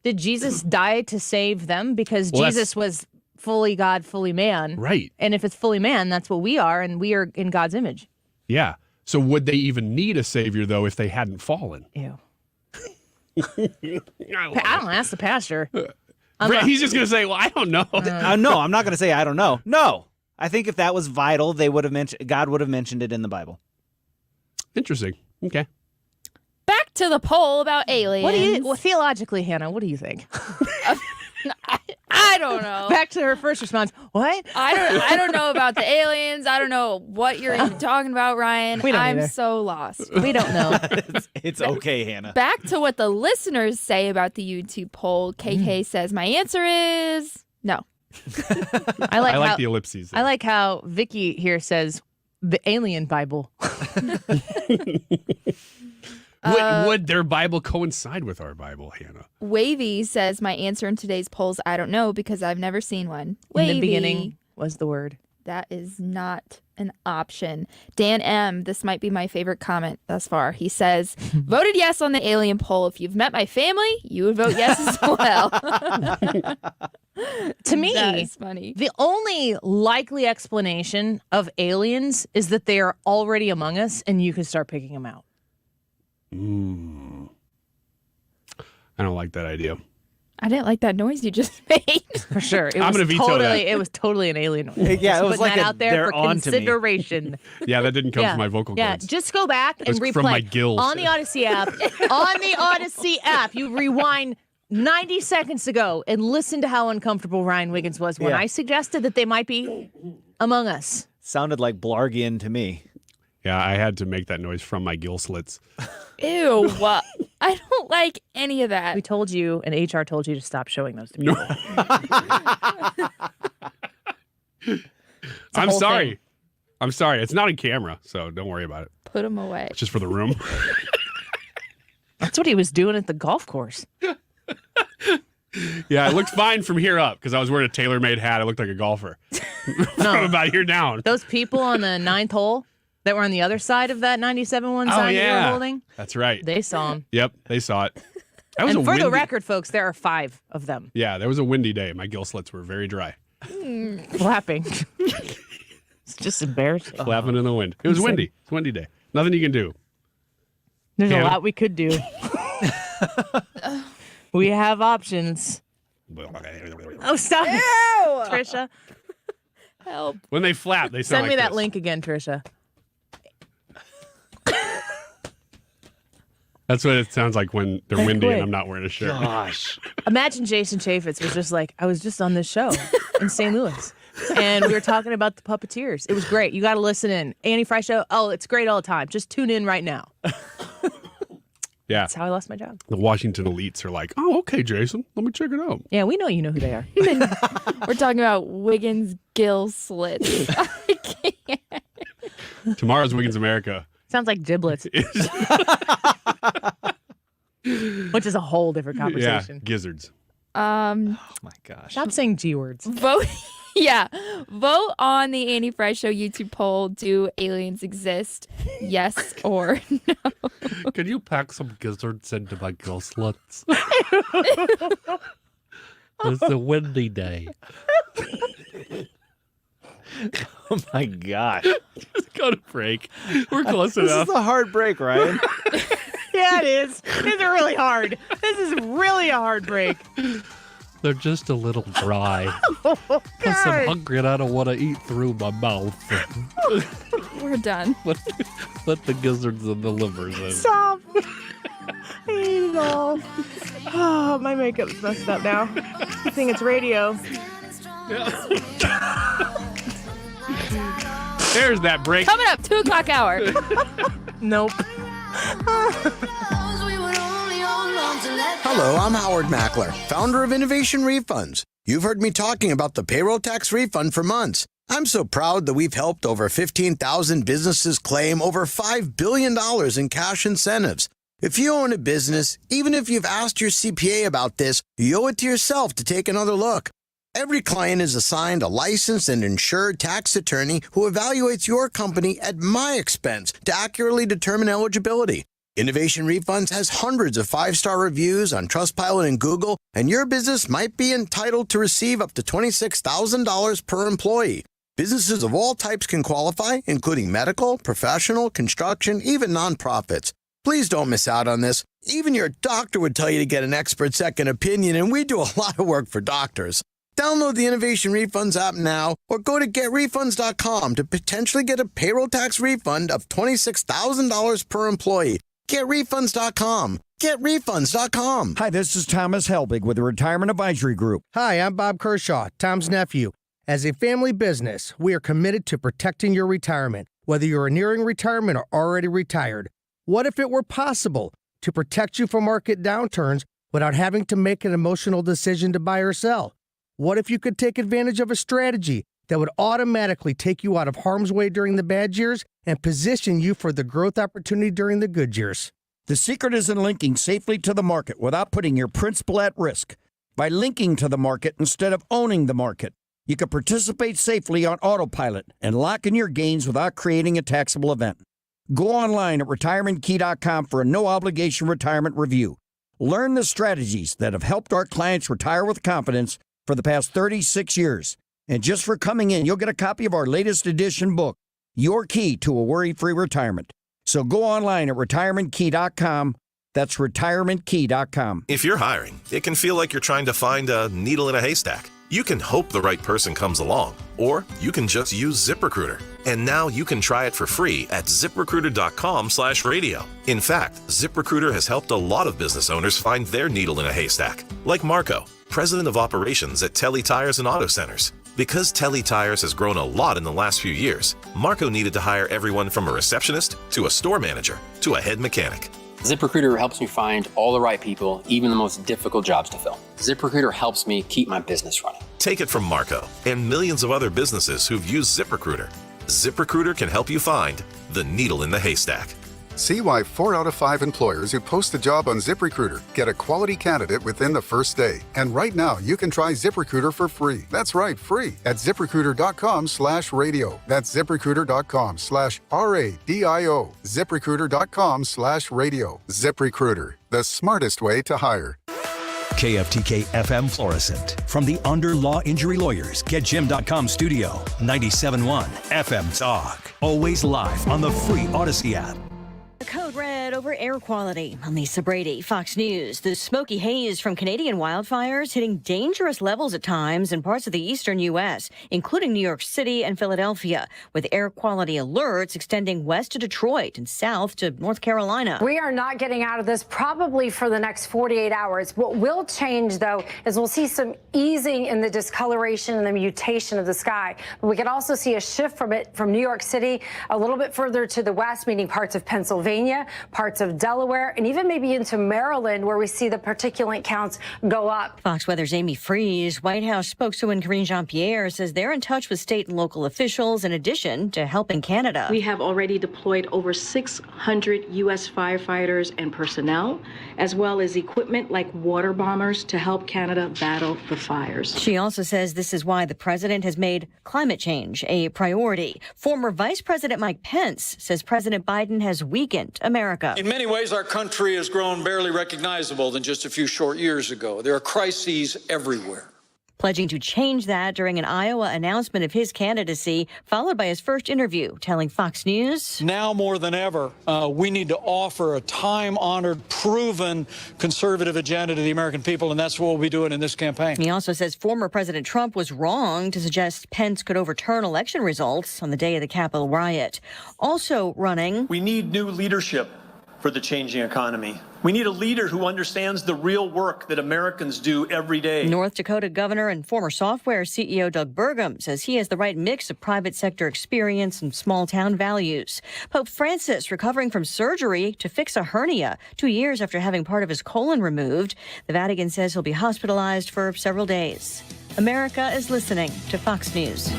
Did Jesus die to save them? Because Jesus was fully God, fully man. Right. And if it's fully man, that's what we are, and we are in God's image. Yeah. So would they even need a savior, though, if they hadn't fallen? Ew. I don't ask the pastor. He's just going to say, well, I don't know. No, I'm not going to say I don't know. No. I think if that was vital, God would have mentioned it in the Bible. Interesting. Okay. Back to the poll about aliens. Theologically, Hannah, what do you think? I don't know. Back to her first response. What? I don't know about the aliens. I don't know what you're even talking about, Ryan. I'm either. so lost. We don't know. It's okay, Hannah. Back to what the listeners say about the YouTube poll. KK says, my answer is no. I like the ellipses. I like how Vicky here says the alien Bible. Would their Bible coincide with our Bible, Hannah? Wavy says, my answer in today's polls, I don't know because I've never seen one. Wavy. In the beginning was the word. That is not an option. Dan M., this might be my favorite comment thus far. He says, voted yes on the alien poll. If you've met my family, you would vote yes as well. To me, that is funny. The only likely explanation of aliens is that they are already among us and you can start picking them out. I don't like that idea. I didn't like that noise you just made. For sure. I'm going to veto that. It was totally an alien noise. Yeah, it was putting like that out there for consideration. Yeah, that didn't come from my vocal cords. Yeah, just go back and replay. From my gills. On the Odyssey app. On the Odyssey app, you rewind 90 seconds ago and listen to how uncomfortable Ryan Wiggins was when I suggested that they might be among us. Sounded like Blargian to me. Yeah, I had to make that noise from my gill slits. Ew. I don't like any of that. We told you, and HR told you to stop showing those to people. I'm sorry. I'm sorry. It's not on camera, so don't worry about it. Put them away. It's just for the room. That's what he was doing at the golf course. Yeah, it looked fine from here up because I was wearing a tailor-made hat. I looked like a golfer. From about here down. Those people on the 9th hole that were on the other side of that 97-1 sign that you were holding? That's right. They saw him. Yep, they saw it. And for the record, folks, there are 5 of them. Yeah, there was a windy day. My gill slits were very dry. Flapping. It's just embarrassing. Flapping in the wind. It was windy. It's a windy day. Nothing you can do. There's a lot we could do. We have options. Oh, stop it. Trisha. Help. When they flap, they sound Send me like that this. link again, Trisha. That's what it sounds like when they're windy quit. and I'm not wearing a shirt. Gosh. Imagine Jason Chaffetz was just like, I was just on this show in St. Louis. And we were talking about the puppeteers. It was great. You got to listen in. Annie Frey Show. Oh, it's great all the time. Just tune in right now. Yeah. That's how I lost my job. The Washington elites are like, oh, okay, Jason, let me check it out. Yeah, we know you know who they are. We're talking about Wiggins gill slits. I can't. Tomorrow's Wiggins America. Sounds like giblets. Which is a whole different conversation. Yeah, gizzards. Oh my gosh. Stop saying G words. Vote. Yeah. Vote on the Annie Frey Show YouTube poll. Do aliens exist? Yes or no? Can you pack some gizzards into my gill slits? It's a windy day. Oh my gosh. Just go to break. We're close This enough. is a hard break, Ryan. Yeah, it is. This is really hard. This is really a hard break. They're just a little dry. Oh, Plus, I'm God. hungry and I don't want to eat through my mouth. We're done. Let the gizzards and the livers in. Stop. I hate it all. Oh, my makeup's messed up now. I think it's radio. There's that break. Coming up, 2 o'clock hour. Nope. Hello, I'm Howard Mackler, founder of Innovation Refunds. You've heard me talking about the payroll tax refund for months. I'm so proud that we've helped over 15,000 businesses claim over $5 billion in cash incentives. If you own a business, even if you've asked your CPA about this, you owe it to yourself to take another look. Every client is assigned a licensed and insured tax attorney who evaluates your company at my expense to accurately determine eligibility. Innovation Refunds has hundreds of 5-star reviews on Trustpilot and Google, and your business might be entitled to receive up to $26,000 per employee. Businesses of all types can qualify, including medical, professional, construction, even nonprofits. Please don't miss out on this. Even your doctor would tell you to get an expert second opinion, and we do a lot of work for doctors. Download the Innovation Refunds app now or go to getrefunds.com to potentially get a payroll tax refund of $26,000 per employee. GetRefunds.com. GetRefunds.com. Hi, this is Thomas Helbig with the Retirement Advisory Group. Hi, I'm Bob Kershaw, Tom's nephew. As a family business, we are committed to protecting your retirement, whether you're nearing retirement or already retired. What if it were possible to protect you from market downturns without having to make an emotional decision to buy or sell? What if you could take advantage of a strategy that would automatically take you out of harm's way during the bad years and position you for the growth opportunity during the good years? The secret is in linking safely to the market without putting your principal at risk. By linking to the market instead of owning the market, you can participate safely on autopilot and lock in your gains without creating a taxable event. Go online at retirementkey.com for a no-obligation retirement review. Learn the strategies that have helped our clients retire with confidence for the past 36 years. And just for coming in, you'll get a copy of our latest edition book, Your Key to a Worry-Free Retirement. So go online at retirementkey.com. That's retirementkey.com. If you're hiring, it can feel like you're trying to find a needle in a haystack. You can hope the right person comes along, or you can just use ZipRecruiter. And now you can try it for free at ZipRecruiter.com/radio. In fact, ZipRecruiter has helped a lot of business owners find their needle in a haystack, like Marco, president of operations at Telly Tires and Auto Centers. Because Telly Tires has grown a lot in the last few years, Marco needed to hire everyone from a receptionist to a store manager to a head mechanic. ZipRecruiter helps me find all the right people, even the most difficult jobs to fill. ZipRecruiter helps me keep my business running. Take it from Marco and millions of other businesses who've used ZipRecruiter. ZipRecruiter can help you find the needle in the haystack. See why 4 out of 5 employers who post a job on ZipRecruiter get a quality candidate within the first day. And right now, you can try ZipRecruiter for free. That's right, free at ZipRecruiter.com/radio. That's ZipRecruiter.com/RADIO. ZipRecruiter.com/radio. ZipRecruiter, the smartest way to hire. KFTK FM Florissant. From the Under Law Injury Lawyers, GetJim.com studio. 97.1 FM Talk. Always live on the free Odyssey app. Code red over air quality. I'm Lisa Brady, Fox News. The smoky haze from Canadian wildfires hitting dangerous levels at times in parts of the eastern U.S., including New York City and Philadelphia, with air quality alerts extending west to Detroit and south to North Carolina. We are not getting out of this probably for the next 48 hours. What will change, though, is we'll see some easing in the discoloration and the mutation of the sky. But we could also see a shift from New York City a little bit further to the west, meaning parts of Pennsylvania, parts of Delaware, and even maybe into Maryland, where we see the particulate counts go up. Fox Weather's Amy Freeze, White House spokeswoman Karine Jean-Pierre says they're in touch with state and local officials in addition to helping Canada. We have already deployed over 600 U.S. firefighters and personnel, as well as equipment like water bombers to help Canada battle the fires. She also says this is why the president has made climate change a priority. Former Vice President Mike Pence says President Biden has weakened America. In many ways, our country has grown barely recognizable than just a few short years ago. There are crises everywhere. Pledging to change that during an Iowa announcement of his candidacy, followed by his first interview, telling Fox News, now more than ever, we need to offer a time-honored, proven conservative agenda to the American people, and that's what we'll be doing in this campaign. He also says former President Trump was wrong to suggest Pence could overturn election results on the day of the Capitol riot. Also running, we need new leadership for the changing economy. We need a leader who understands the real work that Americans do every day. North Dakota Governor and former software CEO Doug Burgum says he has the right mix of private sector experience and small town values. Pope Francis recovering from surgery to fix a hernia 2 years after having part of his colon removed. The Vatican says he'll be hospitalized for several days. America is listening to Fox News.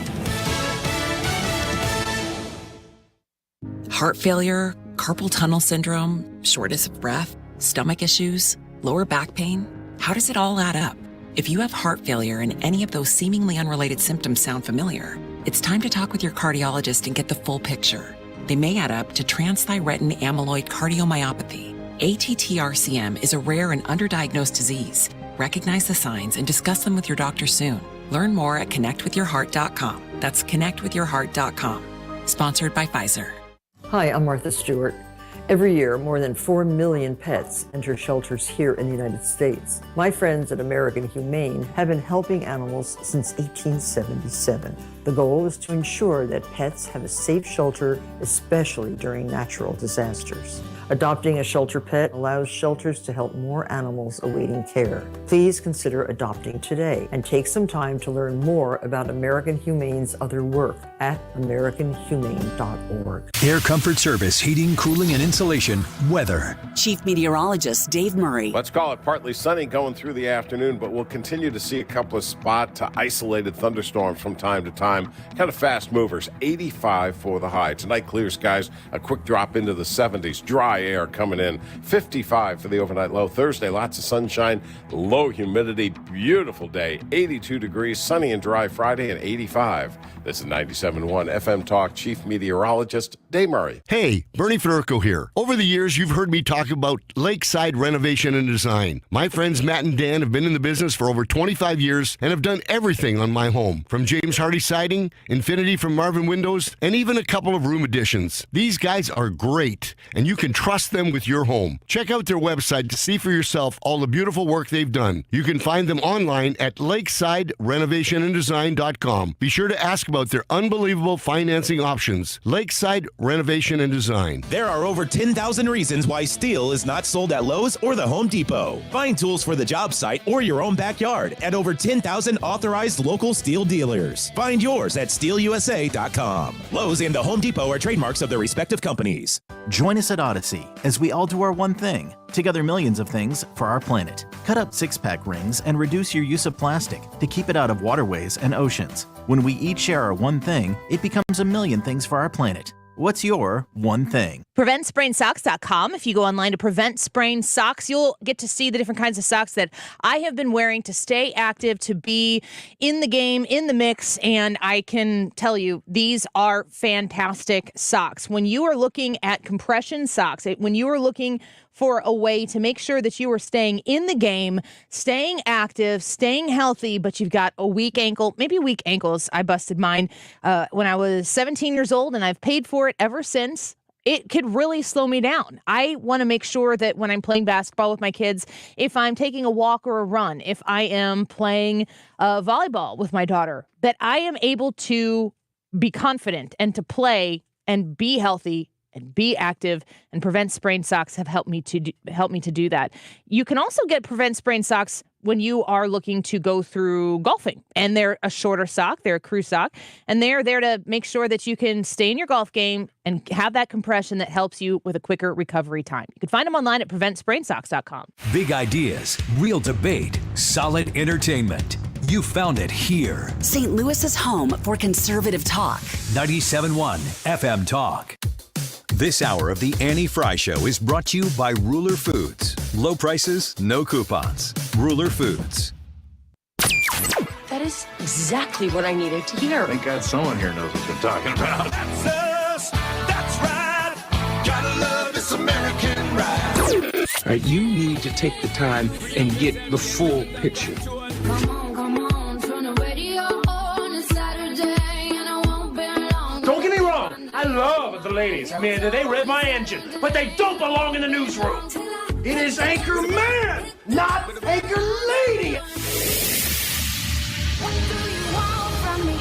Heart failure, carpal tunnel syndrome, shortness of breath, stomach issues, lower back pain. How does it all add up? If you have heart failure and any of those seemingly unrelated symptoms sound familiar, it's time to talk with your cardiologist and get the full picture. They may add up to transthyretin amyloid cardiomyopathy. ATTR-CM is a rare and underdiagnosed disease. Recognize the signs and discuss them with your doctor soon. Learn more at connectwithyourheart.com. That's connectwithyourheart.com. Sponsored by Pfizer. Hi, I'm Martha Stewart. Every year, more than 4 million pets enter shelters here in the United States. My friends at American Humane have been helping animals since 1877. The goal is to ensure that pets have a safe shelter, especially during natural disasters. Adopting a shelter pet allows shelters to help more animals awaiting care. Please consider adopting today and take some time to learn more about American Humane's other work at americanhumane.org. Air Comfort Service, heating, cooling, and insulation, weather. Chief Meteorologist Dave Murray. Let's call it partly sunny going through the afternoon, but we'll continue to see a couple of spot to isolated thunderstorms from time to time. Kind of fast movers. 85 for the high. Tonight, clear skies, a quick drop into the 70s. Dry air coming in. 55 for the overnight low. Thursday, lots of sunshine, low humidity, beautiful day. 82 degrees, sunny and dry Friday, and 85. This is 97.1 FM Talk Chief Meteorologist Dave Murray. Hey, Bernie Federico here. Over the years, you've heard me talk about lakeside renovation and design. My friends Matt and Dan have been in the business for over 25 years and have done everything on my home, from James Hardy siding, Infinity from Marvin Windows, and even a couple of room additions. These guys are great, and you can trust them with your home. Check out their website to see for yourself all the beautiful work they've done. You can find them online at lakesidерenovationanddesign.com. Be sure to ask about their unbelievable financing options. Lakeside Renovation and Design. There are over 10,000 reasons why steel is not sold at Lowe's or the Home Depot. Find tools for the job site or your own backyard at over 10,000 authorized local steel dealers. Find yours at steelusa.com. Lowe's and the Home Depot are trademarks of their respective companies. Join us at Odyssey as we all do our one thing. Together millions of things for our planet. Cut up six-pack rings and reduce your use of plastic to keep it out of waterways and oceans. When we each share our one thing, it becomes a million things for our planet. What's your one thing? PreventSprainsSocks.com. If you go online to Prevent Sprain Socks, you'll get to see the different kinds of socks that I have been wearing to stay active, to be in the game, in the mix, and I can tell you, these are fantastic socks. When you are looking at compression socks, when you are looking for a way to make sure that you are staying in the game, staying active, staying healthy, but you've got a weak ankle, maybe weak ankles. I busted mine when I was 17 years old, and I've paid for it ever since. It could really slow me down. I want to make sure that when I'm playing basketball with my kids, if I'm taking a walk or a run, if I am playing volleyball with my daughter, that I am able to be confident and to play and be healthy and be active, and Prevent Sprain Socks have helped me to do that. You can also get Prevent Sprain Socks when you are looking to go through golfing, and they're a shorter sock, they're a crew sock, and they're there to make sure that you can stay in your golf game and have that compression that helps you with a quicker recovery time. You can find them online at PreventSprainSocks.com. Big ideas, real debate, solid entertainment. You found it here. St. Louis's home for conservative talk. 97.1 FM Talk. This hour of the Annie Frey Show is brought to you by Ruler Foods. Low prices, no coupons. Ruler Foods. That is exactly what I needed to hear. Thank God someone here knows what you're talking about. That's us. That's right. Gotta love this American ride. All right, you need to take the time and get the full picture. Come on, turn the radio on a Saturday, and I won't be long. Don't get me wrong. I love the ladies. I mean, they rev my engine, but they don't belong in the newsroom. It is Anchor Man, not Anchor Lady. What do you want from me?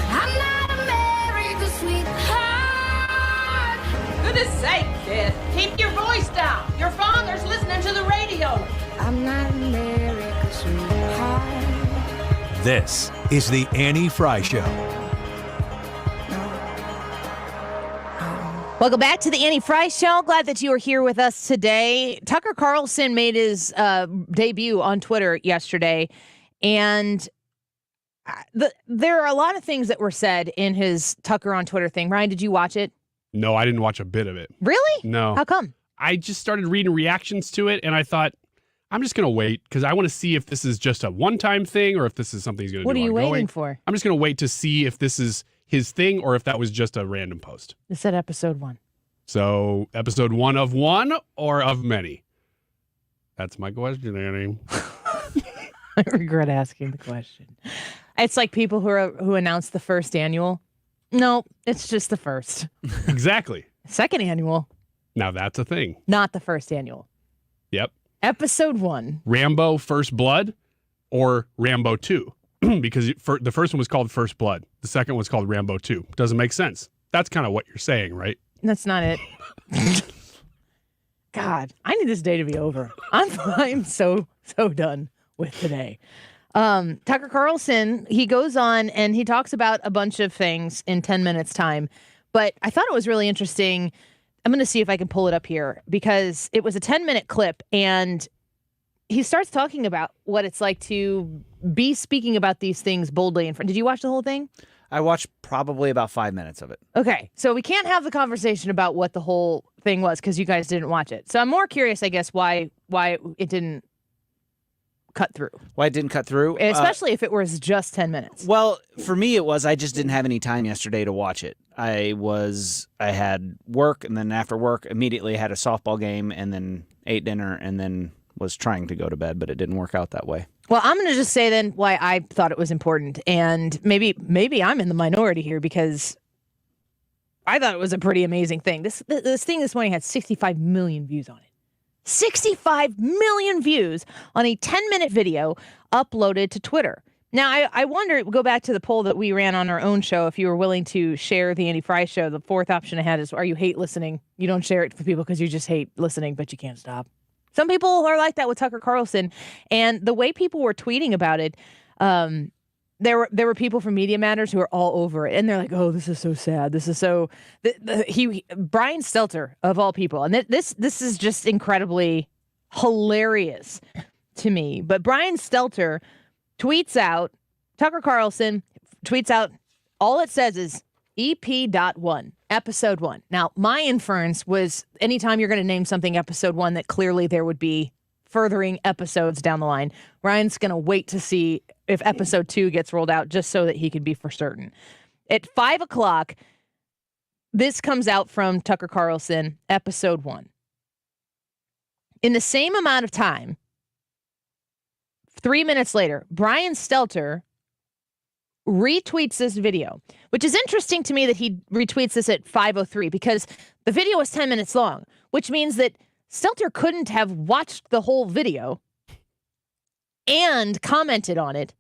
I'm not America's sweetheart. Goodness sake, kid. Keep your voice down. Your father's listening to the radio. I'm not America's sweetheart. This is the Annie Frey Show. Welcome back to the Annie Frey Show. Glad that you are here with us today. Tucker Carlson made his debut on Twitter yesterday, and there are a lot of things that were said in his Tucker on Twitter thing. Ryan, did you watch it? No, I didn't watch a bit of it. Really? No. How come? I just started reading reactions to it, and I thought, I'm just going to wait because I want to see if this is just a one-time thing or if this is something he's going to do What are you ongoing. waiting for? I'm just going to wait to see if this is his thing or if that was just a random post. It said episode 1. So episode 1 of one or of many? That's my question, Annie. I regret asking the question. It's like people who announce the first annual. No, it's just the first. Exactly. Second annual. Now that's a thing. Not the first annual. Yep. Episode 1. Rambo First Blood or Rambo 2? Because the first one was called First Blood. The second one's called Rambo 2. Doesn't make sense. That's kind of what you're saying, right? That's not it. God, I need this day to be over. I'm so done with today. Tucker Carlson, he goes on and he talks about a bunch of things in 10 minutes time, but I thought it was really interesting. I'm going to see if I can pull it up here because it was a 10-minute clip and he starts talking about what it's like to be speaking about these things boldly in front. Did you watch the whole thing? I watched probably about 5 minutes of it. Okay, so we can't have the conversation about what the whole thing was because you guys didn't watch it. So I'm more curious, I guess, why it didn't cut through. Why it didn't cut through? Especially if it was just 10 minutes. Well, for me, I just didn't have any time yesterday to watch it. I had work, and then after work, immediately had a softball game, and then ate dinner, and then was trying to go to bed, but it didn't work out that way. Well, I'm going to just say then why I thought it was important, and maybe I'm in the minority here because I thought it was a pretty amazing thing. This thing this morning had 65 million views on it. 65 million views on a 10-minute video uploaded to Twitter. Now, I wonder, go back to the poll that we ran on our own show, if you were willing to share the Annie Frey Show. The fourth option I had is, are you hate listening? You don't share it for people because you just hate listening, but you can't stop. Some people are like that with Tucker Carlson, and the way people were tweeting about it, there were people from Media Matters who are all over it, and they're like, "Oh, this is so sad. This is so." Brian Stelter of all people, and this is just incredibly hilarious to me. But Brian Stelter tweets out, Tucker Carlson tweets out, all it says is EP.1. episode 1. Now, my inference was anytime you're going to name something episode 1, that clearly there would be furthering episodes down the line. Ryan's going to wait to see if episode 2 gets rolled out just so that he can be for certain. At 5 o'clock, this comes out from Tucker Carlson, episode 1. In the same amount of time, 3 minutes later, Brian Stelter retweets this video, which is interesting to me that he retweets this at 5:03 because the video is 10 minutes long, which means that Stelter couldn't have watched the whole video and commented on it.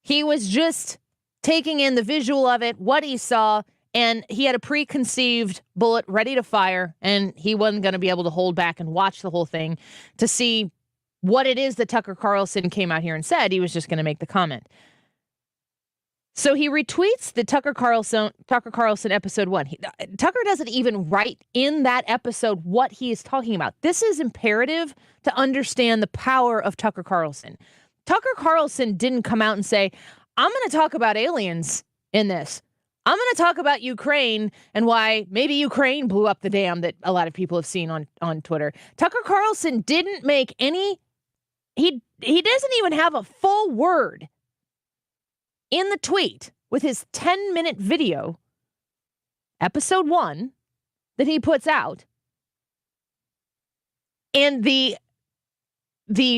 He was just taking in the visual of it, what he saw, and he had a preconceived bullet ready to fire, and he wasn't going to be able to hold back and watch the whole thing to see what it is that Tucker Carlson came out here and said. He was just going to make the comment. So he retweets the Tucker Carlson episode 1. Tucker doesn't even write in that episode what he is talking about. This is imperative to understand the power of Tucker Carlson. Tucker Carlson didn't come out and say, I'm going to talk about aliens in this. I'm going to talk about Ukraine and why maybe Ukraine blew up the dam that a lot of people have seen on Twitter. Tucker Carlson didn't make any, he doesn't even have a full word in the tweet with his 10-minute video, episode 1, that he puts out. And the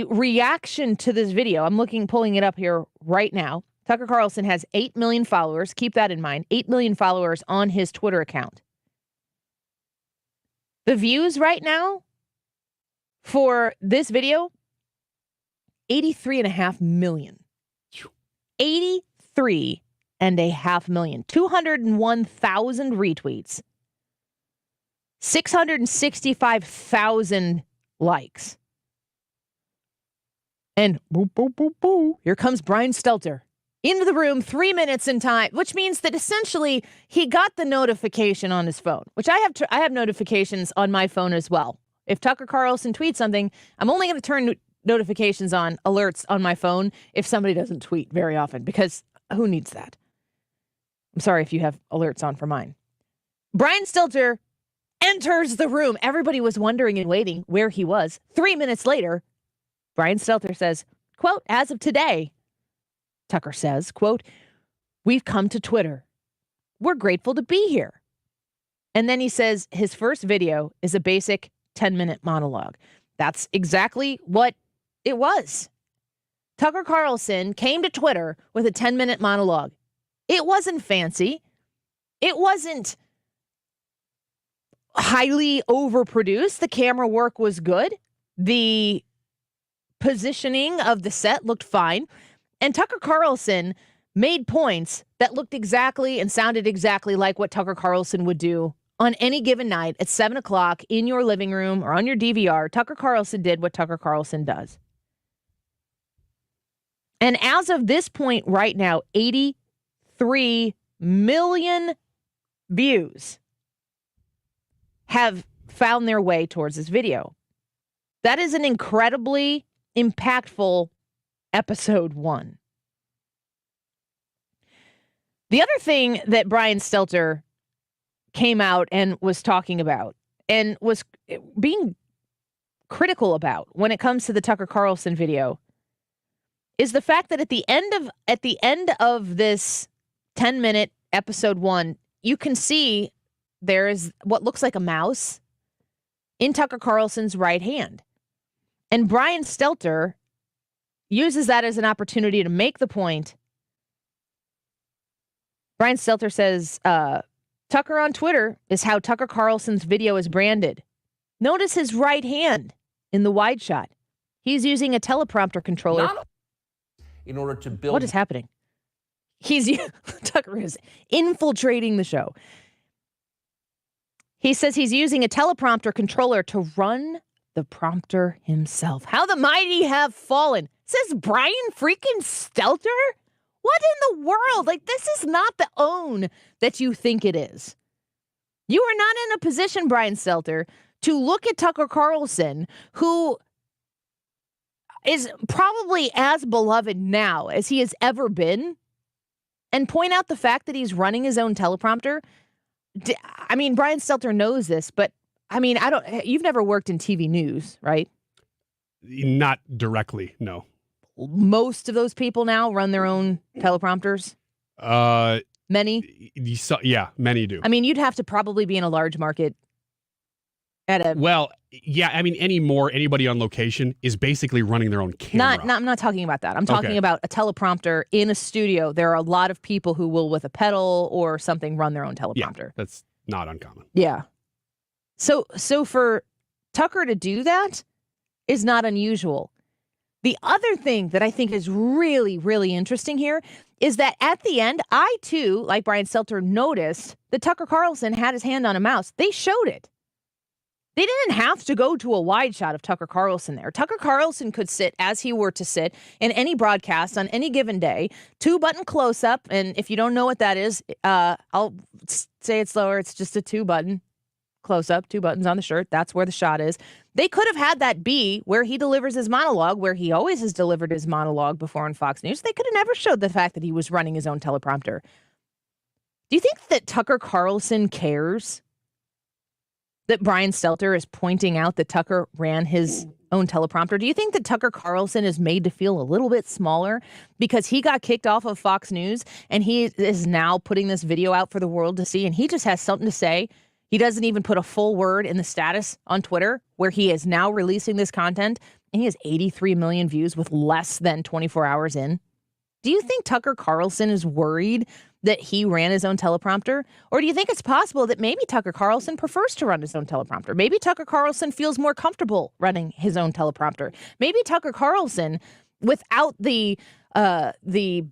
reaction to this video, I'm pulling it up here right now. Tucker Carlson has 8 million followers. Keep that in mind. 8 million followers on his Twitter account. The views right now for this video, 83.5 million. 83.5 million. 201,000 retweets. 665,000 likes. And boo, boo, boo, boo. Here comes Brian Stelter into the room 3 minutes in time, which means that essentially he got the notification on his phone, which I have notifications on my phone as well. If Tucker Carlson tweets something, I'm only going to turn notifications on, alerts on my phone if somebody doesn't tweet very often, because who needs that? I'm sorry if you have alerts on for mine. Brian Stelter enters the room. Everybody was wondering and waiting where he was. 3 minutes later, Brian Stelter says, quote, as of today, Tucker says, quote, we've come to Twitter. We're grateful to be here. And then he says his first video is a basic 10-minute monologue. That's exactly what it was. Tucker Carlson came to Twitter with a 10-minute monologue. It wasn't fancy. It wasn't highly overproduced. The camera work was good. The positioning of the set looked fine. And Tucker Carlson made points that looked exactly and sounded exactly like what Tucker Carlson would do on any given night at 7 o'clock in your living room or on your DVR. Tucker Carlson did what Tucker Carlson does. And as of this point right now, 83 million views have found their way towards this video. That is an incredibly impactful episode 1. The other thing that Brian Stelter came out and was talking about and was being critical about when it comes to the Tucker Carlson video is the fact that at the end of this 10-minute episode 1, you can see there is what looks like a mouse in Tucker Carlson's right hand. And Brian Stelter uses that as an opportunity to make the point. Brian Stelter says, Tucker on Twitter is how Tucker Carlson's video is branded. Notice his right hand in the wide shot. He's using a teleprompter controller. In order to build. What is happening? Tucker is infiltrating the show. He says he's using a teleprompter controller to run the prompter himself. How the mighty have fallen. Says Brian freaking Stelter? What in the world? Like, this is not the own that you think it is. You are not in a position, Brian Stelter, to look at Tucker Carlson, who is probably as beloved now as he has ever been, and point out the fact that he's running his own teleprompter. I mean, Brian Stelter knows this, but I mean, you've never worked in TV news, right? Not directly, no. Most of those people now run their own teleprompters. Many? Yeah, many do. I mean, you'd have to probably be in a large market Well, yeah, I mean, anybody on location is basically running their own camera. I'm not talking about that. I'm talking about a teleprompter in a studio. There are a lot of people who will, with a pedal or something, run their own teleprompter. Yeah, that's not uncommon. Yeah. So for Tucker to do that is not unusual. The other thing that I think is really, really interesting here is that at the end, I too, like Brian Stelter, noticed that Tucker Carlson had his hand on a mouse. They showed it. They didn't have to go to a wide shot of Tucker Carlson there. Tucker Carlson could sit as he were to sit in any broadcast on any given day, 2-button close-up. And if you don't know what that is, I'll say it slower. It's just a 2-button close-up, 2 buttons on the shirt. That's where the shot is. They could have had that be where he delivers his monologue, where he always has delivered his monologue before on Fox News. They could have never showed the fact that he was running his own teleprompter. Do you think that Tucker Carlson cares that Brian Stelter is pointing out that Tucker ran his own teleprompter? Do you think that Tucker Carlson is made to feel a little bit smaller because he got kicked off of Fox News and he is now putting this video out for the world to see and he just has something to say? He doesn't even put a full word in the status on Twitter where he is now releasing this content and he has 83 million views with less than 24 hours in. Do you think Tucker Carlson is worried that he ran his own teleprompter? Or do you think it's possible that maybe Tucker Carlson prefers to run his own teleprompter? Maybe Tucker Carlson feels more comfortable running his own teleprompter. Maybe Tucker Carlson, without the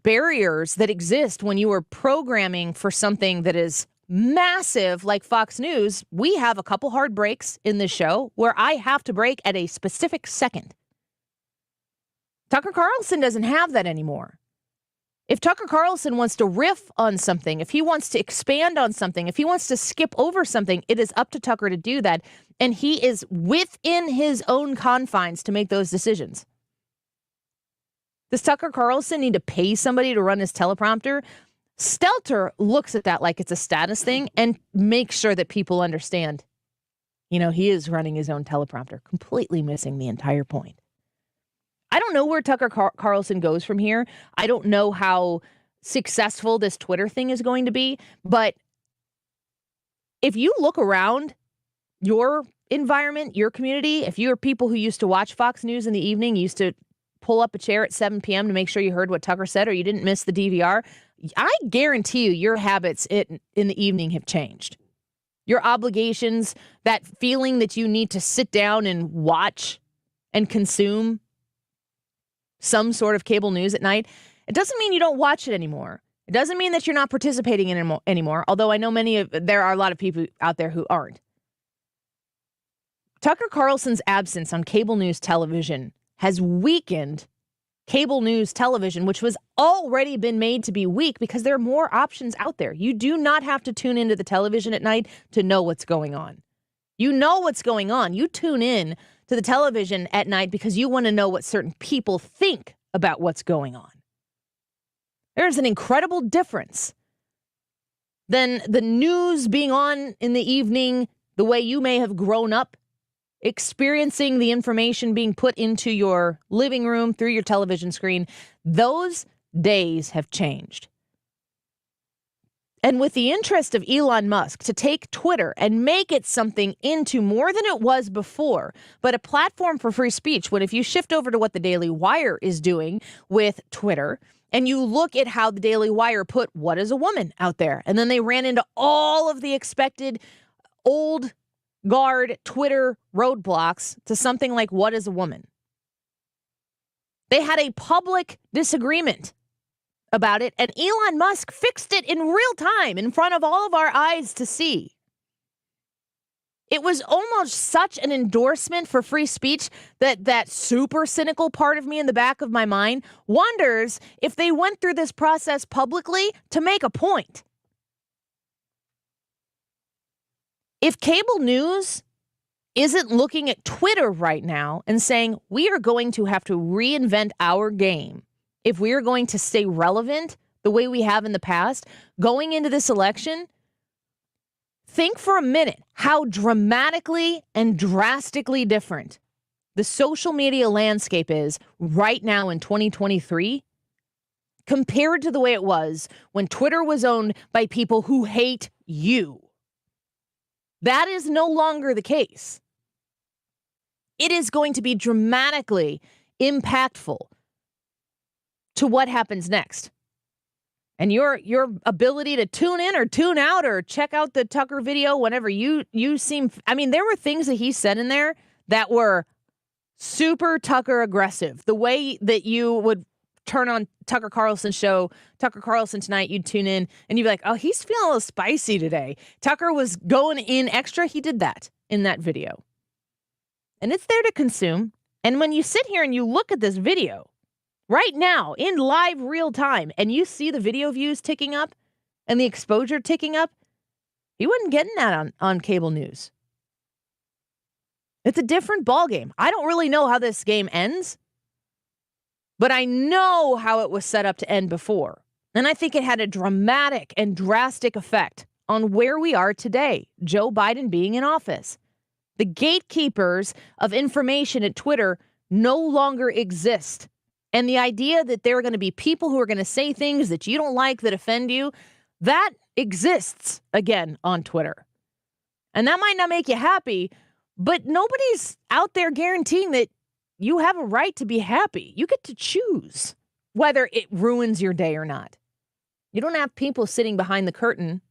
barriers that exist when you are programming for something that is massive like Fox News, we have a couple hard breaks in this show where I have to break at a specific second. Tucker Carlson doesn't have that anymore. If Tucker Carlson wants to riff on something, if he wants to expand on something, if he wants to skip over something, it is up to Tucker to do that. And he is within his own confines to make those decisions. Does Tucker Carlson need to pay somebody to run his teleprompter? Stelter looks at that like it's a status thing and makes sure that people understand, he is running his own teleprompter, completely missing the entire point. I don't know where Tucker Carlson goes from here. I don't know how successful this Twitter thing is going to be. But if you look around your environment, your community, if you're people who used to watch Fox News in the evening, used to pull up a chair at 7 p.m. to make sure you heard what Tucker said or you didn't miss the DVR, I guarantee you your habits in the evening have changed. Your obligations, that feeling that you need to sit down and watch and consume some sort of cable news at night, it doesn't mean you don't watch it anymore. It doesn't mean that you're not participating in it anymore, although I know there are a lot of people out there who aren't. Tucker Carlson's absence on cable news television has weakened cable news television, which was already been made to be weak because there are more options out there. You do not have to tune into the television at night to know what's going on. You know what's going on. You tune in to the television at night because you want to know what certain people think about what's going on. There's an incredible difference than the news being on in the evening the way you may have grown up, experiencing the information being put into your living room through your television screen. Those days have changed. And with the interest of Elon Musk to take Twitter and make it something into more than it was before, but a platform for free speech, when if you shift over to what the Daily Wire is doing with Twitter, and you look at how the Daily Wire put "What is a woman?" out there, and then they ran into all of the expected old guard Twitter roadblocks to something like "What is a woman?" They had a public disagreement about it, and Elon Musk fixed it in real time in front of all of our eyes to see. It was almost such an endorsement for free speech that super cynical part of me in the back of my mind wonders if they went through this process publicly to make a point. If cable news isn't looking at Twitter right now and saying we are going to have to reinvent our game if we are going to stay relevant the way we have in the past, going into this election, Think for a minute how dramatically and drastically different the social media landscape is right now in 2023 compared to the way it was when Twitter was owned by people who hate you. That is no longer the case. It is going to be dramatically impactful to what happens next. And your ability to tune in or tune out or check out the Tucker video whenever you seem... I mean, there were things that he said in there that were super Tucker aggressive. The way that you would turn on Tucker Carlson's show, Tucker Carlson Tonight, you'd tune in and you'd be like, oh, he's feeling a little spicy today. Tucker was going in extra. He did that in that video. And it's there to consume. And when you sit here and you look at this video right now in live real time and you see the video views ticking up and the exposure ticking up, he wasn't getting that on cable news. It's a different ballgame. I don't really know how this game ends, but I know how it was set up to end before. And I think it had a dramatic and drastic effect on where we are today, Joe Biden being in office. The gatekeepers of information at Twitter no longer exist. And the idea that there are going to be people who are going to say things that you don't like that offend you, that exists again on Twitter. And that might not make you happy, but nobody's out there guaranteeing that you have a right to be happy. You get to choose whether it ruins your day or not. You don't have people sitting behind the curtain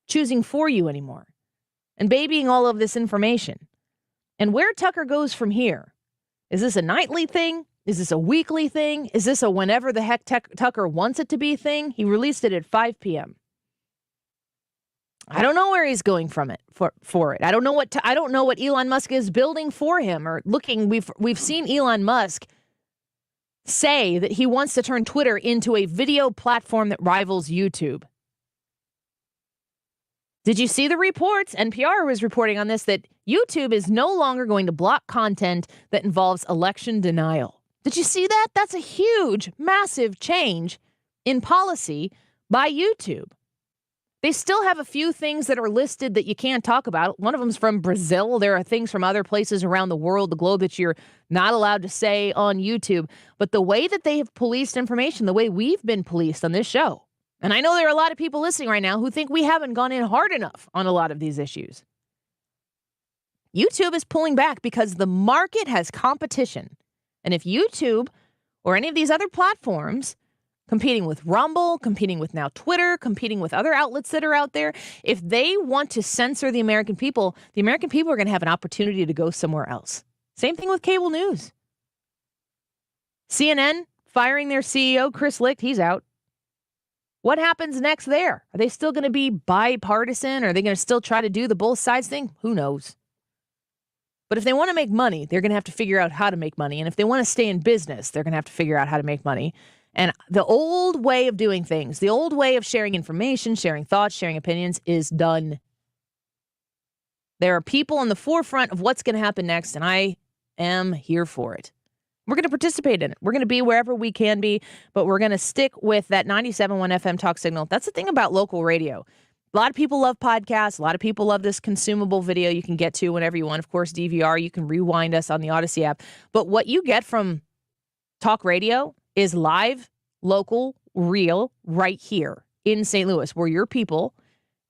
choosing for you anymore and babying all of this information. And where Tucker goes from here, is this a nightly thing? Is this a weekly thing? Is this a whenever the heck Tucker wants it to be thing? He released it at 5 p.m. I don't know where he's going from it for it. I don't know what Elon Musk is building for him or looking. We've seen Elon Musk say that he wants to turn Twitter into a video platform that rivals YouTube. Did you see the reports? NPR was reporting on this, that YouTube is no longer going to block content that involves election denial. Did you see that? That's a huge, massive change in policy by YouTube. They still have a few things that are listed that you can't talk about. One of them's from Brazil. There are things from other places around the world, the globe, that you're not allowed to say on YouTube. But the way that they have policed information, the way we've been policed on this show, and I know there are a lot of people listening right now who think we haven't gone in hard enough on a lot of these issues. YouTube is pulling back because the market has competition. And if YouTube or any of these other platforms, competing with Rumble, competing with now Twitter, competing with other outlets that are out there, if they want to censor the American people are going to have an opportunity to go somewhere else. Same thing with cable news. CNN firing their CEO, Chris Licht, he's out. What happens next there? Are they still going to be bipartisan? Are they going to still try to do the both sides thing? Who knows? But if they want to make money, they're going to have to figure out how to make money. And if they want to stay in business, they're going to have to figure out how to make money. And the old way of doing things, the old way of sharing information, sharing thoughts, sharing opinions is done. There are people on the forefront of what's going to happen next, and I am here for it. We're going to participate in it. We're going to be wherever we can be, but we're going to stick with that 97.1 FM talk signal. That's the thing about local radio. A lot of people love podcasts. A lot of people love this consumable video you can get to whenever you want. Of course, DVR, you can rewind us on the Odyssey app. But what you get from talk radio is live, local, real, right here in St. Louis. We're your people,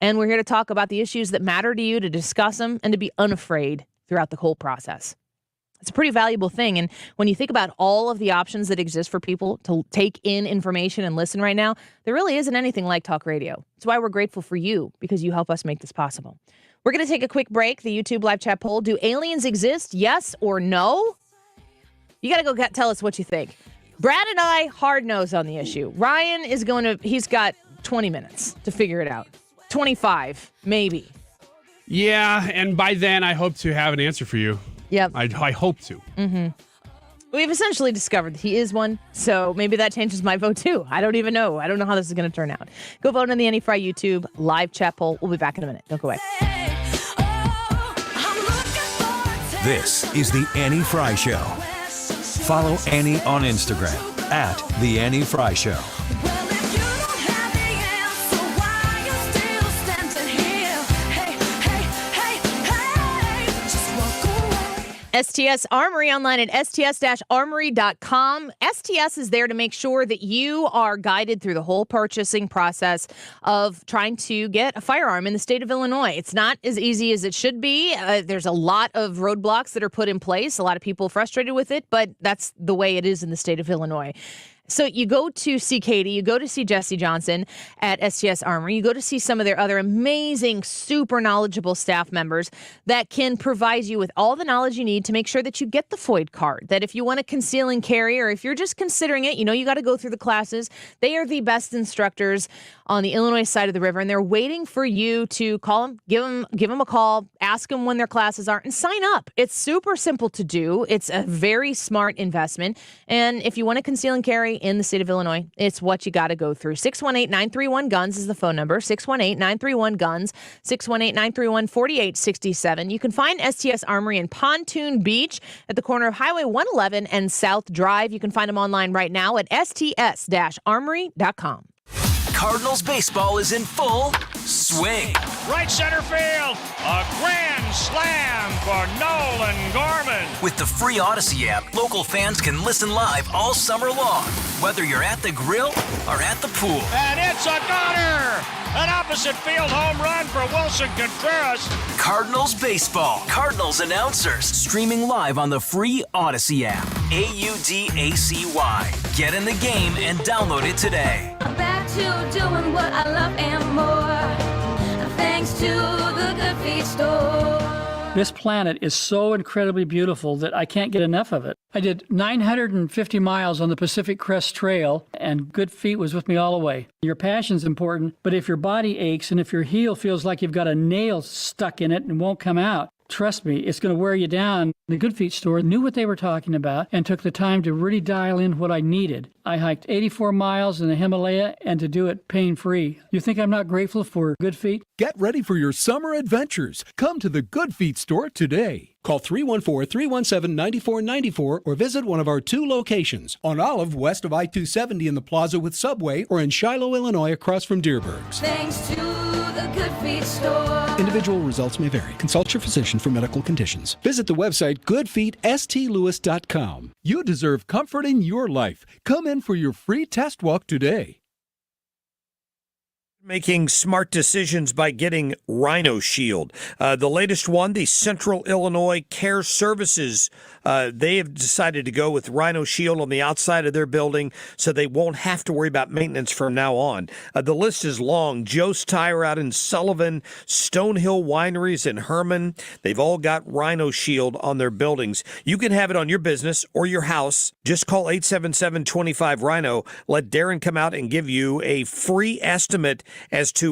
and we're here to talk about the issues that matter to you, to discuss them, and to be unafraid throughout the whole process. It's a pretty valuable thing. And when you think about all of the options that exist for people to take in information and listen right now, there really isn't anything like talk radio. That's why we're grateful for you, because you help us make this possible. We're going to take a quick break. The YouTube live chat poll. Do aliens exist? Yes or no? You got to go tell us what you think. Brad and I, hard nose on the issue. Ryan is he's got 20 minutes to figure it out. 25, maybe. Yeah, and by then I hope to have an answer for you. Yep. I hope to. Mm-hmm. We've essentially discovered that he is one, so maybe that changes my vote too. I don't even know. I don't know how this is going to turn out. Go vote on the Annie Frey YouTube live chat poll. We'll be back in a minute. Don't go away. This is the Annie Frey Show. Follow Annie on Instagram at The Annie Frey Show. STS Armory online at sts-armory.com. STS is there to make sure that you are guided through the whole purchasing process of trying to get a firearm in the state of Illinois. It's not as easy as it should be. There's a lot of roadblocks that are put in place. A lot of people frustrated with it, but that's the way it is in the state of Illinois. So you go to see Katie, you go to see Jesse Johnson at STS Armory, you go to see some of their other amazing, super knowledgeable staff members that can provide you with all the knowledge you need to make sure that you get the FOID card, that if you want to conceal and carry, or if you're just considering it, you got to go through the classes. They are the best instructors on the Illinois side of the river, and they're waiting for you to call them, give them a call, ask them when their classes are, and sign up. It's super simple to do. It's a very smart investment, and if you want to conceal and carry in the state of Illinois, it's what you got to go through. 618-931-GUNS is the phone number. 618-931-GUNS. 618-931-4867. You can find STS Armory in Pontoon Beach at the corner of Highway 111 and South Drive. You can find them online right now at sts-armory.com. Cardinals baseball is in full swing. Right center field, a grand slam for Nolan Gorman. With the free Odyssey app, local fans can listen live all summer long, whether you're at the grill or at the pool. And it's a gunner! An opposite field home run for Wilson Contreras. Cardinals baseball. Cardinals announcers. Streaming live on the free Odyssey app. AUDACY. Get in the game and download it today. Back to doing what I love and more. Thanks to the Good Feet store. This planet is so incredibly beautiful that I can't get enough of it. I did 950 miles on the Pacific Crest Trail, and Good Feet was with me all the way. Your passion's important, but if your body aches and if your heel feels like you've got a nail stuck in it and won't come out, trust me, it's going to wear you down. The Good Feet store knew what they were talking about and took the time to really dial in what I needed. I hiked 84 miles in the Himalaya and to do it pain-free. You think I'm not grateful for Good Feet? Get ready for your summer adventures. Come to the Good Feet store today. Call 314-317-9494 or visit one of our 2 locations on Olive west of I-270 in the Plaza with Subway or in Shiloh, Illinois across from Deerbergs. Thanks to the Good Feet store. Individual results may vary. Consult your physician for medical conditions. Visit the website goodfeetstlewis.com. You deserve comfort in your life. Come in for your free test walk today. Making smart decisions by getting Rhino Shield. The latest one, the Central Illinois Care Services, they have decided to go with Rhino Shield on the outside of their building so they won't have to worry about maintenance from now on. The list is long. Joe's Tire out in Sullivan, Stonehill Wineries in Herman. They've all got Rhino Shield on their buildings. You can have it on your business or your house. Just call 877-25-RHINO. Let Darren come out and give you a free estimate as to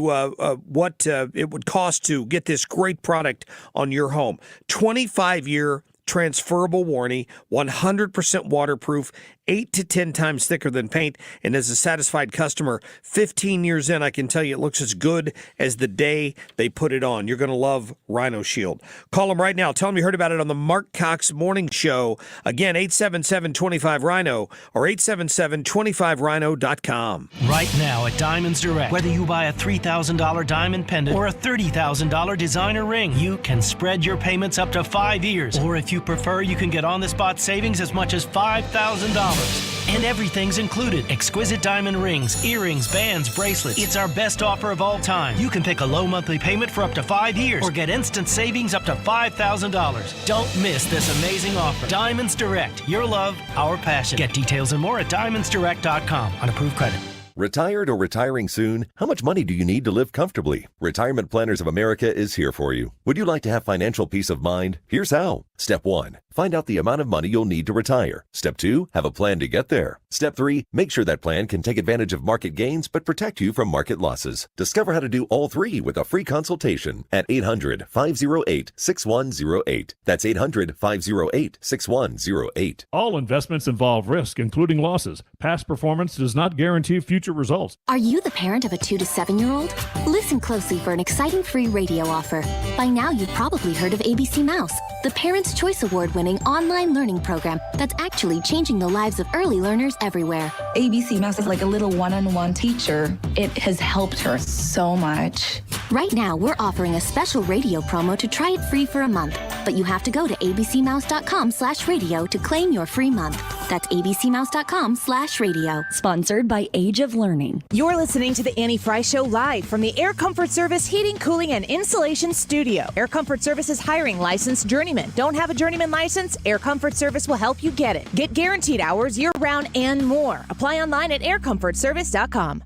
what it would cost to get this great product on your home. 25-year transferable warranty, 100% waterproof, 8 to 10 times thicker than paint, and as a satisfied customer, 15 years in, I can tell you it looks as good as the day they put it on. You're going to love Rhino Shield. Call them right now. Tell them you heard about it on the Mark Cox Morning Show. Again, 877-25-RHINO or 877-25rhino.com. Right now at Diamonds Direct, whether you buy a $3,000 diamond pendant or a $30,000 designer ring, you can spread your payments up to 5 years. Or if you prefer, you can get on-the-spot savings as much as $5,000. And everything's included. Exquisite diamond rings, earrings, bands, bracelets. It's our best offer of all time. You can pick a low monthly payment for up to 5 years or get instant savings up to $5,000. Don't miss this amazing offer. Diamonds Direct. Your love, our passion. Get details and more at diamondsdirect.com on approved credit. Retired or retiring soon? How much money do you need to live comfortably? Retirement Planners of America is here for you. Would you like to have financial peace of mind? Here's how. Step 1. Find out the amount of money you'll need to retire. Step 2. Have a plan to get there. Step 3. Make sure that plan can take advantage of market gains but protect you from market losses. Discover how to do all 3 with a free consultation at 800-508-6108. That's 800-508-6108. All investments involve risk, including losses. Past performance does not guarantee future results. Are you the parent of a 2 to 7-year-old? Listen closely for an exciting free radio offer. By now, you've probably heard of ABC Mouse, the Parents' Choice Award-winning online learning program that's actually changing the lives of early learners everywhere. ABC Mouse is like a little one-on-one teacher. It has helped her so much. Right now, we're offering a special radio promo to try it free for a month, but you have to go to abcmouse.com/radio to claim your free month. That's abcmouse.com/radio. Sponsored by Age of Learning. You're listening to the Annie Frey Show live from the Air Comfort Service Heating, Cooling, and Insulation Studio. Air Comfort Service is hiring licensed journeymen. Don't have a journeyman license? Air Comfort Service will help you get it. Get guaranteed hours year-round and more. Apply online at aircomfortservice.com.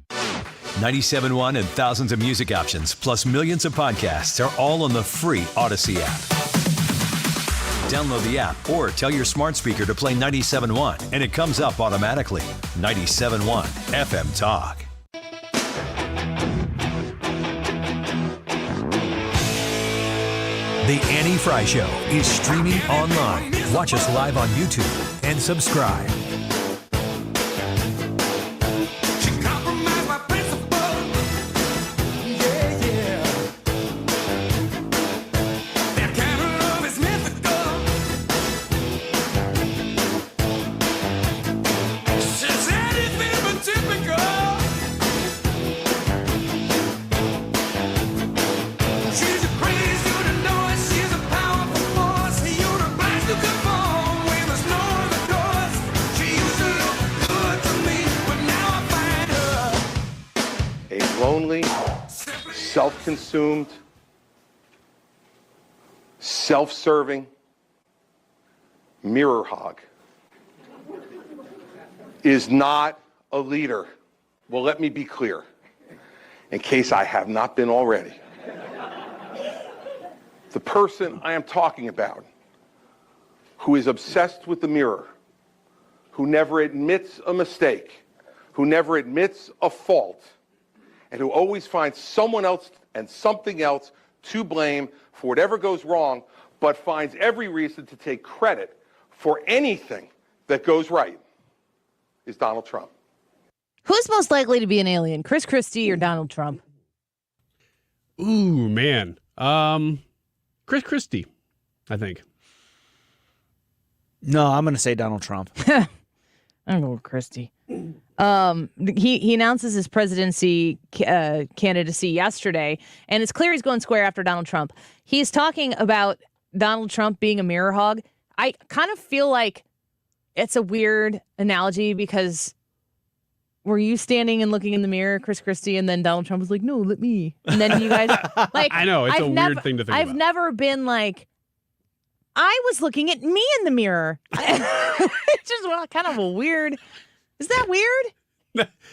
97.1 and thousands of music options, plus millions of podcasts are all on the free Odyssey app. Download the app or tell your smart speaker to play 97.1 and it comes up automatically. 97.1 FM Talk. The Annie Frey Show is streaming online. Watch us live on YouTube and subscribe. Lonely, self-consumed, self-serving mirror hog is not a leader. Well, let me be clear, in case I have not been already. The person I am talking about, who is obsessed with the mirror, who never admits a mistake, who never admits a fault, and who always finds someone else and something else to blame for whatever goes wrong, but finds every reason to take credit for anything that goes right, is Donald Trump. Who's most likely to be an alien, Chris Christie or Donald Trump? Ooh, man. Chris Christie, I think. No, I'm going to say Donald Trump. I'm going to go with Christie. He announces his presidency candidacy yesterday, and it's clear he's going square after Donald Trump. He's talking about Donald Trump being a mirror hog. I kind of feel like it's a weird analogy because were you standing and looking in the mirror, Chris Christie, and then Donald Trump was like, no, let me. And then you guys, like, I know, it's a weird thing to think I've about. never been like, I was looking at me in the mirror. It's just kind of a weird. Is that weird?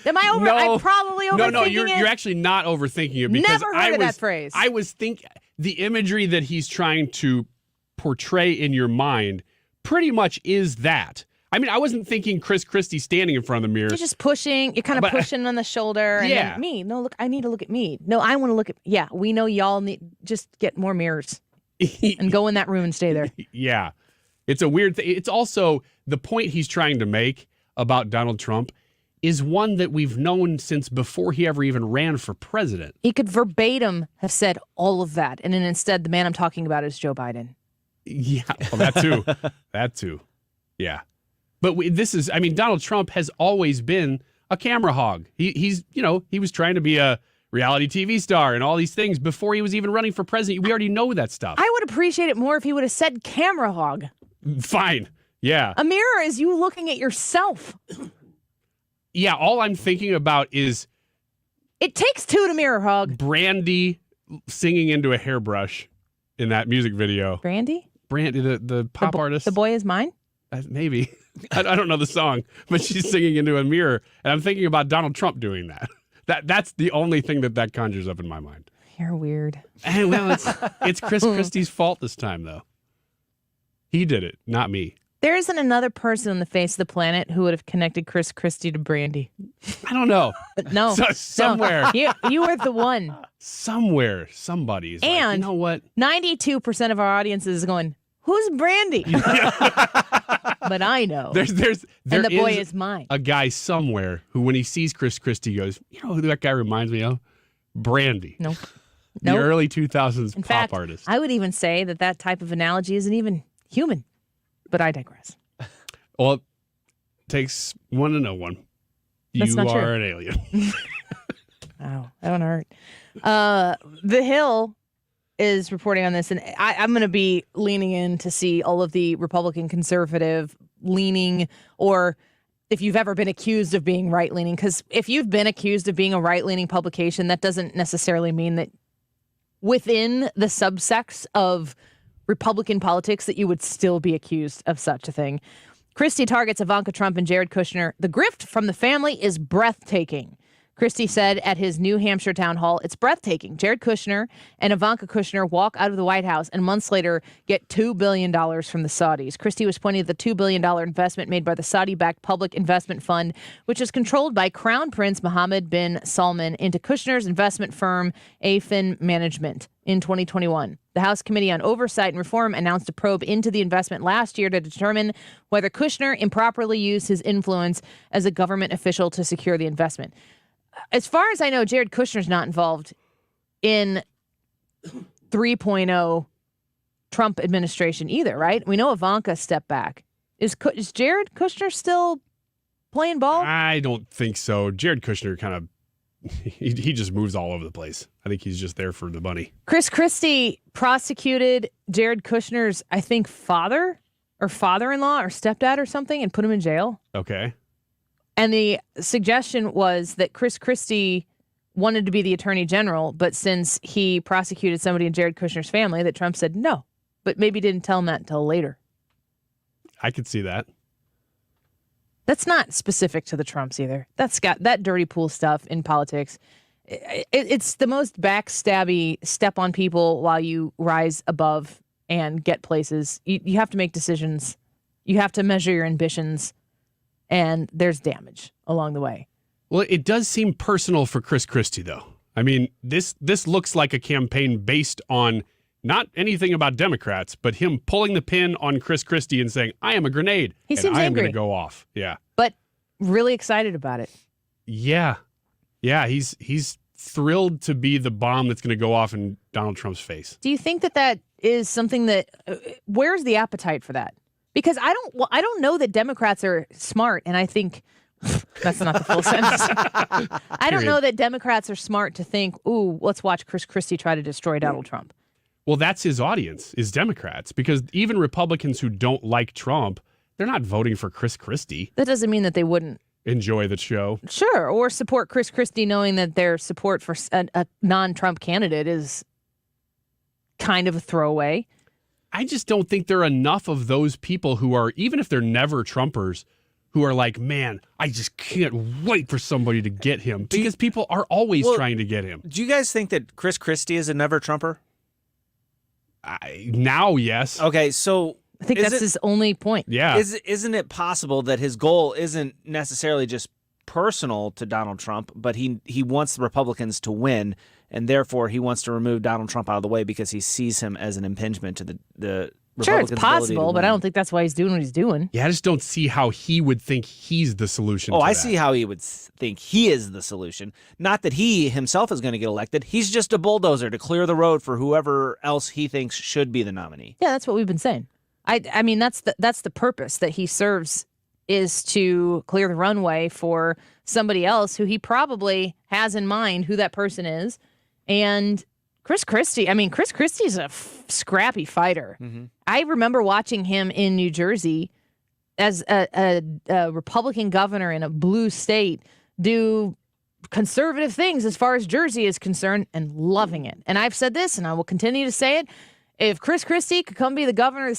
Am I over? No. I'm probably overthinking No, it. you're actually not overthinking it because Never heard of that phrase. I was thinking the imagery that he's trying to portray in your mind pretty much is that. I mean, I wasn't thinking Chris Christie standing in front of the mirror. You're just pushing. You're kind of pushing on the shoulder. And Yeah. then me. No, look. I need to look at me. No, I want to look at. Yeah, we know y'all need. Just get more mirrors and go in that room and stay there. Yeah, it's a weird thing. It's also the point he's trying to make about Donald Trump is one that we've known since before he ever even ran for president. He could verbatim have said all of that, and then instead, the man I'm talking about is Joe Biden. Yeah, well, that too. That too. Yeah. But Donald Trump has always been a camera hog. He was trying to be a reality TV star and all these things before he was even running for president. We already know that stuff. I would appreciate it more if he would have said camera hog. Fine. Yeah. A mirror is you looking at yourself. Yeah, all I'm thinking about is It takes two to mirror hog. Brandy singing into a hairbrush in that music video. Brandy, the pop artist. The Boy Is Mine? Maybe. I don't know the song, but she's singing into a mirror. And I'm thinking about Donald Trump doing that. That's the only thing that conjures up in my mind. You're weird. And well, it's Chris Christie's fault this time, though. He did it, not me. There isn't another person on the face of the planet who would have connected Chris Christie to Brandy. I don't know. No. Somewhere. No. You were the one. Somewhere, somebody's and like, you know what? 92% of our audience is going, who's Brandy? But but I know. There and the boy is mine. A guy somewhere who, when he sees Chris Christie, goes, you know who that guy reminds me of? Brandy. Nope. The early 2000s In pop fact, artist. I would even say that type of analogy isn't even human. But I digress. Well, it takes one to know one. That's You not true. are an alien. Oh, that one hurt. The Hill is reporting on this, and I'm going to be leaning in to see all of the Republican conservative leaning, or if you've ever been accused of being right-leaning, because if you've been accused of being a right-leaning publication, that doesn't necessarily mean that within the subsects of Republican politics that you would still be accused of such a thing. Christie targets Ivanka Trump and Jared Kushner. The grift from the family is breathtaking. Christie said at his New Hampshire town hall, it's breathtaking. Jared Kushner and Ivanka Kushner walk out of the White House and months later get $2 billion from the Saudis. Christie was pointing to the $2 billion investment made by the Saudi-backed Public Investment Fund, which is controlled by Crown Prince Mohammed bin Salman, into Kushner's investment firm, AFIN Management, in 2021. The House Committee on Oversight and Reform announced a probe into the investment last year to determine whether Kushner improperly used his influence as a government official to secure the investment. As far as I know, Jared Kushner's not involved in 3.0 Trump administration either, right? We know Ivanka stepped back. Is Jared Kushner still playing ball? I don't think so. Jared Kushner kind of, he just moves all over the place. I think he's just there for the money. Chris Christie prosecuted Jared Kushner's, I think, father or father-in-law or stepdad or something and put him in jail. Okay. And the suggestion was that Chris Christie wanted to be the attorney general, but since he prosecuted somebody in Jared Kushner's family, that Trump said no, but maybe didn't tell him that until later. I could see that. That's not specific to the Trumps either. That's got that dirty pool stuff in politics. It's the most backstabby step on people while you rise above and get places. You have to make decisions. You have to measure your ambitions. And there's damage along the way. Well, it does seem personal for Chris Christie, though. I mean, this looks like a campaign based on not anything about Democrats, but him pulling the pin on Chris Christie and saying, I am a grenade. He seems I am angry. going to go off. Yeah. But really excited about it. Yeah. Yeah, he's thrilled to be the bomb that's going to go off in Donald Trump's face. Do you think that is something that where's the appetite for that? Because I don't know that Democrats are smart, and I think that's not the full sentence. I don't know that Democrats are smart to think, ooh, let's watch Chris Christie try to destroy Donald Trump. Well, that's his audience, is Democrats, because even Republicans who don't like Trump, they're not voting for Chris Christie. That doesn't mean that they wouldn't enjoy the show. Sure, or support Chris Christie knowing that their support for a non-Trump candidate is kind of a throwaway. I just don't think there are enough of those people who are, even if they're never Trumpers, who are like, man, I just can't wait for somebody to get him. Because people are always trying to get him. Do you guys think that Chris Christie is a never Trumper? Now, yes. Okay, so I think that's his only point. Yeah. Isn't it possible that his goal isn't necessarily just personal to Donald Trump, but he wants the Republicans to win, and therefore he wants to remove Donald Trump out of the way because he sees him as an impingement to the Sure, Republicans' it's possible, but I don't think that's why he's doing what he's doing. Yeah, I just don't see how he would think he's the solution. I see how he would think he is the solution. Not that he himself is going to get elected. He's just a bulldozer to clear the road for whoever else he thinks should be the nominee. Yeah, that's what we've been saying. I mean, that's the purpose that he serves, is to clear the runway for somebody else who he probably has in mind who that person is. And Chris Christie's a scrappy fighter. Mm-hmm. I remember watching him in New Jersey as a Republican governor in a blue state do conservative things as far as Jersey is concerned and loving it. And I've said this, and I will continue to say it. If Chris Christie could come be the governor of the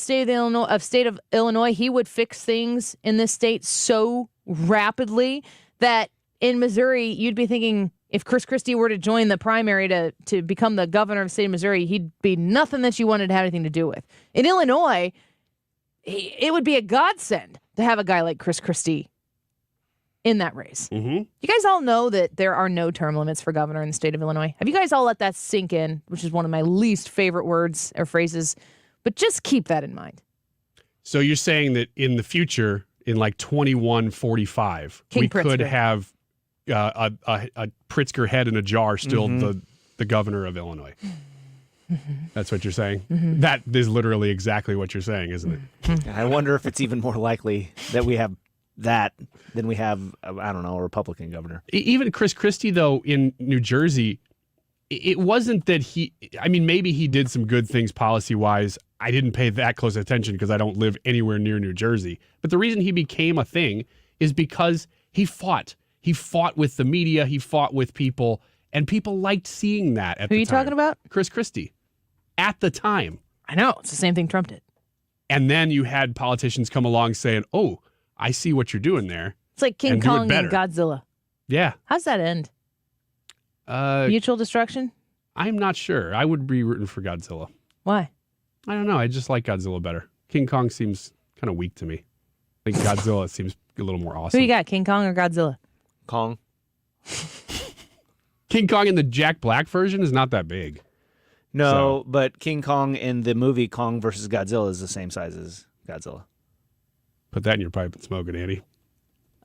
state of Illinois, he would fix things in this state so rapidly that in Missouri, you'd be thinking, if Chris Christie were to join the primary to become the governor of the state of Missouri, he'd be nothing that you wanted to have anything to do with. In Illinois, it would be a godsend to have a guy like Chris Christie in that race. Mm-hmm. You guys all know that there are no term limits for governor in the state of Illinois. Have you guys all let that sink in, which is one of my least favorite words or phrases? But just keep that in mind. So you're saying that in the future, in like 2145, King we could Pritzker. have a Pritzker head in a jar still the governor of Illinois. That's what you're saying? That is literally exactly what you're saying, isn't it? I wonder if it's even more likely that we have that than we have, I don't know, a Republican governor. Even Chris Christie, though, in New Jersey, it wasn't that maybe he did some good things policy-wise. I didn't pay that close attention because I don't live anywhere near New Jersey. But the reason he became a thing is because he fought. He fought with the media. He fought with people. And people liked seeing that at the time. Who are you talking about? Chris Christie. At the time. I know. It's the same thing Trump did. And then you had politicians come along saying, oh, I see what you're doing there. It's like King Kong and Godzilla. Yeah. How's that end? Mutual destruction? I'm not sure. I would be rooting for Godzilla. Why? I don't know. I just like Godzilla better. King Kong seems kind of weak to me. I think Godzilla seems a little more awesome. Who you got, King Kong or Godzilla? Kong. King Kong in the Jack Black version is not that big. No, but King Kong in the movie Kong versus Godzilla is the same size as Godzilla. Put that in your pipe and smoke it, Andy.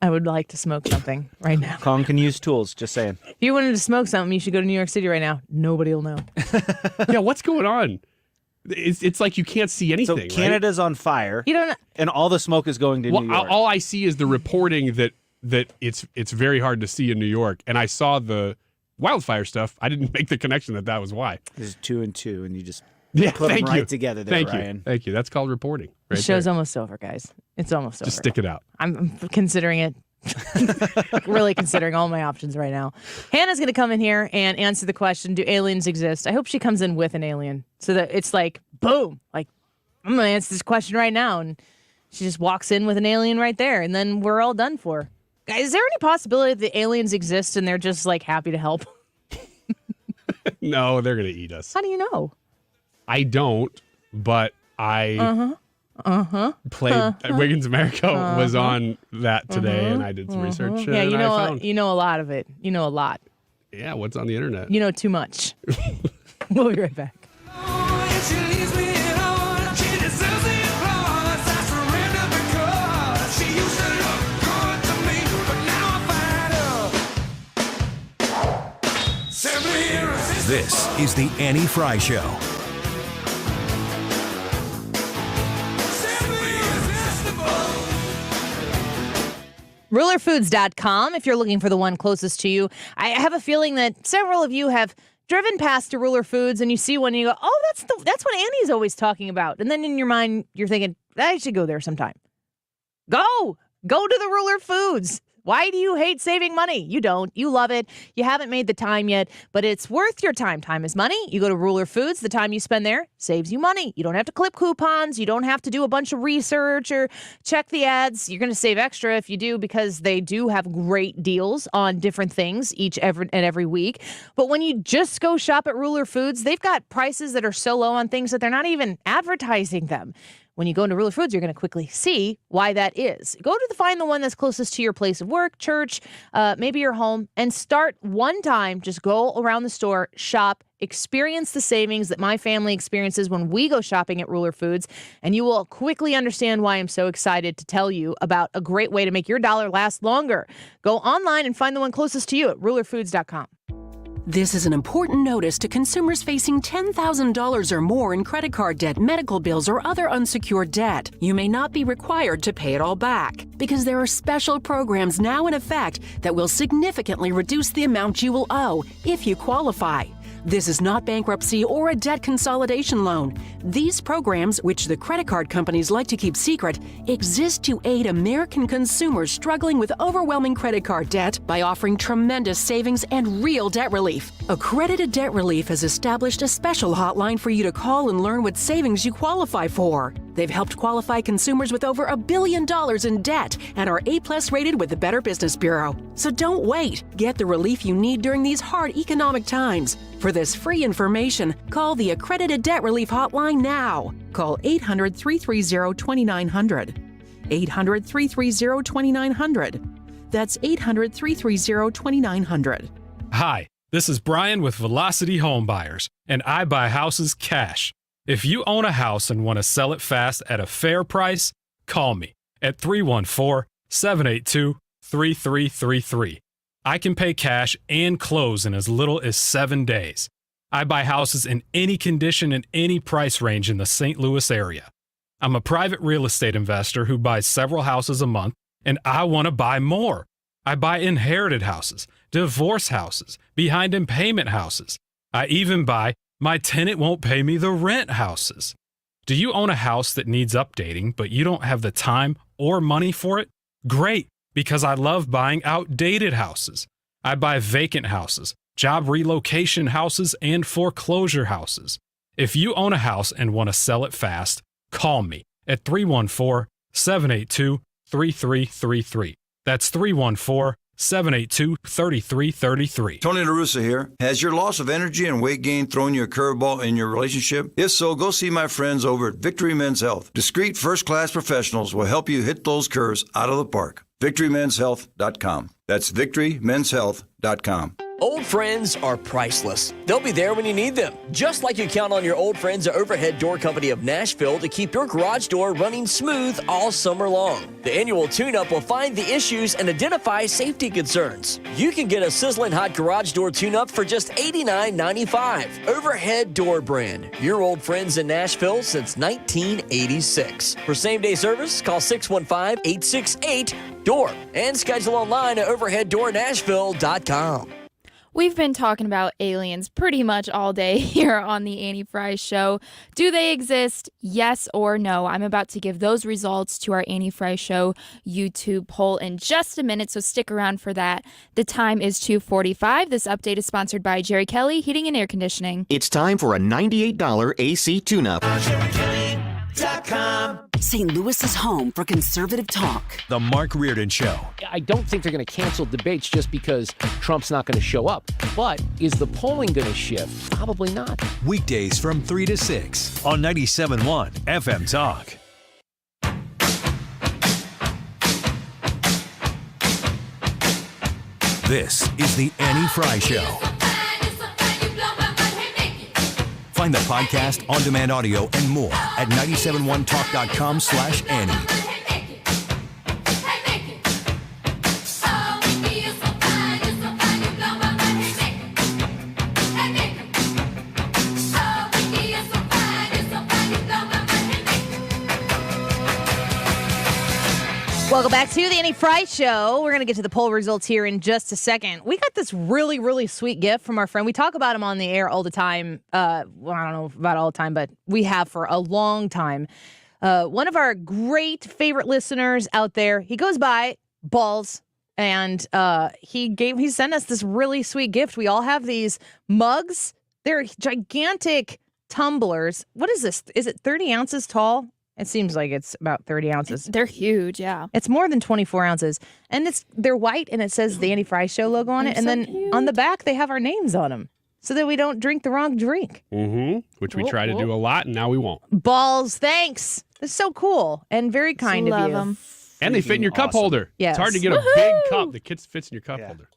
I would like to smoke something right now. Kong can use tools, just saying. If you wanted to smoke something, you should go to New York City right now. Nobody will know. Yeah, what's going on? It's like you can't see anything. So Canada's on fire. You don't know. And all the smoke is going to New York. All I see is the reporting that it's very hard to see in New York. And I saw the wildfire stuff. I didn't make the connection that was why. There's 2 and 2, and you just thank put them right you. together there, Ryan. Thank you. That's called reporting. The Right show's there. almost over, guys. It's almost over. Just stick it out. I'm considering it. Really considering all my options right now. Hannah's going to come in here and answer the question, do aliens exist? I hope she comes in with an alien so that it's like, boom, like, I'm going to answer this question right now. And she just walks in with an alien right there, and then we're all done for. Guys, is there any possibility that the aliens exist and they're just like happy to help? No, they're going to eat us. How do you know? I don't, but I played Wiggins America was on that today, and I did some research. Yeah, and you I know a lot of it. You know a lot. Yeah, what's on the internet? You know too much. We'll be right back. This is the Annie Frey Show. RulerFoods.com if you're looking for the one closest to you. I have a feeling that several of you have driven past a Ruler Foods and you see one and you go, oh, that's what Annie's always talking about. And then in your mind, you're thinking, I should go there sometime. Go to the Ruler Foods. Why do you hate saving money? You don't. You love it. You haven't made the time yet, but it's worth your time. Time is money. You go to Ruler Foods. The time you spend there saves you money. You don't have to clip coupons. You don't have to do a bunch of research or check the ads. You're going to save extra if you do because they do have great deals on different things every week. But when you just go shop at Ruler Foods, they've got prices that are so low on things that they're not even advertising them. When you go into Ruler Foods, you're going to quickly see why that is. Go to find the one that's closest to your place of work, church, maybe your home, and start one time. Just go around the store, shop, experience the savings that my family experiences when we go shopping at Ruler Foods, and you will quickly understand why I'm so excited to tell you about a great way to make your dollar last longer. Go online and find the one closest to you at rulerfoods.com. This is an important notice to consumers facing $10,000 or more in credit card debt, medical bills, or other unsecured debt. You may not be required to pay it all back because there are special programs now in effect that will significantly reduce the amount you will owe if you qualify. This is not bankruptcy or a debt consolidation loan. These programs, which the credit card companies like to keep secret, exist to aid American consumers struggling with overwhelming credit card debt by offering tremendous savings and real debt relief. Accredited Debt Relief has established a special hotline for you to call and learn what savings you qualify for. They've helped qualify consumers with over $1 billion in debt and are A+ rated with the Better Business Bureau. So don't wait. Get the relief you need during these hard economic times. For this free information, call the Accredited Debt Relief Hotline now. Call 800-330-2900. 800-330-2900. That's 800-330-2900. Hi, this is Brian with Velocity Home Buyers, and I buy houses cash. If you own a house and want to sell it fast at a fair price, call me at 314-782-3333. I can pay cash and close in as little as 7 days. I buy houses in any condition and any price range in the St. Louis area. I'm a private real estate investor who buys several houses a month, and I want to buy more. I buy inherited houses, divorce houses, behind in payment houses. I even buy my tenant won't pay me the rent houses. Do you own a house that needs updating, but you don't have the time or money for it? Great, because I love buying outdated houses. I buy vacant houses, job relocation houses, and foreclosure houses. If you own a house and want to sell it fast, call me at 314-782-3333. That's 314-782-3333. Tony La Russa here. Has your loss of energy and weight gain thrown you a curveball in your relationship? If so, go see my friends over at Victory Men's Health. Discreet first-class professionals will help you hit those curves out of the park. VictoryMen'sHealth.com. That's VictoryMen'sHealth.com. Old friends are priceless. They'll be there when you need them. Just like you count on your old friends at Overhead Door Company of Nashville to keep your garage door running smooth all summer long. The annual tune-up will find the issues and identify safety concerns. You can get a sizzling hot garage door tune-up for just $89.95. Overhead Door brand. Your old friends in Nashville since 1986. For same-day service, call 615-868-DOOR and schedule online at overheaddoornashville.com. We've been talking about aliens pretty much all day here on the Annie Frey Show. Do they exist? Yes or no? I'm about to give those results to our Annie Frey Show YouTube poll in just a minute, so stick around for that. The time is 2:45. This update is sponsored by Jerry Kelly Heating and Air Conditioning. It's time for a $98 AC tune-up. St. Louis's home for conservative talk. The Mark Reardon Show. I don't think they're going to cancel debates just because Trump's not going to show up. But is the polling going to shift? Probably not. Weekdays from 3 to 6 on 97.1 FM Talk. This is the Annie Frey Show. Find the podcast, on-demand audio, and more at 971talk.com/Annie. Welcome back to the Annie Frey Show. We're going to get to the poll results here in just a second. We got this really, really sweet gift from our friend. We talk about him on the air all the time. Well, I don't know about all the time, but we have for a long time. One of our great favorite listeners out there, he goes by Balls, and he sent us this really sweet gift. We all have these mugs. They're gigantic tumblers. What is this? Is it 30 ounces tall? It seems like it's about 30 ounces. They're huge, yeah. It's more than 24 ounces. And they're white, and it says the Annie Frey Show logo on it. And then on the back, they have our names on them so that we don't drink the wrong drink. Mm-hmm. Which we try to do a lot, and now we won't. Balls, thanks. It's so cool and very kind of you. Them. And they fit in your cup holder. Yes. It's hard to get a big cup that fits in your cup holder.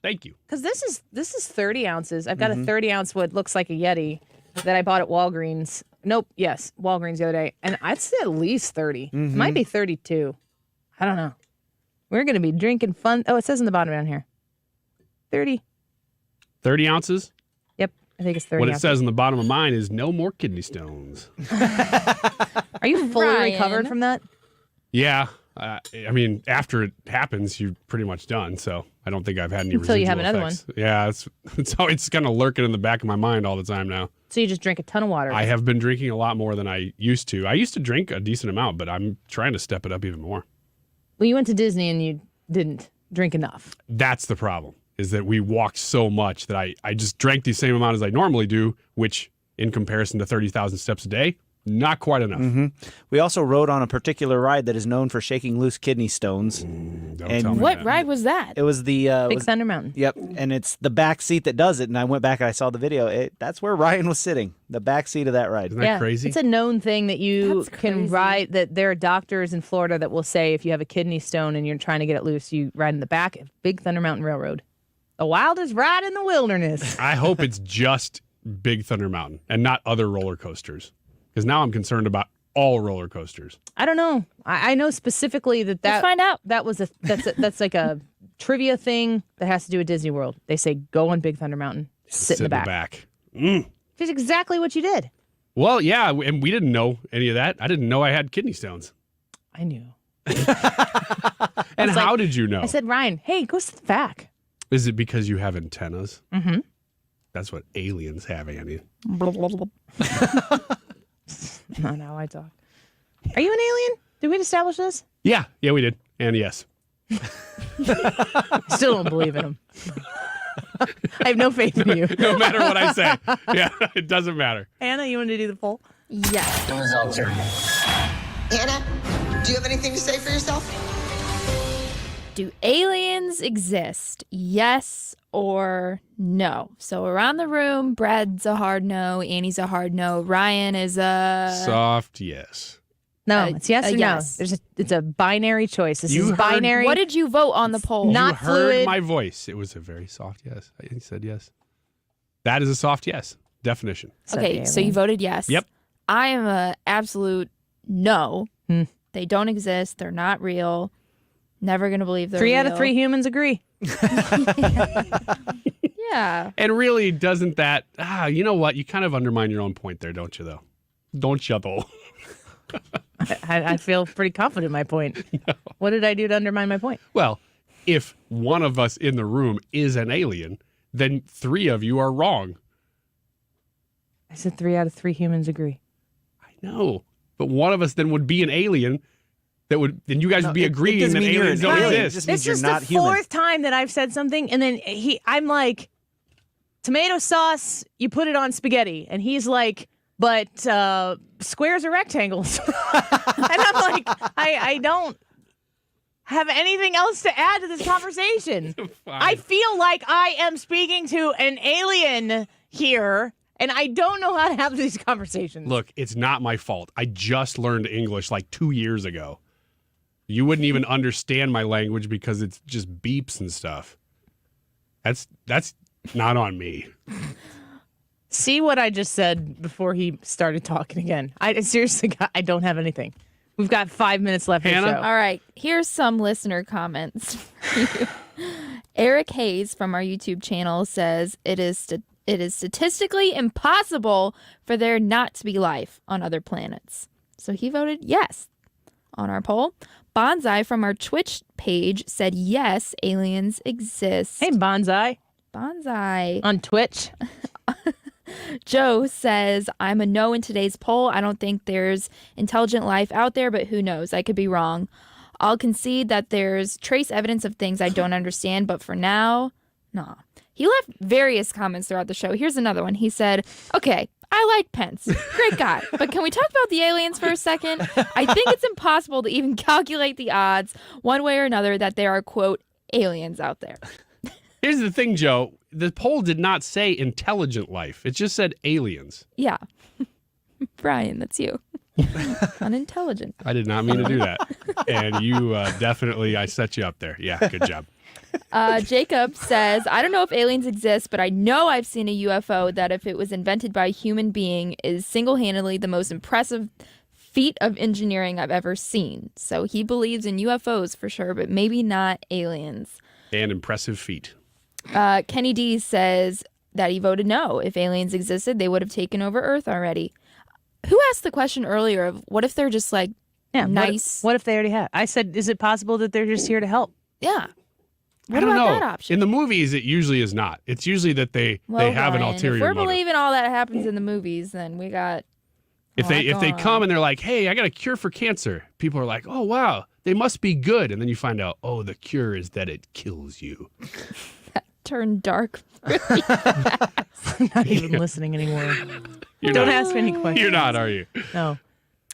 Thank you. Because this is 30 ounces. I've got a 30-ounce what looks like a Yeti that I bought at Walgreens. Walgreens the other day. And I'd say at least 30. It might be 32. I don't know. We're going to be drinking fun. Oh, it says in the bottom down here. 30. 30 ounces? Yep, I think it's 30 What ounces. it says in the bottom of mine is no more kidney stones. Are you fully recovered from that? Yeah. I mean, after it happens, you're pretty much done. So I don't think I've had any Until you have residual another effects. Yeah, it's kind of lurking in the back of my mind all the time now. So you just drink a ton of water. I have been drinking a lot more than I used to. I used to drink a decent amount, but I'm trying to step it up even more. Well, you went to Disney and you didn't drink enough. That's the problem, is that we walked so much that I just drank the same amount as I normally do, which in comparison to 30,000 steps a day, not quite enough. We also rode on a particular ride that is known for shaking loose kidney stones. What ride was that? It was the Big Thunder Mountain. Yep, and it's the back seat that does it. And I went back and I saw the video. That's where Ryan was sitting, the back seat of that ride. Isn't that crazy? It's a known thing that you can ride. That there are doctors in Florida that will say if you have a kidney stone and you're trying to get it loose, you ride in the back of Big Thunder Mountain Railroad. The wildest ride in the wilderness. I hope it's just Big Thunder Mountain and not other roller coasters? Because now I'm concerned about all roller coasters. I don't know. I know specifically that Let's find out. That was that's like a trivia thing that has to do with Disney World. They say go on Big Thunder Mountain, sit in the back. Which is exactly what you did. Well, yeah, and we didn't know any of that. I didn't know I had kidney stones. I knew. And how did you know? I said, Ryan, hey, go sit back. Is it because you have antennas? Mm-hmm. That's what aliens have, Andy. Not how I talk. Are you an alien? Did we establish this? Yeah, we did. And yes. Still don't believe in him. I have no faith in you. No matter what I say. Yeah, it doesn't matter. Anna, you want to do the poll? Yes. The results are... Anna, do you have anything to say for yourself? Do aliens exist? Yes or no? So around the room, Brad's a hard no, Annie's a hard no, Ryan is a... Soft yes. No, it's yes or yes. no. It's a binary choice. This You is heard- binary. What did you vote on the poll? Not you heard fluid. my voice. It was a very soft yes. I said yes. That is a soft yes. Definition. Okay, so you voted yes. Yep. I am a absolute no. They don't exist. They're not real. Never going to believe they're 3 real. out of 3 humans agree. Yeah. And really, doesn't that... you know what? You kind of undermine your own point there, don't you, though? Don't you, though? I feel pretty confident in my point. No. What did I do to undermine my point? Well, if one of us in the room is an alien, then 3 of you are wrong. I said 3 out of 3 humans agree. No. But one of us then would be an alien then you guys would be agreeing doesn't that mean you're aliens an don't alien. It exist. just means It's you're just not the human. 4th time that I've said something, and then I'm like, tomato sauce, you put it on spaghetti. And he's like, but squares are rectangles. And I'm like, I don't have anything else to add to this conversation. I feel like I am speaking to an alien here, and I don't know how to have these conversations. Look, it's not my fault. I just learned English like 2 years ago. You wouldn't even understand my language because it's just beeps and stuff. That's not on me. See what I just said before he started talking again. I seriously, I don't have anything. We've got 5 minutes left Hannah? of the show. All right. Here's some listener comments. Eric Hayes from our YouTube channel says it is statistically impossible for there not to be life on other planets. So he voted yes on our poll. Bonsai from our Twitch page said yes, aliens exist. Hey, Bonsai. Bonsai. On Twitch. Joe says, I'm a no in today's poll. I don't think there's intelligent life out there, but who knows? I could be wrong. I'll concede that there's trace evidence of things I don't understand, but for now, nah. He left various comments throughout the show. Here's another one. He said, okay, I like Pence. Great guy. But can we talk about the aliens for a second? I think it's impossible to even calculate the odds one way or another that there are, quote, aliens out there. Here's the thing, Joe. The poll did not say intelligent life. It just said aliens. Yeah. Brian, that's you. Unintelligent. I did not mean to do that. And you definitely, I set you up there. Yeah, good job. Jacob says, I don't know if aliens exist, but I know I've seen a UFO that if it was invented by a human being is single-handedly the most impressive feat of engineering I've ever seen. So he believes in UFOs for sure, but maybe not aliens. And impressive feat. Kenny D says that he voted no. If aliens existed, they would have taken over Earth already. Who asked the question earlier of what if they're just like nice? What if they already have? I said, is it possible that they're just here to help? Yeah. I What don't about know. that option? In the movies, it usually is not. It's usually that they have an Brian, ulterior if we're motive. believing all that happens in the movies, then we got If they come and they're like, hey, I got a cure for cancer, people are like, oh, wow, they must be good. And then you find out, oh, the cure is that it kills you. turn dark. I'm not even listening anymore. Don't ask me any questions. You're not, are you? No.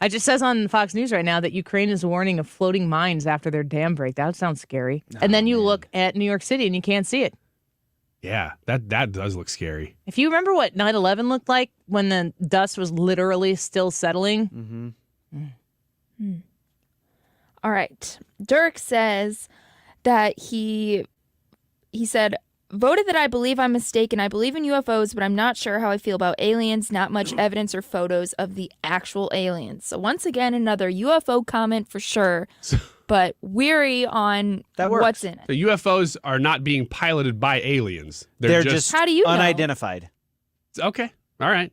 It just says on Fox News right now that Ukraine is warning of floating mines after their dam break. That sounds scary. And then you look at New York City and you can't see it. Yeah, that does look scary. If you remember what 9/11 looked like when the dust was literally still settling. All right. Dirk says that he said Voted that I believe I'm mistaken. I believe in UFOs, but I'm not sure how I feel about aliens. Not much evidence or photos of the actual aliens. So once again, another UFO comment for sure, but weary on what's in it. The UFOs are not being piloted by aliens. They're just how do you know? Unidentified. Okay. All right.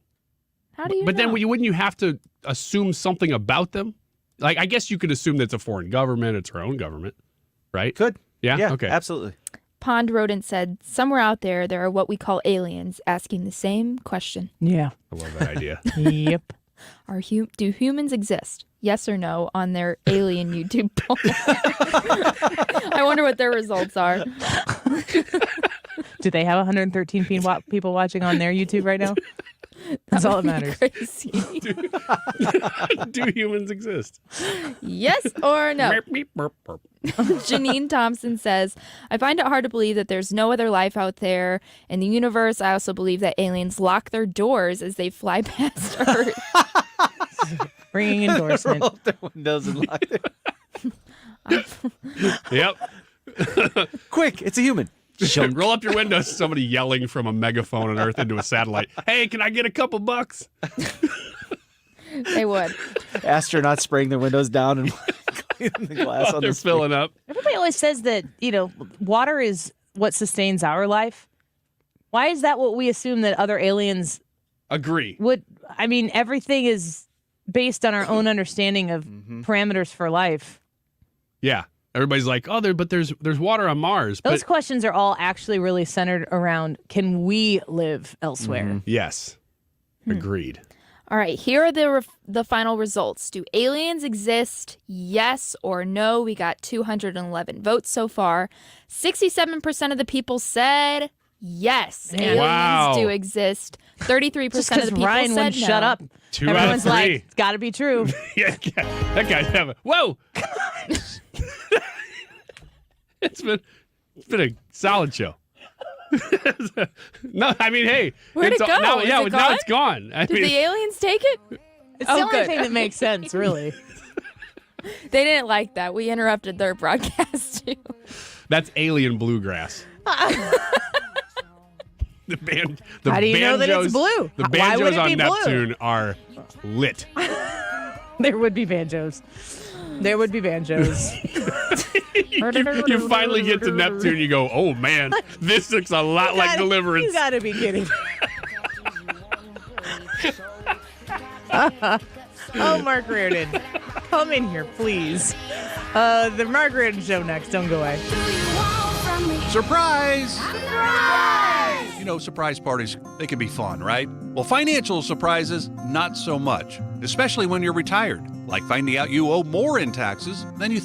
How do you But know? then wouldn't you have to assume something about them? Like, I guess you could assume that it's a foreign government. It's our own government, right? Could. Yeah? Okay. Absolutely. Pond Rodent said, somewhere out there are what we call aliens asking the same question. Yeah. I love that idea. Yep. Do humans exist? Yes or no on their alien YouTube poll. I wonder what their results are. Do they have 113 people watching on their YouTube right now? That's all that matters. Crazy. Do humans exist? Yes or no? Janine Thompson says, I find it hard to believe that there's no other life out there in the universe. I also believe that aliens lock their doors as they fly past Earth. Bringing endorsement. Roll up their windows and lock their... Yep. Quick, it's a human. Roll up your windows. Somebody yelling from a megaphone on Earth into a satellite. Hey, can I get a couple bucks? They would. Astronauts spraying their windows down and cleaning the glass on they're the filling up. Everybody always says that, water is what sustains our life. Why is that what we assume that other aliens agree would? I mean, everything is based on our own understanding of parameters for life. Yeah. Everybody's like, oh, there's water on Mars. Those but questions are all actually really centered around, can we live elsewhere? Yes. Agreed. All right, here are the final results. Do aliens exist? Yes or no? We got 211 votes so far. 67% of the people said yes. Aliens do exist. 33% Just of the because people Ryan said wouldn't no. shut up. Two out of Everyone's three. like, it's got to be true. Yeah, that guy's having. Whoa! It's been a solid show. No, I mean, hey, Where'd it go? Now, Is yeah, it now gone? it's gone. I Did mean, the aliens take it? It's the only thing that makes sense, really. They didn't like that. We interrupted their broadcast too. that's alien bluegrass. The How do you know that it's blue? The Why would banjos it be on blue? Neptune are lit. There would be banjos. There would be banjos. You finally get to Neptune, you go, oh man, this looks a lot like Deliverance. You gotta be kidding. Oh, Mark Reardon, come in here, please. The Mark Reardon Show next. Don't go away. Surprise! You know, surprise parties, they can be fun, right? Well, financial surprises, not so much, especially when you're retired, like finding out you owe more in taxes than you